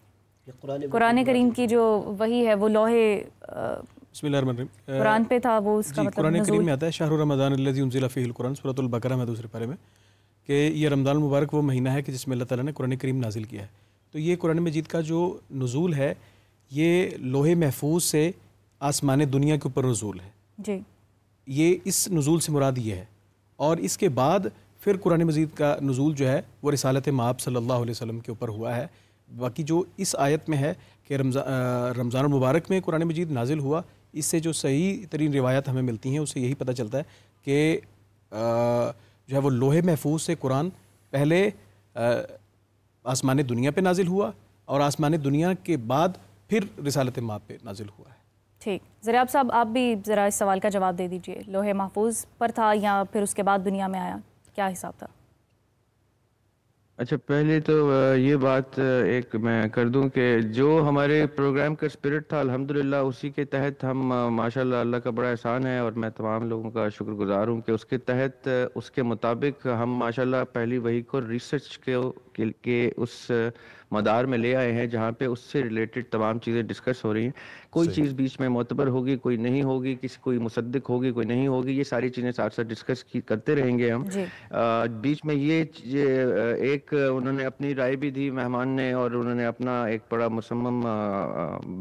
قرآن کریم کی جو وحی ہے وہ لوہے بسم اللہ الرحمن الرحیم قرآن پہ تھا، وہ اس کا مطلب قرآن کریم میں آتا ہے شہر رمضان الذی انزل فیہ القرآن، سورۃ البقرہ میں دوسرے پارے میں، کہ یہ رمضان المبارک وہ مہینہ ہے کہ جس میں اللہ تعالیٰ نے قرآن کریم نازل کیا ہے۔ تو یہ قرآن مجید کا جو نزول ہے یہ لوح محفوظ سے آسمان دنیا کے اوپر نزول ہے جی، یہ اس نزول سے مراد یہ ہے، اور اس کے بعد پھر قرآن مجید کا نزول جو ہے وہ رسالت مآب صلی اللہ علیہ وسلم کے اوپر ہوا ہے۔ باقی جو اس آیت میں ہے کہ رمضان المبارک میں قرآن مجید نازل ہوا، اس سے جو صحیح ترین روایت ہمیں ملتی ہیں اس سے یہی پتہ چلتا ہے کہ جو ہے وہ لوح محفوظ سے قرآن پہلے آسمان دنیا پہ نازل ہوا، اور آسمان دنیا کے بعد پھر رسالت مآب پہ نازل ہوا ہے۔ ٹھیک، زریاب صاحب آپ بھی ذرا اس سوال کا جواب دے دیجئے، لوح محفوظ پر تھا یا پھر اس کے بعد دنیا میں آیا، کیا حساب تھا؟ اچھا، پہلے تو یہ بات ایک میں کر دوں کہ جو ہمارے پروگرام کا اسپرٹ تھا الحمدللہ اسی کے تحت ہم ماشاءاللہ، اللہ کا بڑا احسان ہے اور میں تمام لوگوں کا شکر گزار ہوں کہ اس کے تحت اس کے مطابق ہم ماشاءاللہ پہلی وحی کو ریسرچ کے اس مدار میں لے آئے ہیں جہاں پہ اس سے ریلیٹڈ تمام چیزیں ڈسکس ہو رہی ہیں۔ کوئی چیز بیچ میں معتبر ہوگی، کوئی نہیں ہوگی، کوئی مصدق ہوگی، کوئی نہیں ہوگی، یہ ساری چیزیں ساتھ ساتھ ڈسکس کرتے رہیں گے ہم۔ بیچ میں یہ ایک انہوں نے اپنی رائے بھی دی مہمان نے، اور انہوں نے اپنا ایک بڑا مصمم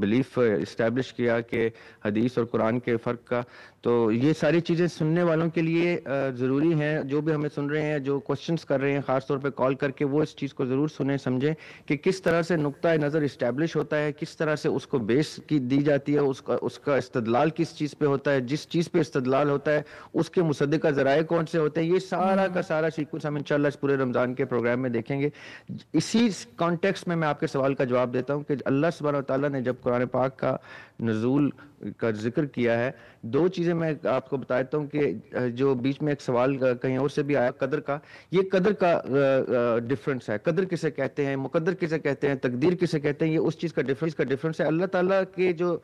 بلیف اسٹیبلش کیا کہ حدیث اور قرآن کے فرق کا، تو یہ ساری چیزیں سننے والوں کے لیے ضروری ہیں، جو بھی ہمیں سن رہے ہیں، جو کوشچنس کر رہے ہیں خاص طور پہ کال کر کے، وہ اس چیز کو ضرور سنیں سمجھیں کہ کس طرح سے نقطہ نظر اسٹیبلش ہوتا ہے، کس طرح سے اس کو بیس کی دی جاتی ہے، اس کا استدلال کس چیز پہ ہوتا ہے، جس چیز پہ استدلال ہوتا ہے اس کے مصدقہ ذرائع کون سے ہوتے ہیں، یہ سارا کا سارا سیکوینس ہم انشاءاللہ اس پورے رمضان کے پروگرام میں دیکھیں گے۔ اسی کانٹیکسٹ میں آپ کے سوال کا جواب دیتا ہوں کہ اللہ سبحانہ وتعالیٰ نے جب قرآن پاک کا نزول کا ذکر کیا ہے، دو چیزیں میں آپ کو بتاتا ہوں کہ جو بیچ میں ایک سوال کہیں اور سے بھی آیا قدر کا، یہ قدر کا ڈفرنس ہے، قدر کسے کہتے ہیں، مقدر کسے کہتے ہیں، تقدیر کسے کہتے ہیں، یہ اس چیز کا ڈفرنس ہے۔ اللہ تعالیٰ کے جو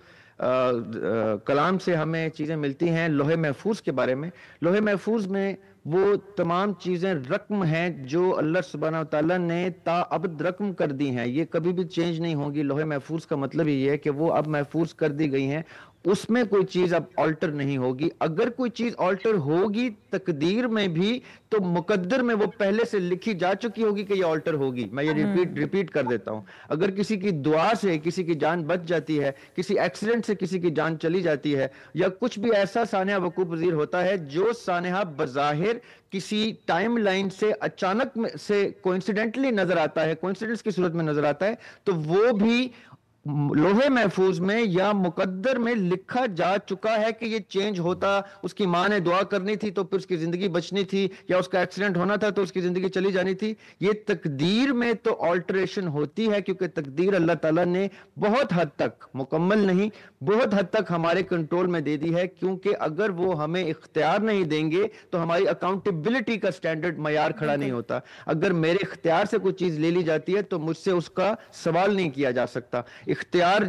کلام سے ہمیں چیزیں ملتی ہیں لوح محفوظ کے بارے میں، لوح محفوظ میں وہ تمام چیزیں رقم ہیں جو اللہ سبحانہ وتعالیٰ نے تا ابد رقم کر دی ہیں، یہ کبھی بھی چینج نہیں ہوگی۔ لوح محفوظ کا مطلب یہ ہے کہ وہ اب محفوظ کر دی گئی ہیں، اس میں کوئی چیز اب آلٹر نہیں ہوگی۔ اگر کوئی چیز آلٹر ہوگی تقدیر میں بھی تو مقدر میں وہ پہلے سے لکھی جا چکی ہوگی کہ یہ آلٹر ہوگی۔ میں یہ ریپیٹ کر دیتا ہوں، اگر کسی کی دعا سے کسی کی جان بچ جاتی ہے، کسی ایکسیڈنٹ سے کسی کی جان چلی جاتی ہے، یا کچھ بھی ایسا سانحہ وقوع پذیر ہوتا ہے جو سانحہ بظاہر کسی ٹائم لائن سے اچانک سے کوئنسیڈنٹلی نظر آتا ہے، کوئنسیڈنس کی صورت میں نظر آتا ہے، تو وہ بھی لوہے محفوظ میں یا مقدر میں لکھا جا چکا ہے کہ یہ چینج ہوتا، اس کی ماں نے دعا کرنی تھی تو پھر اس کی زندگی بچنی تھی، یا اس کا ایکسیڈنٹ ہونا تھا تو اس کی زندگی چلی جانی تھی. یہ تقدیر میں تو آلٹریشن ہوتی ہے، کیونکہ تقدیر اللہ تعالیٰ نے بہت حد تک، مکمل نہیں، بہت حد تک ہمارے کنٹرول میں دے دی ہے. کیونکہ اگر وہ ہمیں اختیار نہیں دیں گے تو ہماری اکاؤنٹیبلٹی کا سٹینڈرڈ معیار کھڑا نہیں ہوتا. اگر میرے اختیار سے کوئی چیز لے لی جاتی ہے تو مجھ سے اس کا سوال نہیں کیا جا سکتا. اختیار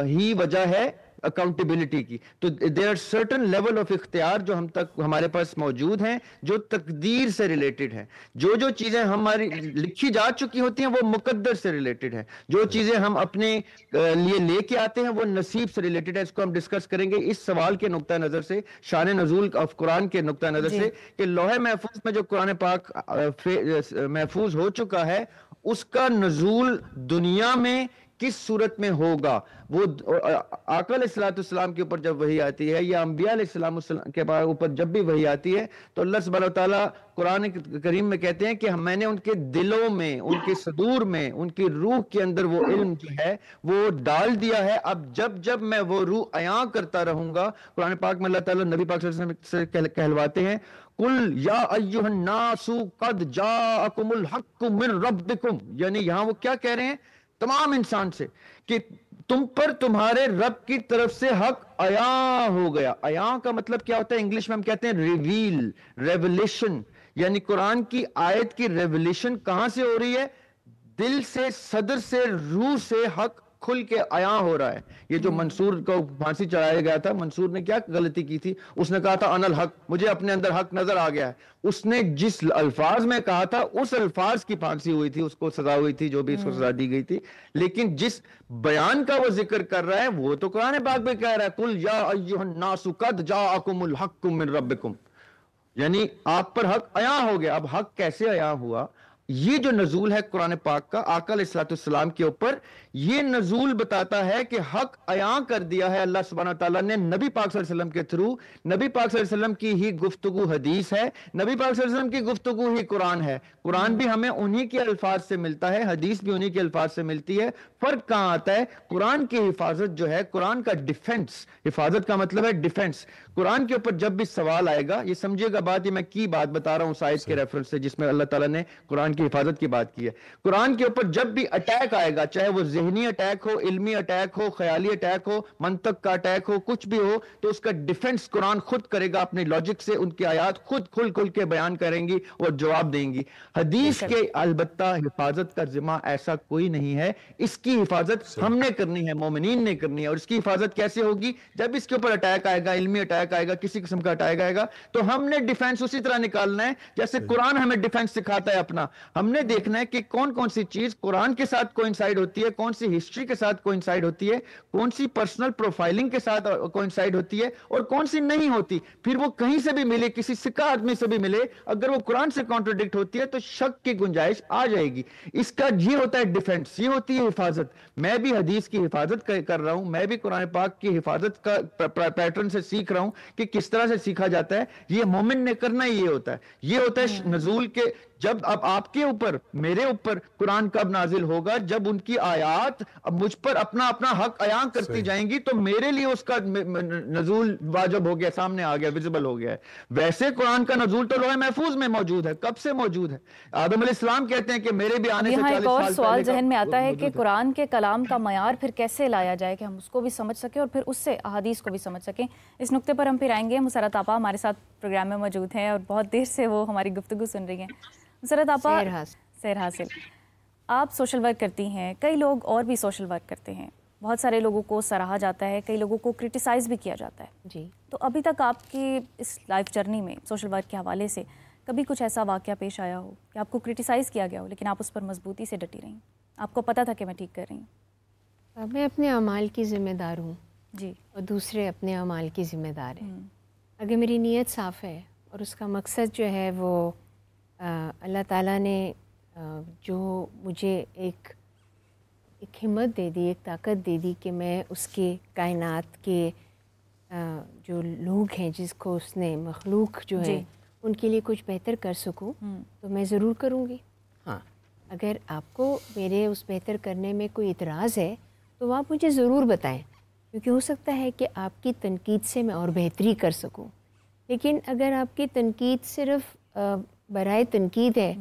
ہی وجہ ہے اکاؤنٹیبلٹی کی. تو there are certain level of اختیار جو ہمارے پاس موجود ہیں جو تقدیر سے ریلیٹڈ ہیں. جو چیزیں ہماری لکھی جا چکی ہوتی ہیں وہ مقدر سے ریلیٹڈ ہیں. جو چیزیں ہم اپنے لیے لے کے آتے ہیں وہ نصیب سے ریلیٹڈ ہے. اس کو ہم ڈسکس کریں گے اس سوال کے نقطہ نظر سے، شان نزول آف قرآن کے نقطہ نظر سے، کہ لوح محفوظ میں جو قرآن پاک محفوظ ہو چکا ہے اس کا نزول دنیا میں کس صورت میں ہوگا. وہ آقا علیہ الصلوۃ والسلام کے اوپر جب وحی آتی ہے یا انبیاء علیہ السلام کے اوپر جب بھی وحی آتی ہے تو اللہ سبحانہ وتعالیٰ قرآن کریم میں کہتے ہیں کہ میں نے ان کے دلوں میں، ان کے صدور میں، ان کی روح کے اندر وہ علم جو ہے وہ ڈال دیا ہے. اب جب میں وہ روح عیاں کرتا رہوں گا. قرآن پاک میں اللہ تعالیٰ نبی پاک صلی اللہ علیہ وسلم سے کہلواتے ہیں قل یا ایھا الناس قد جاءکم الحق من ربکم، یعنی یہاں وہ کیا کہہ رہے ہیں تمام انسان سے کہ تم پر تمہارے رب کی طرف سے حق عیاں ہو گیا. عیاں کا مطلب کیا ہوتا ہے؟ انگلش میں ہم کہتے ہیں ریویل، ریولیشن. یعنی قرآن کی آیت کی ریولیشن کہاں سے ہو رہی ہے؟ دل سے، صدر سے، روح سے حق کھل کے عیاں ہو رہا ہے. یہ جو منصور کو پھانسی چڑھایا گیا تھا، منصور نے کیا غلطی کی تھی؟ اس نے کہا تھا انا الحق، مجھے اپنے اندر حق نظر آ گیا ہے. اس نے جس الفاظ میں کہا تھا اس الفاظ کی پھانسی ہوئی تھی، اس کو سزا ہوئی تھی، جو بھی اس کو سزا دی گئی تھی. لیکن جس بیان کا وہ ذکر کر رہا ہے وہ تو قرآن پاک میں کہہ رہا ہے قل یا ایھا الناس قد جاءکم الحق من ربکم، یعنی آپ پر حق عیاں ہو گیا. اب حق کیسے عیاں ہوا؟ یہ جو نزول ہے قرآن پاک کا آقا علیہ الصلوۃ والسلام کے اوپر، یہ نزول بتاتا ہے کہ حق عیاں کر دیا ہے اللہ سبحانہ تعالیٰ نے نبی پاک صلی اللہ علیہ وسلم کے تھرو. نبی پاک صلی اللہ علیہ وسلم کی ہی گفتگو حدیث ہے، نبی پاک صلی اللہ علیہ وسلم کی گفتگو ہی قرآن ہے. قرآن بھی ہمیں انہی کے الفاظ سے ملتا ہے، حدیث بھی انہی کے الفاظ سے ملتی ہے. فرق کہاں آتا ہے؟ قرآن کی حفاظت جو ہے، قرآن کا ڈیفنس، حفاظت کا مطلب ہے ڈیفنس. قرآن کے اوپر جب بھی سوال آئے گا، یہ سمجھے گا بات، یہ میں کی بات بتا رہا ہوں اس آیت کے ریفرنس سے جس میں اللہ تعالیٰ نے قرآن کی حفاظت کی بات کی ہے. قرآن کے اوپر جب بھی اٹیک آئے گا، چاہے وہ ذہنی اٹیک ہو، علمی اٹیک ہو، خیالی اٹیک ہو، منطق کا اٹیک ہو، کچھ بھی ہو، تو اس کا ڈیفنس قرآن خود کرے گا اپنے لاجک سے. ان کی آیات خود کھل کے بیان کریں گی اور جواب دیں گی. حدیث کے البتہ حفاظت کا ذمہ ایسا کوئی نہیں ہے. اس کی حفاظت ہم نے کرنی ہے، مومنین نے کرنی ہے. اور اس کی حفاظت کیسے ہوگی؟ جب اس کے اوپر اٹیک آئے گا، علمی اٹیک آئے گا، کسی قسم کا اٹیک آئے گا، تو ہم نے ڈیفنس اسی طرح نکالنا ہے جیسے قرآن ہمیں ڈیفنس سکھاتا ہے اپنا. ہم نے دیکھنا ہے کہ کون سی چیز قرآن کے ساتھ کوئنسائیڈ ہوتی ہے، کون سی ہسٹری کے ساتھ کوئنسائیڈ ہوتی ہے، کون سی پرسنل پروفائلنگ کے ساتھ کوئنسائیڈ ہوتی ہے اور کون سی نہیں ہوتی. پھر وہ کہیں سے بھی ملے، کسی سکہ آدمی سے بھی ملے، اگر وہ قرآن سے کانٹرڈکٹ ہوتی ہے تو شک کی گنجائش آ جائے گی. اس کا یہ ہوتا ہے ڈیفنس، یہ ہوتی ہے حفاظت. میں بھی حدیث کی حفاظت کر رہا ہوں، میں بھی قرآن پاک کی حفاظت کا پیٹرن سے سیکھ رہا ہوں کہ کس طرح سے سیکھا جاتا ہے. یہ مومن نے کرنا ہی یہ ہوتا ہے. یہ ہوتا ہے نزول کے، جب اب آپ کے اوپر، میرے اوپر قرآن کب نازل ہوگا؟ جب ان کی آیات اب مجھ پر اپنا حق عیاں کرتی جائیں گی تو میرے لیے اس کا نزول واجب ہو گیا، سامنے آ گیا، ویزیبل ہو گیا ہے. ویسے قرآن کا نزول تو لوح محفوظ میں موجود ہے، کب سے موجود ہے؟ آدم علیہ السلام کہتے ہیں کہ میرے بھی آنے سے 40 ایک اور سال سوال پہلے ذہن میں آتا ہے کہ قرآن کے کلام کا معیار پھر کیسے لایا جائے کہ ہم اس کو بھی سمجھ سکیں اور پھر اس سے احادیث کو بھی سمجھ سکیں. اس نقطے پر ہم پھر آئیں گے. مسرت آپا ہمارے ساتھ پروگرام میں موجود ہیں اور بہت دیر سے وہ ہماری گفتگو سن رہی ہیں. مسرت آپا، سیر حاصل، آپ سوشل ورک کرتی ہیں، کئی لوگ اور بھی سوشل ورک کرتے ہیں، بہت سارے لوگوں کو سراہا جاتا ہے، کئی لوگوں کو کرٹیسائز بھی کیا جاتا ہے. جی، تو ابھی تک آپ کی اس لائف جرنی میں سوشل ورک کے حوالے سے کبھی کچھ ایسا واقعہ پیش آیا ہو کہ آپ کو کرٹیسائز کیا گیا ہو لیکن آپ اس پر مضبوطی سے ڈٹی رہیں، آپ کو پتہ تھا کہ میں ٹھیک کر رہی ہوں؟ میں اپنے اعمال کی ذمہ دار ہوں جی، اور دوسرے اپنے اعمال کی ذمہ دار ہیں. اگر میری نیت صاف ہے اور اس کا مقصد جو ہے وہ اللہ تعالیٰ نے جو مجھے ایک ہمت دے دی، ایک طاقت دے دی کہ میں اس کے کائنات کے جو لوگ ہیں، جس کو اس نے مخلوق جو ہے ان کے لیے کچھ بہتر کر سکوں، تو میں ضرور کروں گی. ہاں، اگر آپ کو میرے اس بہتر کرنے میں کوئی اعتراض ہے تو آپ مجھے ضرور بتائیں، کیونکہ ہو سکتا ہے کہ آپ کی تنقید سے میں اور بہتری کر سکوں. لیکن اگر آپ کی تنقید صرف برائے تنقید ہے،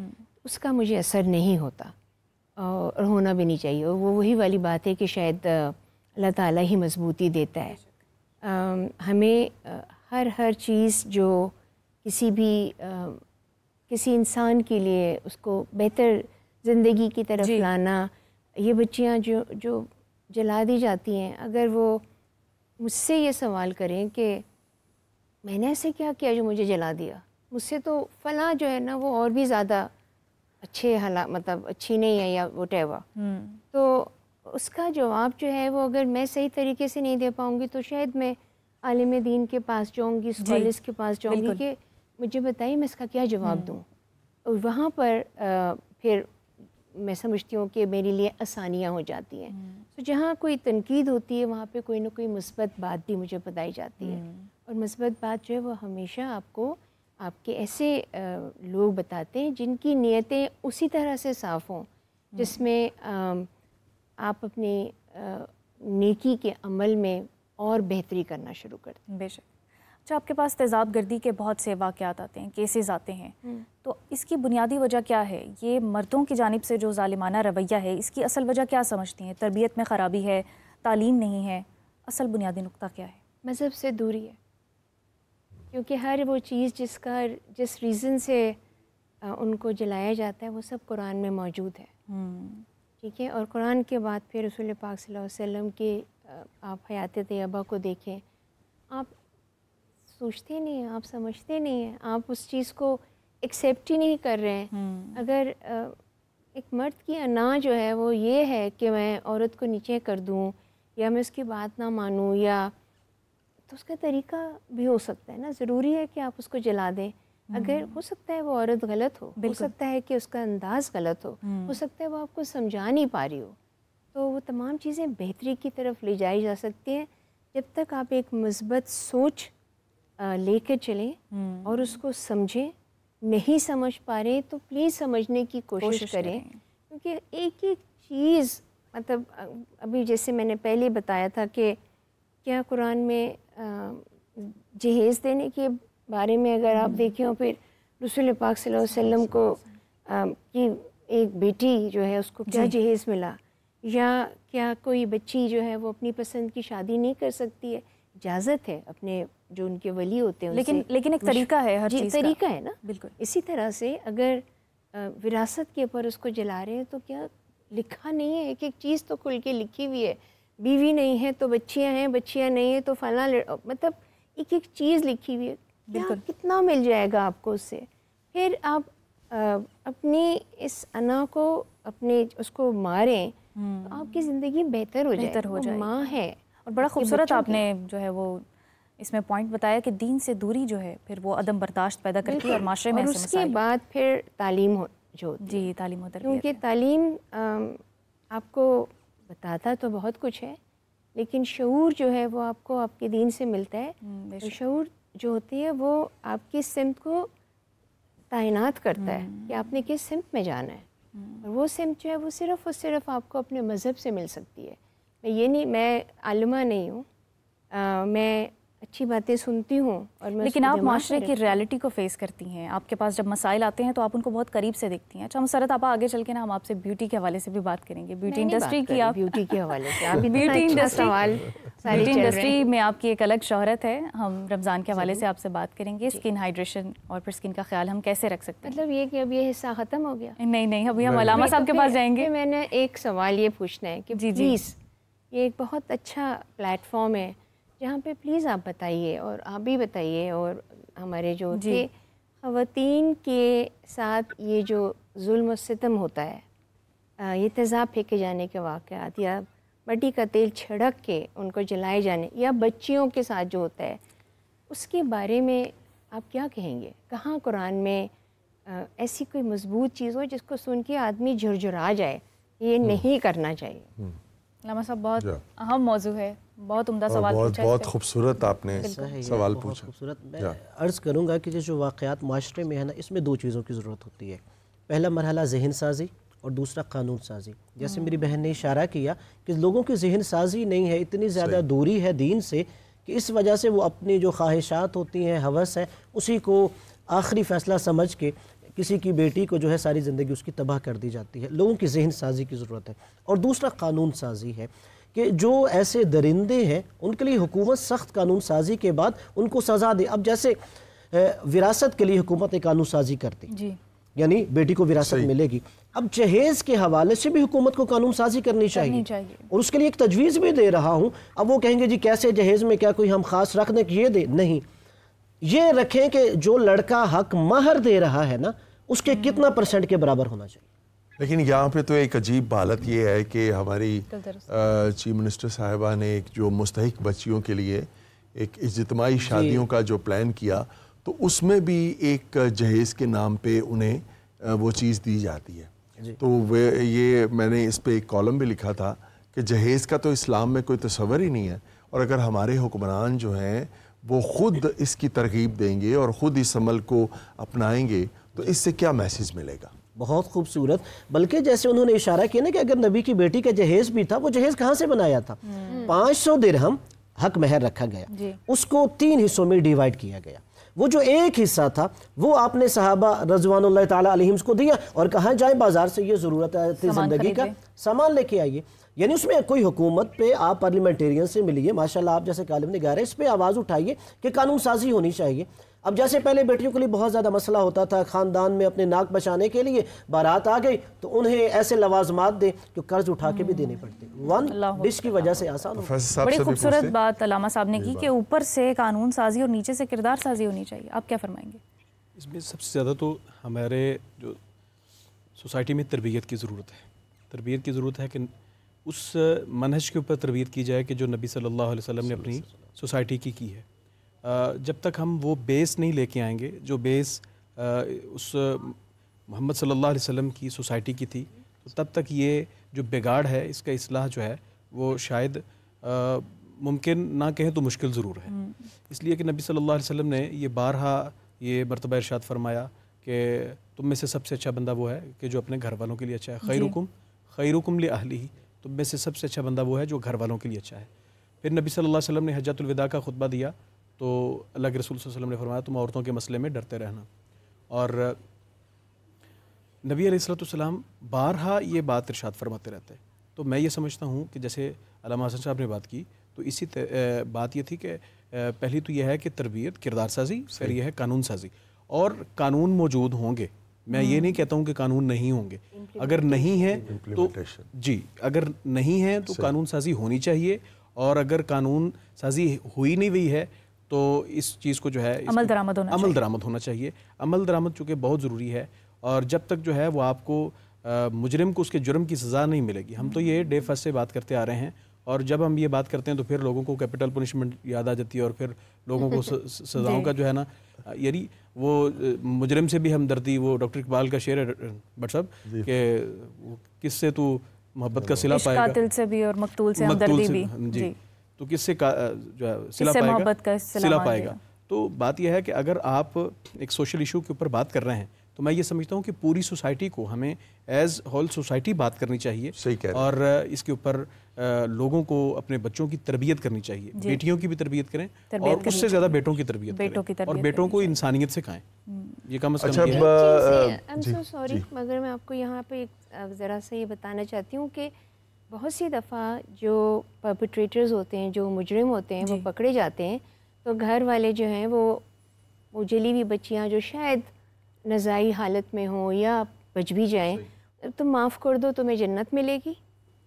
اس کا مجھے اثر نہیں ہوتا اور ہونا بھی نہیں چاہیے. اور وہ وہی والی بات ہے کہ شاید اللہ تعالیٰ ہی مضبوطی دیتا ہے. ہمیں ہر چیز جو کسی انسان کے لیے اس کو بہتر زندگی کی طرف لانا، یہ بچیاں جو جلا دی جاتی ہیں، اگر وہ مجھ سے یہ سوال کریں کہ میں نے ایسے کیا کیا جو مجھے جلا دیا، مجھ سے تو فلاں جو ہے نا وہ اور بھی زیادہ اچھے حالات مطلب اچھی نہیں ہے یا وٹ ایور، تو اس کا جواب جو ہے وہ اگر میں صحیح طریقے سے نہیں دے پاؤں گی تو شاید میں عالم دین کے پاس جاؤں گی، اسکالرس کے پاس جاؤں گی کہ مجھے بتائیے میں اس کا کیا جواب دوں. اور وہاں پر پھر میں سمجھتی ہوں کہ میرے لیے آسانیاں ہو جاتی ہیں. تو جہاں کوئی تنقید ہوتی ہے وہاں پہ کوئی نہ کوئی مثبت بات بھی مجھے بتائی جاتی ہے. اور مثبت بات جو ہے وہ ہمیشہ آپ کو آپ کے ایسے لوگ بتاتے ہیں جن کی نیتیں اسی طرح سے صاف ہوں، جس میں آپ اپنی نیکی کے عمل میں اور بہتری کرنا شروع کرتے ہیں. بے شک. اچھا، آپ کے پاس تیزاب گردی کے بہت سے واقعات آتے ہیں، کیسز آتے ہیں، تو اس کی بنیادی وجہ کیا ہے؟ یہ مردوں کی جانب سے جو ظالمانہ رویہ ہے، اس کی اصل وجہ کیا سمجھتی ہیں؟ تربیت میں خرابی ہے، تعلیم نہیں ہے، اصل بنیادی نقطہ کیا ہے؟ مذہب سے دوری ہے، کیونکہ ہر وہ چیز جس ریزن سے ان کو جلایا جاتا ہے وہ سب قرآن میں موجود ہے. ٹھیک ہے. اور قرآن کے بعد پھر رسول پاک صلی اللہ علیہ وسلم کے آپ حیات طیبہ کو دیکھیں، آپ سوچتے نہیں ہیں، آپ سمجھتے نہیں ہیں، آپ اس چیز کو ایکسیپٹ ہی نہیں کر رہے ہیں. اگر ایک مرد کی انا جو ہے وہ یہ ہے کہ میں عورت کو نیچے کر دوں یا میں اس کی بات نہ مانوں، یا تو اس کا طریقہ بھی ہو سکتا ہے نا. ضروری ہے کہ آپ اس کو جلا دیں. اگر ہو سکتا ہے وہ عورت غلط ہو سکتا ہے کہ اس کا انداز غلط ہو سکتا ہے وہ آپ کو سمجھا نہیں پا رہی ہو، تو وہ تمام چیزیں بہتری کی طرف لے جائی جا سکتی ہیں جب تک آپ ایک مثبت سوچ لے کر چلیں اور اس کو سمجھیں. نہیں سمجھ پا رہے تو پلیز سمجھنے کی کوشش کریں، کیونکہ ایک ایک چیز مطلب ابھی جیسے میں نے پہلے بتایا تھا کہ کیا قرآن میں جہیز دینے کے بارے میں اگر آپ دیکھیں، پھر رسول پاک صلی اللہ علیہ وسلم کو کہ ایک بیٹی جو ہے اس کو کیا جہیز ملا، یا کیا کوئی بچی جو ہے وہ اپنی پسند کی شادی نہیں کر سکتی ہے. اجازت ہے اپنے جو ان کے ولی ہوتے ہیں لیکن ایک طریقہ ہے، ہر چیز طریقہ ہے نا. بالکل اسی طرح سے اگر وراثت کے اوپر اس کو جلا رہے ہیں تو کیا لکھا نہیں ہے؟ ایک ایک چیز تو کھل کے لکھی ہوئی ہے. بیوی نہیں ہے تو بچیاں ہیں، بچیاں نہیں ہیں تو فلاں، مطلب ایک ایک چیز لکھی ہوئی ہے. کتنا مل جائے گا آپ کو اس سے. پھر آپ اپنی اس انا کو اپنے اس کو ماریں تو آپ کی زندگی بہتر ہو جائے. ماں ہے. اور بڑا خوبصورت آپ نے جو ہے وہ اس میں پوائنٹ بتایا کہ دین سے دوری جو ہے پھر وہ عدم برداشت پیدا کرتی ہے اور معاشرے میں اس کے بعد پھر تعلیم جو تعلیم و تربیت، کیونکہ تعلیم آپ کو بتاتا تو بہت کچھ ہے، لیکن شعور جو ہے وہ آپ کو آپ کے دین سے ملتا ہے. شعور جو ہوتی ہے وہ آپ کی سمت کو تعینات کرتا ہے کہ آپ نے کس سمت میں جانا ہے، اور وہ سمت جو ہے وہ صرف اور صرف آپ کو اپنے مذہب سے مل سکتی ہے. میں عالمہ نہیں ہوں، میں اچھی باتیں سنتی ہوں، اور لیکن آپ معاشرے کی ریالٹی کو فیس کرتی ہیں. آپ کے پاس جب مسائل آتے ہیں تو آپ ان کو بہت قریب سے دیکھتی ہیں. اچھا مسرت آپ آگے چل کے نا ہم آپ سے بیوٹی کے حوالے سے بھی بات کریں گے. بیوٹی انڈسٹری کی آپ بیوٹی کے حوالے سے بیوٹی انڈسٹری میں آپ کی ایک الگ شہرت ہے. ہم رمضان کے حوالے سے آپ سے بات کریں گے. اسکن ہائیڈریشن اور پھر اسکن کا خیال ہم کیسے رکھ سکتے ہیں؟ مطلب یہ کہ اب یہ حصہ ختم ہو گیا؟ نہیں ابھی ہم علامہ صاحب کے پاس جائیں گے. میں نے ایک سوال یہ پوچھنا ہے کہ پلیز یہ ایک بہت اچھا پلیٹ فارم ہے جہاں پہ پلیز آپ بتائیے، اور آپ بھی بتائیے، اور ہمارے جو کہ خواتین کے ساتھ یہ جو ظلم و ستم ہوتا ہے، یہ تیزاب پھینکے جانے کے واقعات یا مٹی کا تیل چھڑک کے ان کو جلائے جانے، یا بچیوں کے ساتھ جو ہوتا ہے، اس کے بارے میں آپ کیا کہیں گے؟ کہاں قرآن میں ایسی کوئی مضبوط چیز ہو جس کو سن کے آدمی جھرجھرا جائے یہ نہیں کرنا چاہیے؟ علامہ صاحب بہت اہم موضوع ہے، بہت عمدہ سوال پوچھا، بہت خوبصورت آپ نے سوال پوچھا. خوبصورت. میں عرض کروں گا کہ جو واقعات معاشرے میں ہے نا، اس میں دو چیزوں کی ضرورت ہوتی ہے. پہلا مرحلہ ذہن سازی اور دوسرا قانون سازی. جیسے میری بہن نے اشارہ کیا کہ لوگوں کی ذہن سازی نہیں ہے, اتنی زیادہ دوری ہے دین سے کہ اس وجہ سے وہ اپنی جو خواہشات ہوتی ہیں, ہوس ہے, اسی کو آخری فیصلہ سمجھ کے کسی کی بیٹی کو جو ہے ساری زندگی اس کی تباہ کر دی جاتی ہے. لوگوں کی ذہن سازی کی ضرورت ہے. اور دوسرا قانون سازی ہے کہ جو ایسے درندے ہیں ان کے لیے حکومت سخت قانون سازی کے بعد ان کو سزا دے. اب جیسے وراثت کے لیے حکومت نے قانون سازی کر دی, یعنی بیٹی کو وراثت ملے گی. اب جہیز کے حوالے سے بھی حکومت کو قانون سازی کرنی چاہیے اور اس کے لیے ایک تجویز بھی دے رہا ہوں. اب وہ کہیں گے جی کیسے جہیز میں کیا کوئی ہم خاص رکھ دیں کہ یہ دے, نہیں, یہ رکھیں کہ جو لڑکا حق مہر دے رہا ہے نا اس کے کتنا % کے برابر ہونا چاہیے. لیکن یہاں پہ تو ایک عجیب حالت یہ ہے کہ ہماری چیف منسٹر صاحبہ نے ایک جو مستحق بچیوں کے لیے ایک اجتماعی شادیوں کا جو پلان کیا تو اس میں بھی ایک جہیز کے نام پہ انہیں وہ چیز دی جاتی ہے. تو یہ میں نے اس پہ ایک کالم بھی لکھا تھا کہ جہیز کا تو اسلام میں کوئی تصور ہی نہیں ہے, اور اگر ہمارے حکمران جو ہیں وہ خود اس کی ترغیب دیں گے اور خود اس عمل کو اپنائیں گے تو اس سے کیا میسیج ملے گا. بہت خوبصورت. بلکہ جیسے انہوں نے اشارہ کیا نا کہ اگر نبی کی بیٹی کا جہیز بھی تھا, وہ جہیز کہاں سے بنایا تھا؟ 500 درہم حق مہر رکھا گیا, اس کو 3 حصوں میں ڈیوائیڈ کیا گیا. وہ جو ایک حصہ تھا وہ آپ نے صحابہ رضوان اللہ تعالیٰ علیہم کو دیا اور کہاں جائیں بازار سے یہ ضرورت ہے زندگی کا سامان لے کے آئیے. یعنی اس میں کوئی حکومت پہ آپ پارلیمنٹیرین سے ملیے, ماشاءاللہ آپ جیسے کالم نگار ہے, اس پہ آواز اٹھائیے کہ قانون سازی ہونی چاہیے. اب جیسے پہلے بیٹیوں کے لیے بہت زیادہ مسئلہ ہوتا تھا, خاندان میں اپنے ناک بچانے کے لیے بارات آ گئی تو انہیں ایسے لوازمات دیں کہ قرض اٹھا کے بھی دینے پڑتے, ون ڈش کی وجہ سے آسان ہو. بڑی خوبصورت بات علامہ صاحب نے کی کہ اوپر سے قانون سازی اور نیچے سے کردار سازی ہونی چاہیے. آپ کیا فرمائیں گے؟ اس میں سب سے زیادہ تو ہمارے جو سوسائٹی میں تربیت کی ضرورت ہے. تربیت کی ضرورت ہے کہ اس منہج کے اوپر تربیت کی جائے کہ جو نبی صلی اللہ علیہ وسلم نے اپنی سوسائٹی کی ہے. جب تک ہم وہ بیس نہیں لے کے آئیں گے جو بیس اس محمد صلی اللہ علیہ وسلم کی سوسائٹی کی تھی, تو تب تک یہ جو بگاڑ ہے اس کا اصلاح جو ہے وہ شاید ممکن نہ کہیں تو مشکل ضرور ہے. اس لیے کہ نبی صلی اللہ علیہ وسلم نے یہ بارہا یہ مرتبہ ارشاد فرمایا کہ تم میں سے سب سے اچھا بندہ وہ ہے کہ جو اپنے گھر والوں کے لیے اچھا ہے. خیرکم لأہلہ, تم میں سے سب سے اچھا بندہ وہ ہے جو گھر والوں کے لیے اچھا ہے. پھر نبی صلی اللہ علیہ وسلم نے حجۃ الوداع کا خطبہ دیا تو اللہ کے رسول صلی اللہ علیہ وسلم نے فرمایا تم عورتوں کے مسئلے میں ڈرتے رہنا. اور نبی علیہ السلام بارہا یہ بات ارشاد فرماتے رہتے ہیں. تو میں یہ سمجھتا ہوں کہ جیسے علامہ حسن صاحب نے بات کی تو اسی بات یہ تھی کہ پہلی تو یہ ہے کہ تربیت, کردار سازی, پھر یہ ہے قانون سازی. اور قانون موجود ہوں گے, میں یہ نہیں کہتا ہوں کہ قانون نہیں ہوں گے, اگر نہیں ہے تو اگر نہیں ہے تو قانون سازی ہونی چاہیے. اور اگر قانون سازی ہوئی نہیں ہوئی ہے تو اس چیز کو جو ہے عمل درآمد ہونا چاہیے. عمل درآمد چونکہ بہت ضروری ہے, اور جب تک جو ہے وہ آپ کو مجرم کو اس کے جرم کی سزا نہیں ملے گی. ہم تو یہ ڈے فرسٹ سے بات کرتے آ رہے ہیں, اور جب ہم یہ بات کرتے ہیں تو پھر لوگوں کو کیپٹل پنشمنٹ یاد آ جاتی ہے, اور پھر لوگوں کو سزاؤں کا جو ہے نا, یعنی وہ مجرم سے بھی ہمدردی, وہ ڈاکٹر اقبال کا شعر ہے بٹ صاحب کہ کس سے تو محبت کا صلہ پائے گا, قاتل سے بھی اور مقتول سے ہمدردی بھی, جی تو کس سے جو ہے صلہ پائے گا. تو بات یہ ہے کہ اگر آپ ایک سوشل ایشو کے اوپر بات کر رہے ہیں تو میں یہ سمجھتا ہوں کہ پوری سوسائٹی کو ہمیں ایز ہول سوسائٹی بات کرنی چاہیے, اور اس کے اوپر لوگوں کو اپنے بچوں کی تربیت کرنی چاہیے. بیٹیوں کی بھی تربیت کریں اور اس سے زیادہ بیٹوں کی تربیت کریں, اور بیٹوں کو انسانیت سکھائیں. یہ کم از کم سوری مگر میں آپ کو یہاں پہ ذرا سا یہ بتانا چاہتی ہوں کہ بہت سی دفعہ جو پرپیٹریٹرز ہوتے ہیں, جو مجرم ہوتے ہیں, وہ پکڑے جاتے ہیں تو گھر والے جو ہیں وہ جلی ہوئی بچیاں جو شاید نزائی حالت میں ہوں یا بچ بھی جائیں, تم معاف کر دو تمہیں جنت ملے گی,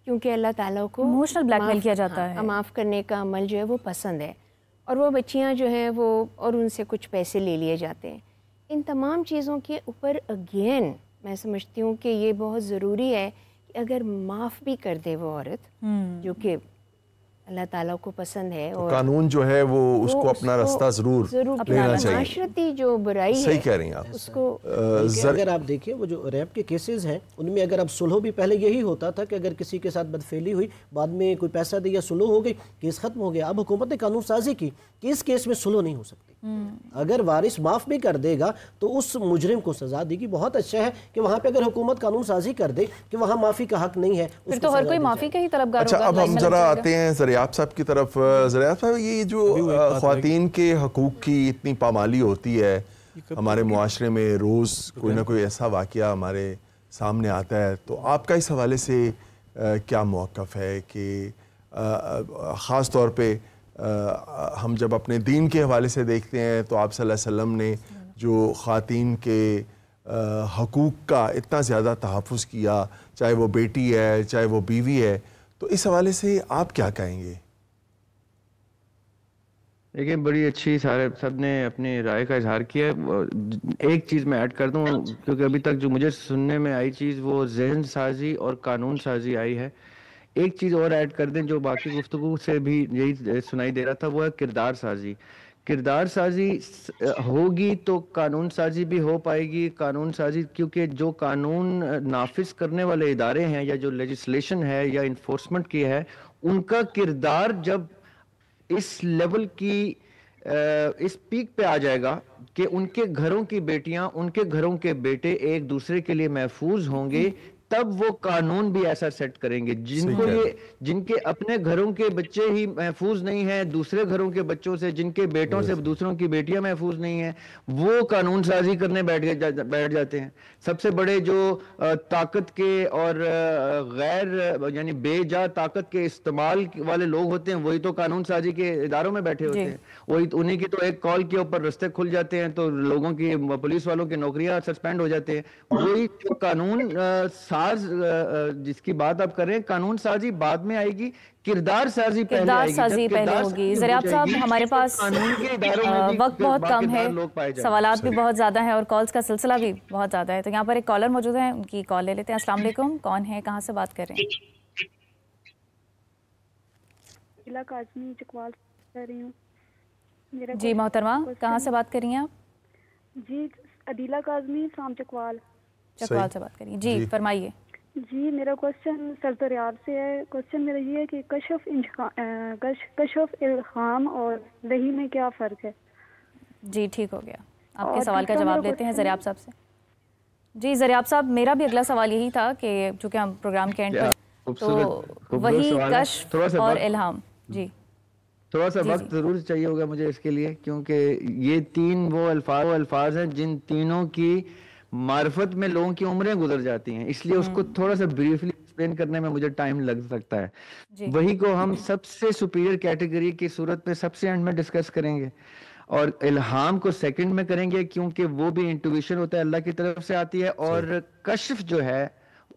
کیونکہ اللہ تعالیٰ کو ایموشنل بلیک میل کیا جاتا ہے, معاف کرنے کا عمل جو ہے وہ پسند ہے. اور وہ بچیاں جو ہیں وہ اور ان سے کچھ پیسے لے لیے جاتے ہیں. ان تمام چیزوں کے اوپر اگین میں سمجھتی ہوں کہ یہ بہت ضروری ہے کہ اگر معاف بھی کر دے وہ عورت جو کہ اللہ تعالیٰ کو پسند ہے, اور قانون جو ہے وہ اس کو اپنا راستہ ضرور لینا چاہیے. معاشرتی جو برائی ہے, صحیح کہہ رہی ہیں آپ, اس کو اگر آپ دیکھیں وہ جو ریپ کے کیسز ہیں ان میں اگر اب سلو بھی, پہلے یہی ہوتا تھا کہ اگر کسی کے ساتھ بدفعلی ہوئی, بعد میں کوئی پیسہ دیا, سلو ہو گئی, کیس ختم ہو گیا. اب حکومت نے قانون سازی کی کہ اس کیس میں سلو نہیں ہو سکتی. اگر وارث معاف بھی کر دے گا تو اس مجرم کو سزا دے گی. بہت اچھا ہے کہ وہاں پہ اگر حکومت قانون سازی کر دے کہ وہاں معافی کا حق نہیں ہے, پھر تو ہر کوئی معافی کا ہی طلبگار ہوگا. اچھا اب ہم ذرا آتے ہیں زریاب صاحب کی طرف. زریاب صاحب یہ جو خواتین کے حقوق کی اتنی پامالی ہوتی ہے ہمارے معاشرے میں, روز کوئی نہ کوئی ایسا واقعہ ہمارے سامنے آتا ہے, تو آپ کا اس حوالے سے کیا موقف ہے کہ خاص طور پہ ہم جب اپنے دین کے حوالے سے دیکھتے ہیں تو آپ صلی اللہ علیہ وسلم نے جو خواتین کے حقوق کا اتنا زیادہ تحفظ کیا, چاہے وہ بیٹی ہے چاہے وہ بیوی ہے, تو اس حوالے سے آپ کیا کہیں گے؟ دیکھیں بڑی اچھی سب نے اپنی رائے کا اظہار کیا ہے. ایک چیز میں ایڈ کر دوں, کیونکہ ابھی تک جو مجھے سننے میں آئی چیز وہ ذہن سازی اور قانون سازی آئی ہے. ایک چیز اور ایڈ کر دیں جو باقی گفتگو سے بھی یہی سنائی دے رہا تھا, وہ ہے کردار سازی. کردار سازی ہوگی تو قانون سازی بھی ہو پائے گی. قانون سازی کیونکہ جو قانون نافذ کرنے والے ادارے ہیں یا جو لیجسلیشن ہے یا انفورسمنٹ کی ہے, ان کا کردار جب اس لیول کی اس پیک پہ آ جائے گا کہ ان کے گھروں کی بیٹیاں ان کے گھروں کے بیٹے ایک دوسرے کے لیے محفوظ ہوں گے, تب وہ قانون بھی ایسا سیٹ کریں گے. جن کے اپنے گھروں کے بچے ہی محفوظ نہیں ہیں دوسرے گھروں کے بچوں سے, جن کے بیٹوں سے دوسروں کی بیٹیاں محفوظ نہیں ہیں, وہ قانون سازی کرنے بیٹھ جاتے ہیں. سب سے بڑے جو طاقت کے اور غیر یعنی بے جا طاقت کے استعمال والے لوگ ہوتے ہیں وہی تو قانون سازی کے اداروں میں بیٹھے ہوتے ہیں. وہی انہی کی تو ایک کال کے اوپر رستے کھل جاتے ہیں تو لوگوں کی, پولیس والوں کی نوکریاں سسپینڈ ہو جاتے ہیں. وہی جو قانون ساز جس کی بات آپ کر رہے ہیں, قانون سازی بعد میں آئے گی, کردار سازی پہلے آئے گی. کردار سازی پہلے ہوگی. زریاب صاحب ہمارے پاس وقت بہت کم ہے, سوالات بھی بہت زیادہ ہیں اور کالز کا سلسلہ بھی بہت زیادہ ہے, تو یہاں پر ایک کالر موجود ہے, ان کی کال لے لیتے ہیں. السلام علیکم, کون ہے, کہاں سے بات کر رہے ہیں؟ عدیلہ کاظمی چکوال کر رہی ہوں. جی محترمہ, کہاں سے بات کر رہی ہیں آپ؟ جی عدیلہ کاظمی فرام چکوال سے بات کریے. جی فرمائیے. جی میرا کوشچن سر دریاب سے ہے. کوشچن میرا یہ ہے کہ کشف الہام اور وحی میں کیا فرق ہے؟ جی ٹھیک ہو گیا, آپ کے سوال کا جواب لیتے ہیں زریاب صاحب سے. جی زریاب صاحب, میرا بھی اگلا سوال یہی تھا کہ چونکہ ہم پروگرام کے اینڈ پر, تو وحی, کشف اور الہام. جی تھوڑا سا وقت ضرور چاہیے ہوگا مجھے اس کے لیے, کیونکہ یہ تین وہ الفاظ ہیں جن تینوں کی معرفت میں لوگوں کی عمریں گزر جاتی ہیں, اس لیے اس کو تھوڑا سا بریفلی ایکسپلین کرنے میں مجھے ٹائم لگ سکتا ہے. وہی کو ہم سب سے سپیریئر کیٹیگری کی صورت میں سب سے اینڈ میں ڈسکس کریں گے, اور الہام کو سیکنڈ میں کریں گے کیونکہ وہ بھی انٹویشن ہوتا ہے, اللہ کی طرف سے آتی ہے. اور کشف جو ہے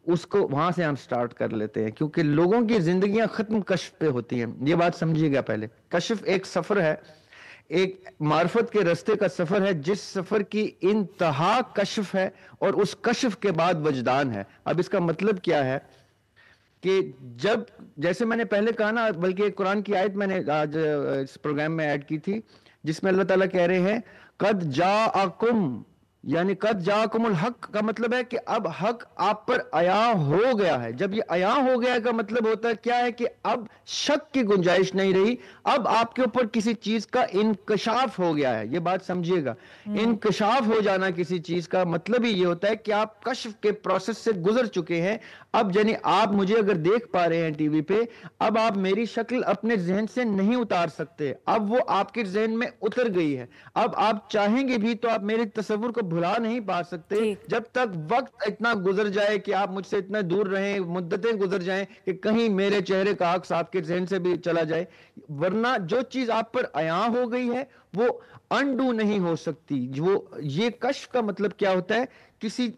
اس کو وہاں سے ہم سٹارٹ کر لیتے ہیں, کیونکہ لوگوں کی زندگیاں ختم کشف پہ ہوتی ہیں. یہ بات سمجھیے گا پہلے, کشف ایک سفر ہے, ایک معرفت کے رستے کا سفر ہے, جس سفر کی انتہا کشف ہے اور اس کشف کے بعد وجدان ہے. اب اس کا مطلب کیا ہے کہ جب, جیسے میں نے پہلے کہا نا, بلکہ ایک قرآن کی آیت میں نے آج اس پروگرام میں ایڈ کی تھی جس میں اللہ تعالیٰ کہہ رہے ہیں قد جاءکم, یعنی قد جاءکم الحق کا مطلب ہے کہ اب حق آپ پر عیاں ہو گیا ہے. جب یہ عیاں ہو گیا کا مطلب ہوتا ہے کیا ہے کہ اب شک کی گنجائش نہیں رہی, اب آپ کے اوپر کسی چیز کا انکشاف ہو گیا ہے. یہ بات سمجھیے گا, انکشاف ہو جانا کسی چیز کا مطلب ہی یہ ہوتا ہے کہ آپ کشف کے پروسیس سے گزر چکے ہیں. اب یعنی آپ مجھے اگر دیکھ پا رہے ہیں ٹی وی پہ, اب آپ میری شکل اپنے ذہن سے نہیں اتار سکتے, اب وہ آپ کے ذہن میں اتر گئی ہے. اب آپ چاہیں گے بھی تو آپ میرے تصور کو بھلا نہیں پا سکتے جب تک وقت اتنا گزر جائے کہ آپ مجھ سے اتنا دور رہیں, مدتیں گزر جائیں کہ کہیں میرے چہرے کا عکس آپ کے ذہن سے بھی چلا جائے. ورنہ جو چیز آپ پر عیاں ہو گئی ہے وہ انڈو نہیں ہو سکتی. وہ یہ کشف کا مطلب کیا ہوتا ہے, کسی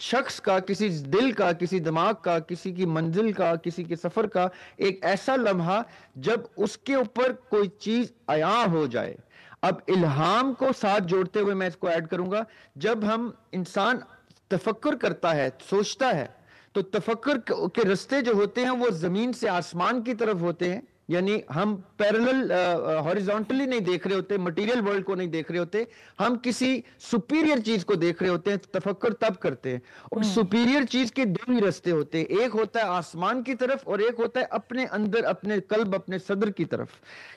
شخص کا, کسی دل کا, کسی دماغ کا, کسی کی منزل کا, کسی کے سفر کا ایک ایسا لمحہ جب اس کے اوپر کوئی چیز عیاں ہو جائے. اب الہام کو ساتھ جوڑتے ہوئے میں اس کو ایڈ کروں گا, جب ہم انسان تفکر کرتا ہے, سوچتا ہے, تو تفکر کے رستے جو ہوتے ہیں وہ زمین سے آسمان کی طرف ہوتے ہیں, یعنی ہم پیرلل ہاریزونٹلی نہیں دیکھ رہے ہوتے، مٹیریل ورلڈ کو نہیں دیکھ رہے ہوتے، ہم کسی سپیریئر چیز کو دیکھ رہے ہوتے ہیں، تفکر تب کرتے ہیں. اور سپیریئر چیز کے دو ہی رستے ہوتے ہیں، ایک ہوتا ہے آسمان کی طرف اور ایک ہوتا ہے اپنے اندر، اپنے قلب، اپنے صدر کی طرف.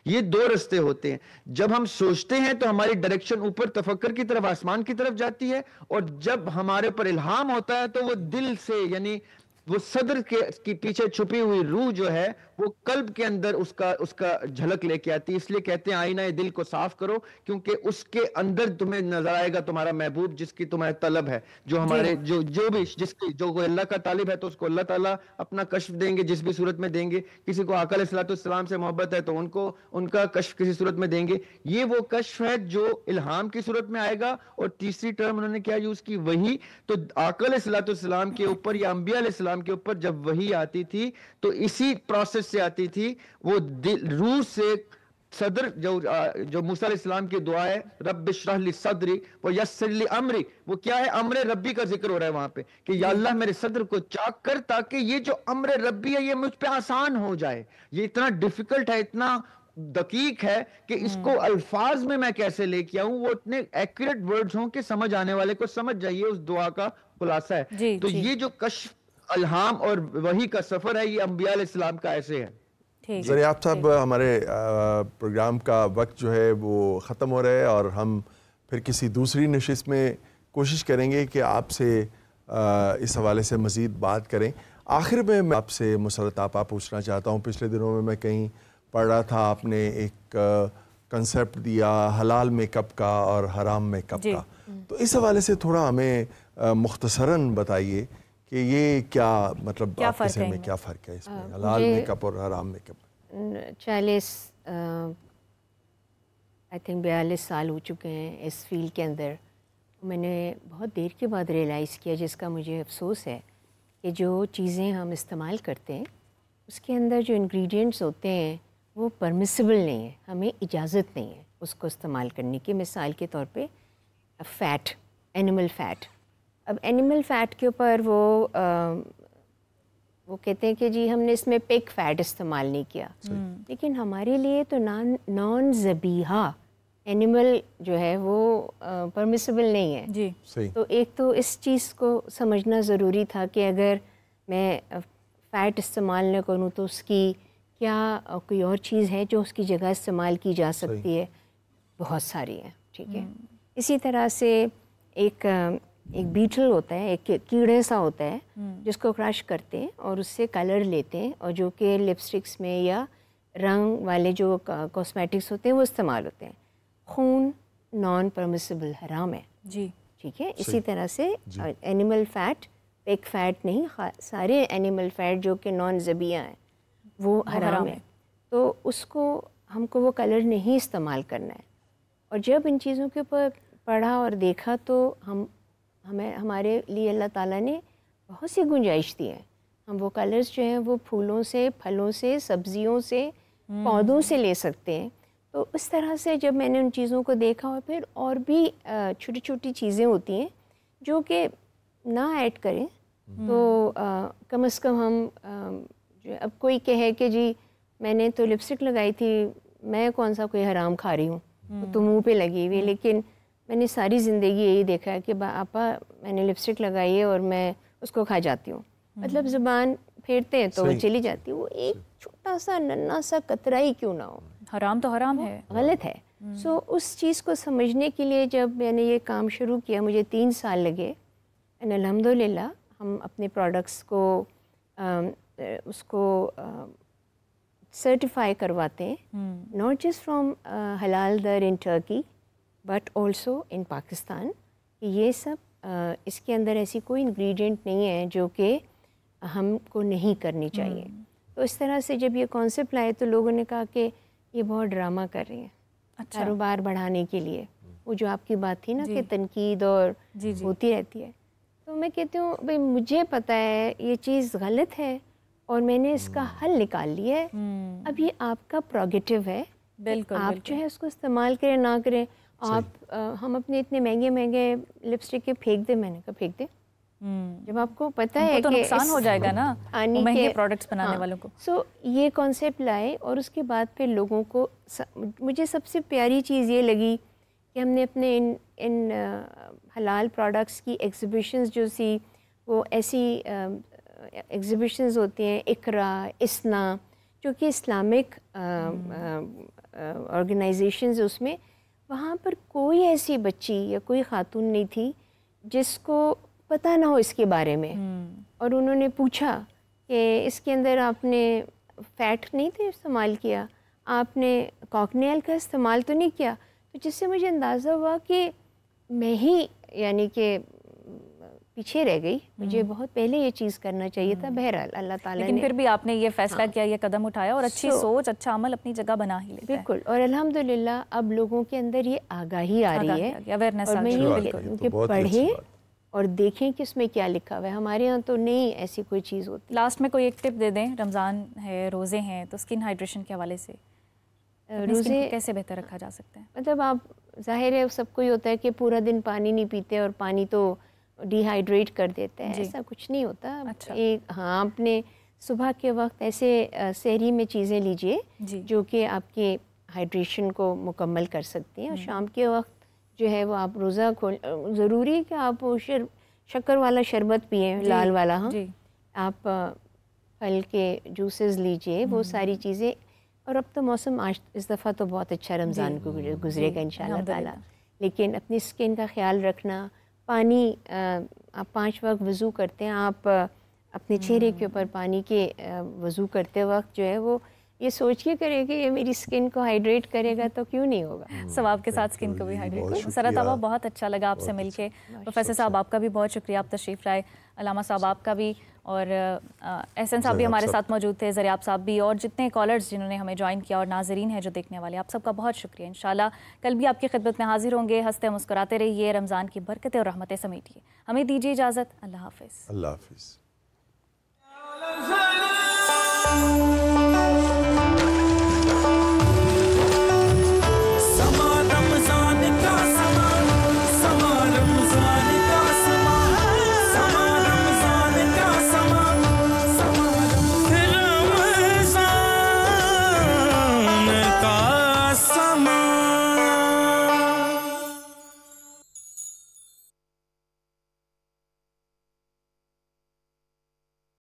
یہ دو رستے ہوتے ہیں. جب ہم سوچتے ہیں تو ہماری ڈائریکشن اوپر تفکر کی طرف، آسمان کی طرف جاتی ہے، اور جب ہمارے پر الہام ہوتا ہے تو وہ دل سے، یعنی وہ صدر کے پیچھے چھپی ہوئی روح جو ہے وہ قلب کے اندر اس کا جھلک لے کے آتی ہے. اس لیے کہتے ہیں آئینہ دل کو صاف کرو، کیونکہ اس کے اندر تمہیں نظر آئے گا تمہارا محبوب جس کی تمہیں طلب ہے. جو ہمارے جو کوئی اللہ کا طالب ہے تو اس کو اللہ تعالیٰ اپنا کشف دیں گے، جس بھی صورت میں دیں گے. کسی کو آقا علیہ السلام سے محبت ہے تو ان کا کشف کسی صورت میں دیں گے. یہ وہ کشف ہے جو الہام کی صورت میں آئے گا. اور تیسری ٹرم انہوں نے کیا یوز کی؟ وحی. تو آقا علیہ السلام کے اوپر یا انبیاء علیہ السلام کے اوپر جب وحی آتی تھی تو اسی پروسیس سے آتی تھی. وہ روح سے صدر، جو موسیٰ علیہ السلام کی دعا ہے رب اشرح لی صدری ویسر لی امری، وہ کیا ہے؟ امر ربی کا ذکر ہو رہا ہے وہاں پہ کہ یا اللہ میرے صدر کو چاک کر تاکہ یہ جو امر ربی ہے یہ مجھ پہ آسان ہو جائے. یہ اتنا ڈیفیکلٹ ہے، اتنا دقیق ہے کہ اس کو الفاظ میں کیسے لے کے آؤں، وہ اتنے ایکوریٹ ورڈز ہوں کہ سمجھ آنے والے کو سمجھ جائیے. اس دعا کا خلاصہ ہے. تو یہ جو کشف، الہام اور وحی کا سفر ہے، یہ انبیاء علیہ السلام کا ایسے ہے. زریاب صاحب، ہمارے پروگرام کا وقت جو ہے وہ ختم ہو رہا ہے، اور ہم پھر کسی دوسری نشست میں کوشش کریں گے کہ آپ سے اس حوالے سے مزید بات کریں. آخر میں آپ سے مسرت آپا پوچھنا چاہتا ہوں، پچھلے دنوں میں کہیں پڑھ رہا تھا آپ نے ایک کنسیپٹ دیا حلال میک اپ کا اور حرام میک اپ کا، تو اس حوالے سے تھوڑا ہمیں مختصراً بتائیے کہ یہ کیا مطلب آپ کے ذہن میں کیا فرق ہے اس میں حلال میک اپ اور حرام میک اپ؟ 42 سال ہو چکے ہیں اس فیلڈ کے اندر. میں نے بہت دیر کے بعد ریئلائز کیا، جس کا مجھے افسوس ہے، کہ جو چیزیں ہم استعمال کرتے ہیں اس کے اندر جو انگریڈینٹس ہوتے ہیں وہ پرمیسیبل نہیں ہے، ہمیں اجازت نہیں ہے اس کو استعمال کرنے کی. مثال کے طور پہ فیٹ، اینیمل فیٹ. اب اینیمل فیٹ کے اوپر وہ کہتے ہیں کہ جی ہم نے اس میں پیگ فیٹ استعمال نہیں کیا، لیکن ہمارے لیے تو نان ذبیحہ اینیمل جو ہے وہ پرمیسیبل نہیں ہے. جی تو ایک تو اس چیز کو سمجھنا ضروری تھا کہ اگر میں فیٹ استعمال نہ کروں تو اس کی کیا کوئی اور چیز ہے جو اس کی جگہ استعمال کی جا سکتی ہے. بہت ساری ہیں، ٹھیک ہے. اسی طرح سے ایک بیٹل ہوتا ہے، ایک کیڑے سا ہوتا ہے جس کو کرش کرتے ہیں اور اس سے کلر لیتے ہیں، اور جو کہ لپسٹکس میں یا رنگ والے جو کاسمیٹکس ہوتے ہیں وہ استعمال ہوتے ہیں. خون نان پرمیسیبل، حرام ہے. جی ٹھیک ہے. اسی طرح سے اینیمل فیٹ، پیگ فیٹ نہیں، سارے اینیمل فیٹ جو کہ نان ذبیحہ ہیں وہ حرام ہے. تو اس کو ہم کو وہ کلر نہیں استعمال کرنا ہے. اور جب ان چیزوں کے اوپر پڑھا اور دیکھا تو ہمارے لیے اللہ تعالیٰ نے بہت سی گنجائش دی ہے. ہم وہ کلرز جو ہیں وہ پھولوں سے، پھلوں سے، سبزیوں سے، پودوں سے لے سکتے ہیں. تو اس طرح سے جب میں نے ان چیزوں کو دیکھا، اور پھر اور بھی چھوٹی چھوٹی چیزیں ہوتی ہیں جو کہ نہ ایڈ کریں تو کم از کم ہم اب کوئی کہے کہ جی میں نے تو لپسٹک لگائی تھی، میں کون سا کوئی حرام کھا رہی ہوں، تو منہ پہ لگی ہوئی. لیکن میں نے ساری زندگی یہی دیکھا ہے کہ آپا میں نے لپسٹک لگائی ہے اور میں اس کو کھا جاتی ہوں. مطلب زبان پھیرتے ہیں تو وہ چلی جاتی ہے. وہ ایک چھوٹا سا ننھا سا قطرہ ہی کیوں نہ ہو، حرام تو حرام ہے، غلط ہے. سو اس چیز کو سمجھنے کے لیے جب میں نے یہ کام شروع کیا، مجھے 3 سال لگے. اینڈ الحمدللہ ہم اپنے پروڈکٹس کو اس کو سرٹیفائی کرواتے ہیں، ناٹ جسٹ فرام حلال there in Turkey but also in Pakistan. یہ سب اس کے اندر ایسی کوئی انگریڈینٹ نہیں ہے جو کہ ہم کو نہیں کرنی چاہیے. تو اس طرح سے جب یہ کانسیپٹ لائے تو لوگوں نے کہا کہ یہ بہت ڈرامہ کر رہی ہیں کاروبار بڑھانے کے لیے. وہ جو آپ کی بات تھی نا کہ تنقید اور ہوتی رہتی ہے، تو میں کہتی ہوں بھائی مجھے پتہ ہے یہ چیز غلط ہے اور میں نے اس کا حل نکال لیا ہے. اب یہ آپ کا پروگیٹو ہے، بالکل آپ جو ہے اس کو استعمال کریں نہ کریں. آپ ہم اپنے اتنے مہنگے لپسٹک کے پھینک دیں، میں نے کہا پھینک دیں، جب آپ کو پتہ ہے تو کہ نقصان ہو جائے گا نا مہنگے پروڈکٹس بنانے والوں کو. سو یہ کانسیپٹ لائے اور اس کے بعد پھر لوگوں کو مجھے سب سے پیاری چیز یہ لگی کہ ہم نے اپنے ان حلال پروڈکٹس کی ایگزیبیشنز جو سی وہ ایسی ایگزیبیشنز ہوتی ہیں اقرا اسنا جو کہ اسلامک آرگنائزیشنز اس میں وہاں پر کوئی ایسی بچی یا کوئی خاتون نہیں تھی جس کو پتہ نہ ہو اس کے بارے میں. اور انہوں نے پوچھا کہ اس کے اندر آپ نے فیٹ نہیں تھے استعمال کیا, آپ نے کاکنیل کا استعمال تو نہیں کیا, تو جس سے مجھے اندازہ ہوا کہ میں ہی یعنی کہ پیچھے رہ گئی, مجھے بہت پہلے یہ چیز کرنا چاہیے تھا. بہرحال اللہ تعالیٰ لیکن پھر بھی آپ نے یہ فیصلہ کیا, یہ قدم اٹھایا اور اچھی سوچ اچھا عمل اپنی جگہ بنا ہی لیتا ہے. بالکل, اور الحمدللہ اب لوگوں کے اندر یہ آگاہی آ رہی ہے, اویئرنیس اور میں یہ کہ پڑھیں اور دیکھیں کہ اس میں کیا لکھا ہوا ہے. ہمارے یہاں تو نہیں ایسی کوئی چیز ہوتی. لاسٹ میں کوئی ایک ٹپ دے دیں, رمضان ہے, روزے ہیں, تو اسکن ہائیڈریشن کے حوالے سے روزے کیسے بہتر رکھا جا سکتا ہے؟ مطلب آپ ظاہر ہے سب کو ہی ہوتا ہے کہ پورا دن پانی نہیں پیتے اور پانی تو ڈی ہائیڈریٹ کر دیتا ہے. ایسا کچھ نہیں ہوتا. ہاں, آپ نے صبح کے وقت ایسے سحری میں چیزیں لیجئے جو کہ آپ کے ہائیڈریشن کو مکمل کر سکتی ہیں, اور شام کے وقت جو ہے وہ آپ روزہ کھول, ضروری ہے کہ آپ شکر والا شربت پئیں, لال والا. ہاں, آپ پھل کے جوسز لیجئے, وہ ساری چیزیں. اور اب تو موسم آج اس دفعہ تو بہت اچھا رمضان کو گزرے گا انشاءاللہ تعالیٰ. لیکن اپنی اسکن کا خیال رکھنا, پانی آپ 5 وقت وضو کرتے ہیں, آپ اپنے چہرے کے اوپر پانی کے وضو کرتے وقت جو ہے وہ یہ سوچ کے کرے کہ یہ میری اسکن کو ہائیڈریٹ کرے گا تو کیوں نہیں ہوگا. ثواب کے ساتھ اسکن کو بھی ہائیڈریٹ کرے. سرا طبع بہت اچھا لگا آپ سے مل کے. پروفیسر صاحب آپ کا بھی بہت شکریہ, آپ تشریف لائے. علامہ صاحب آپ کا بھی, اور احسن صاحب بھی ہمارے ساتھ موجود تھے, زریاب صاحب بھی, اور جتنے کالرز جنہوں نے ہمیں جوائن کیا اور ناظرین ہیں جو دیکھنے والے, آپ سب کا بہت شکریہ. انشاءاللہ کل بھی آپ کی خدمت میں حاضر ہوں گے. ہنستے مسکراتے رہیے, رمضان کی برکتیں اور رحمتیں سمیٹیے. ہمیں دیجیے اجازت. اللہ حافظ. اللہ حافظ.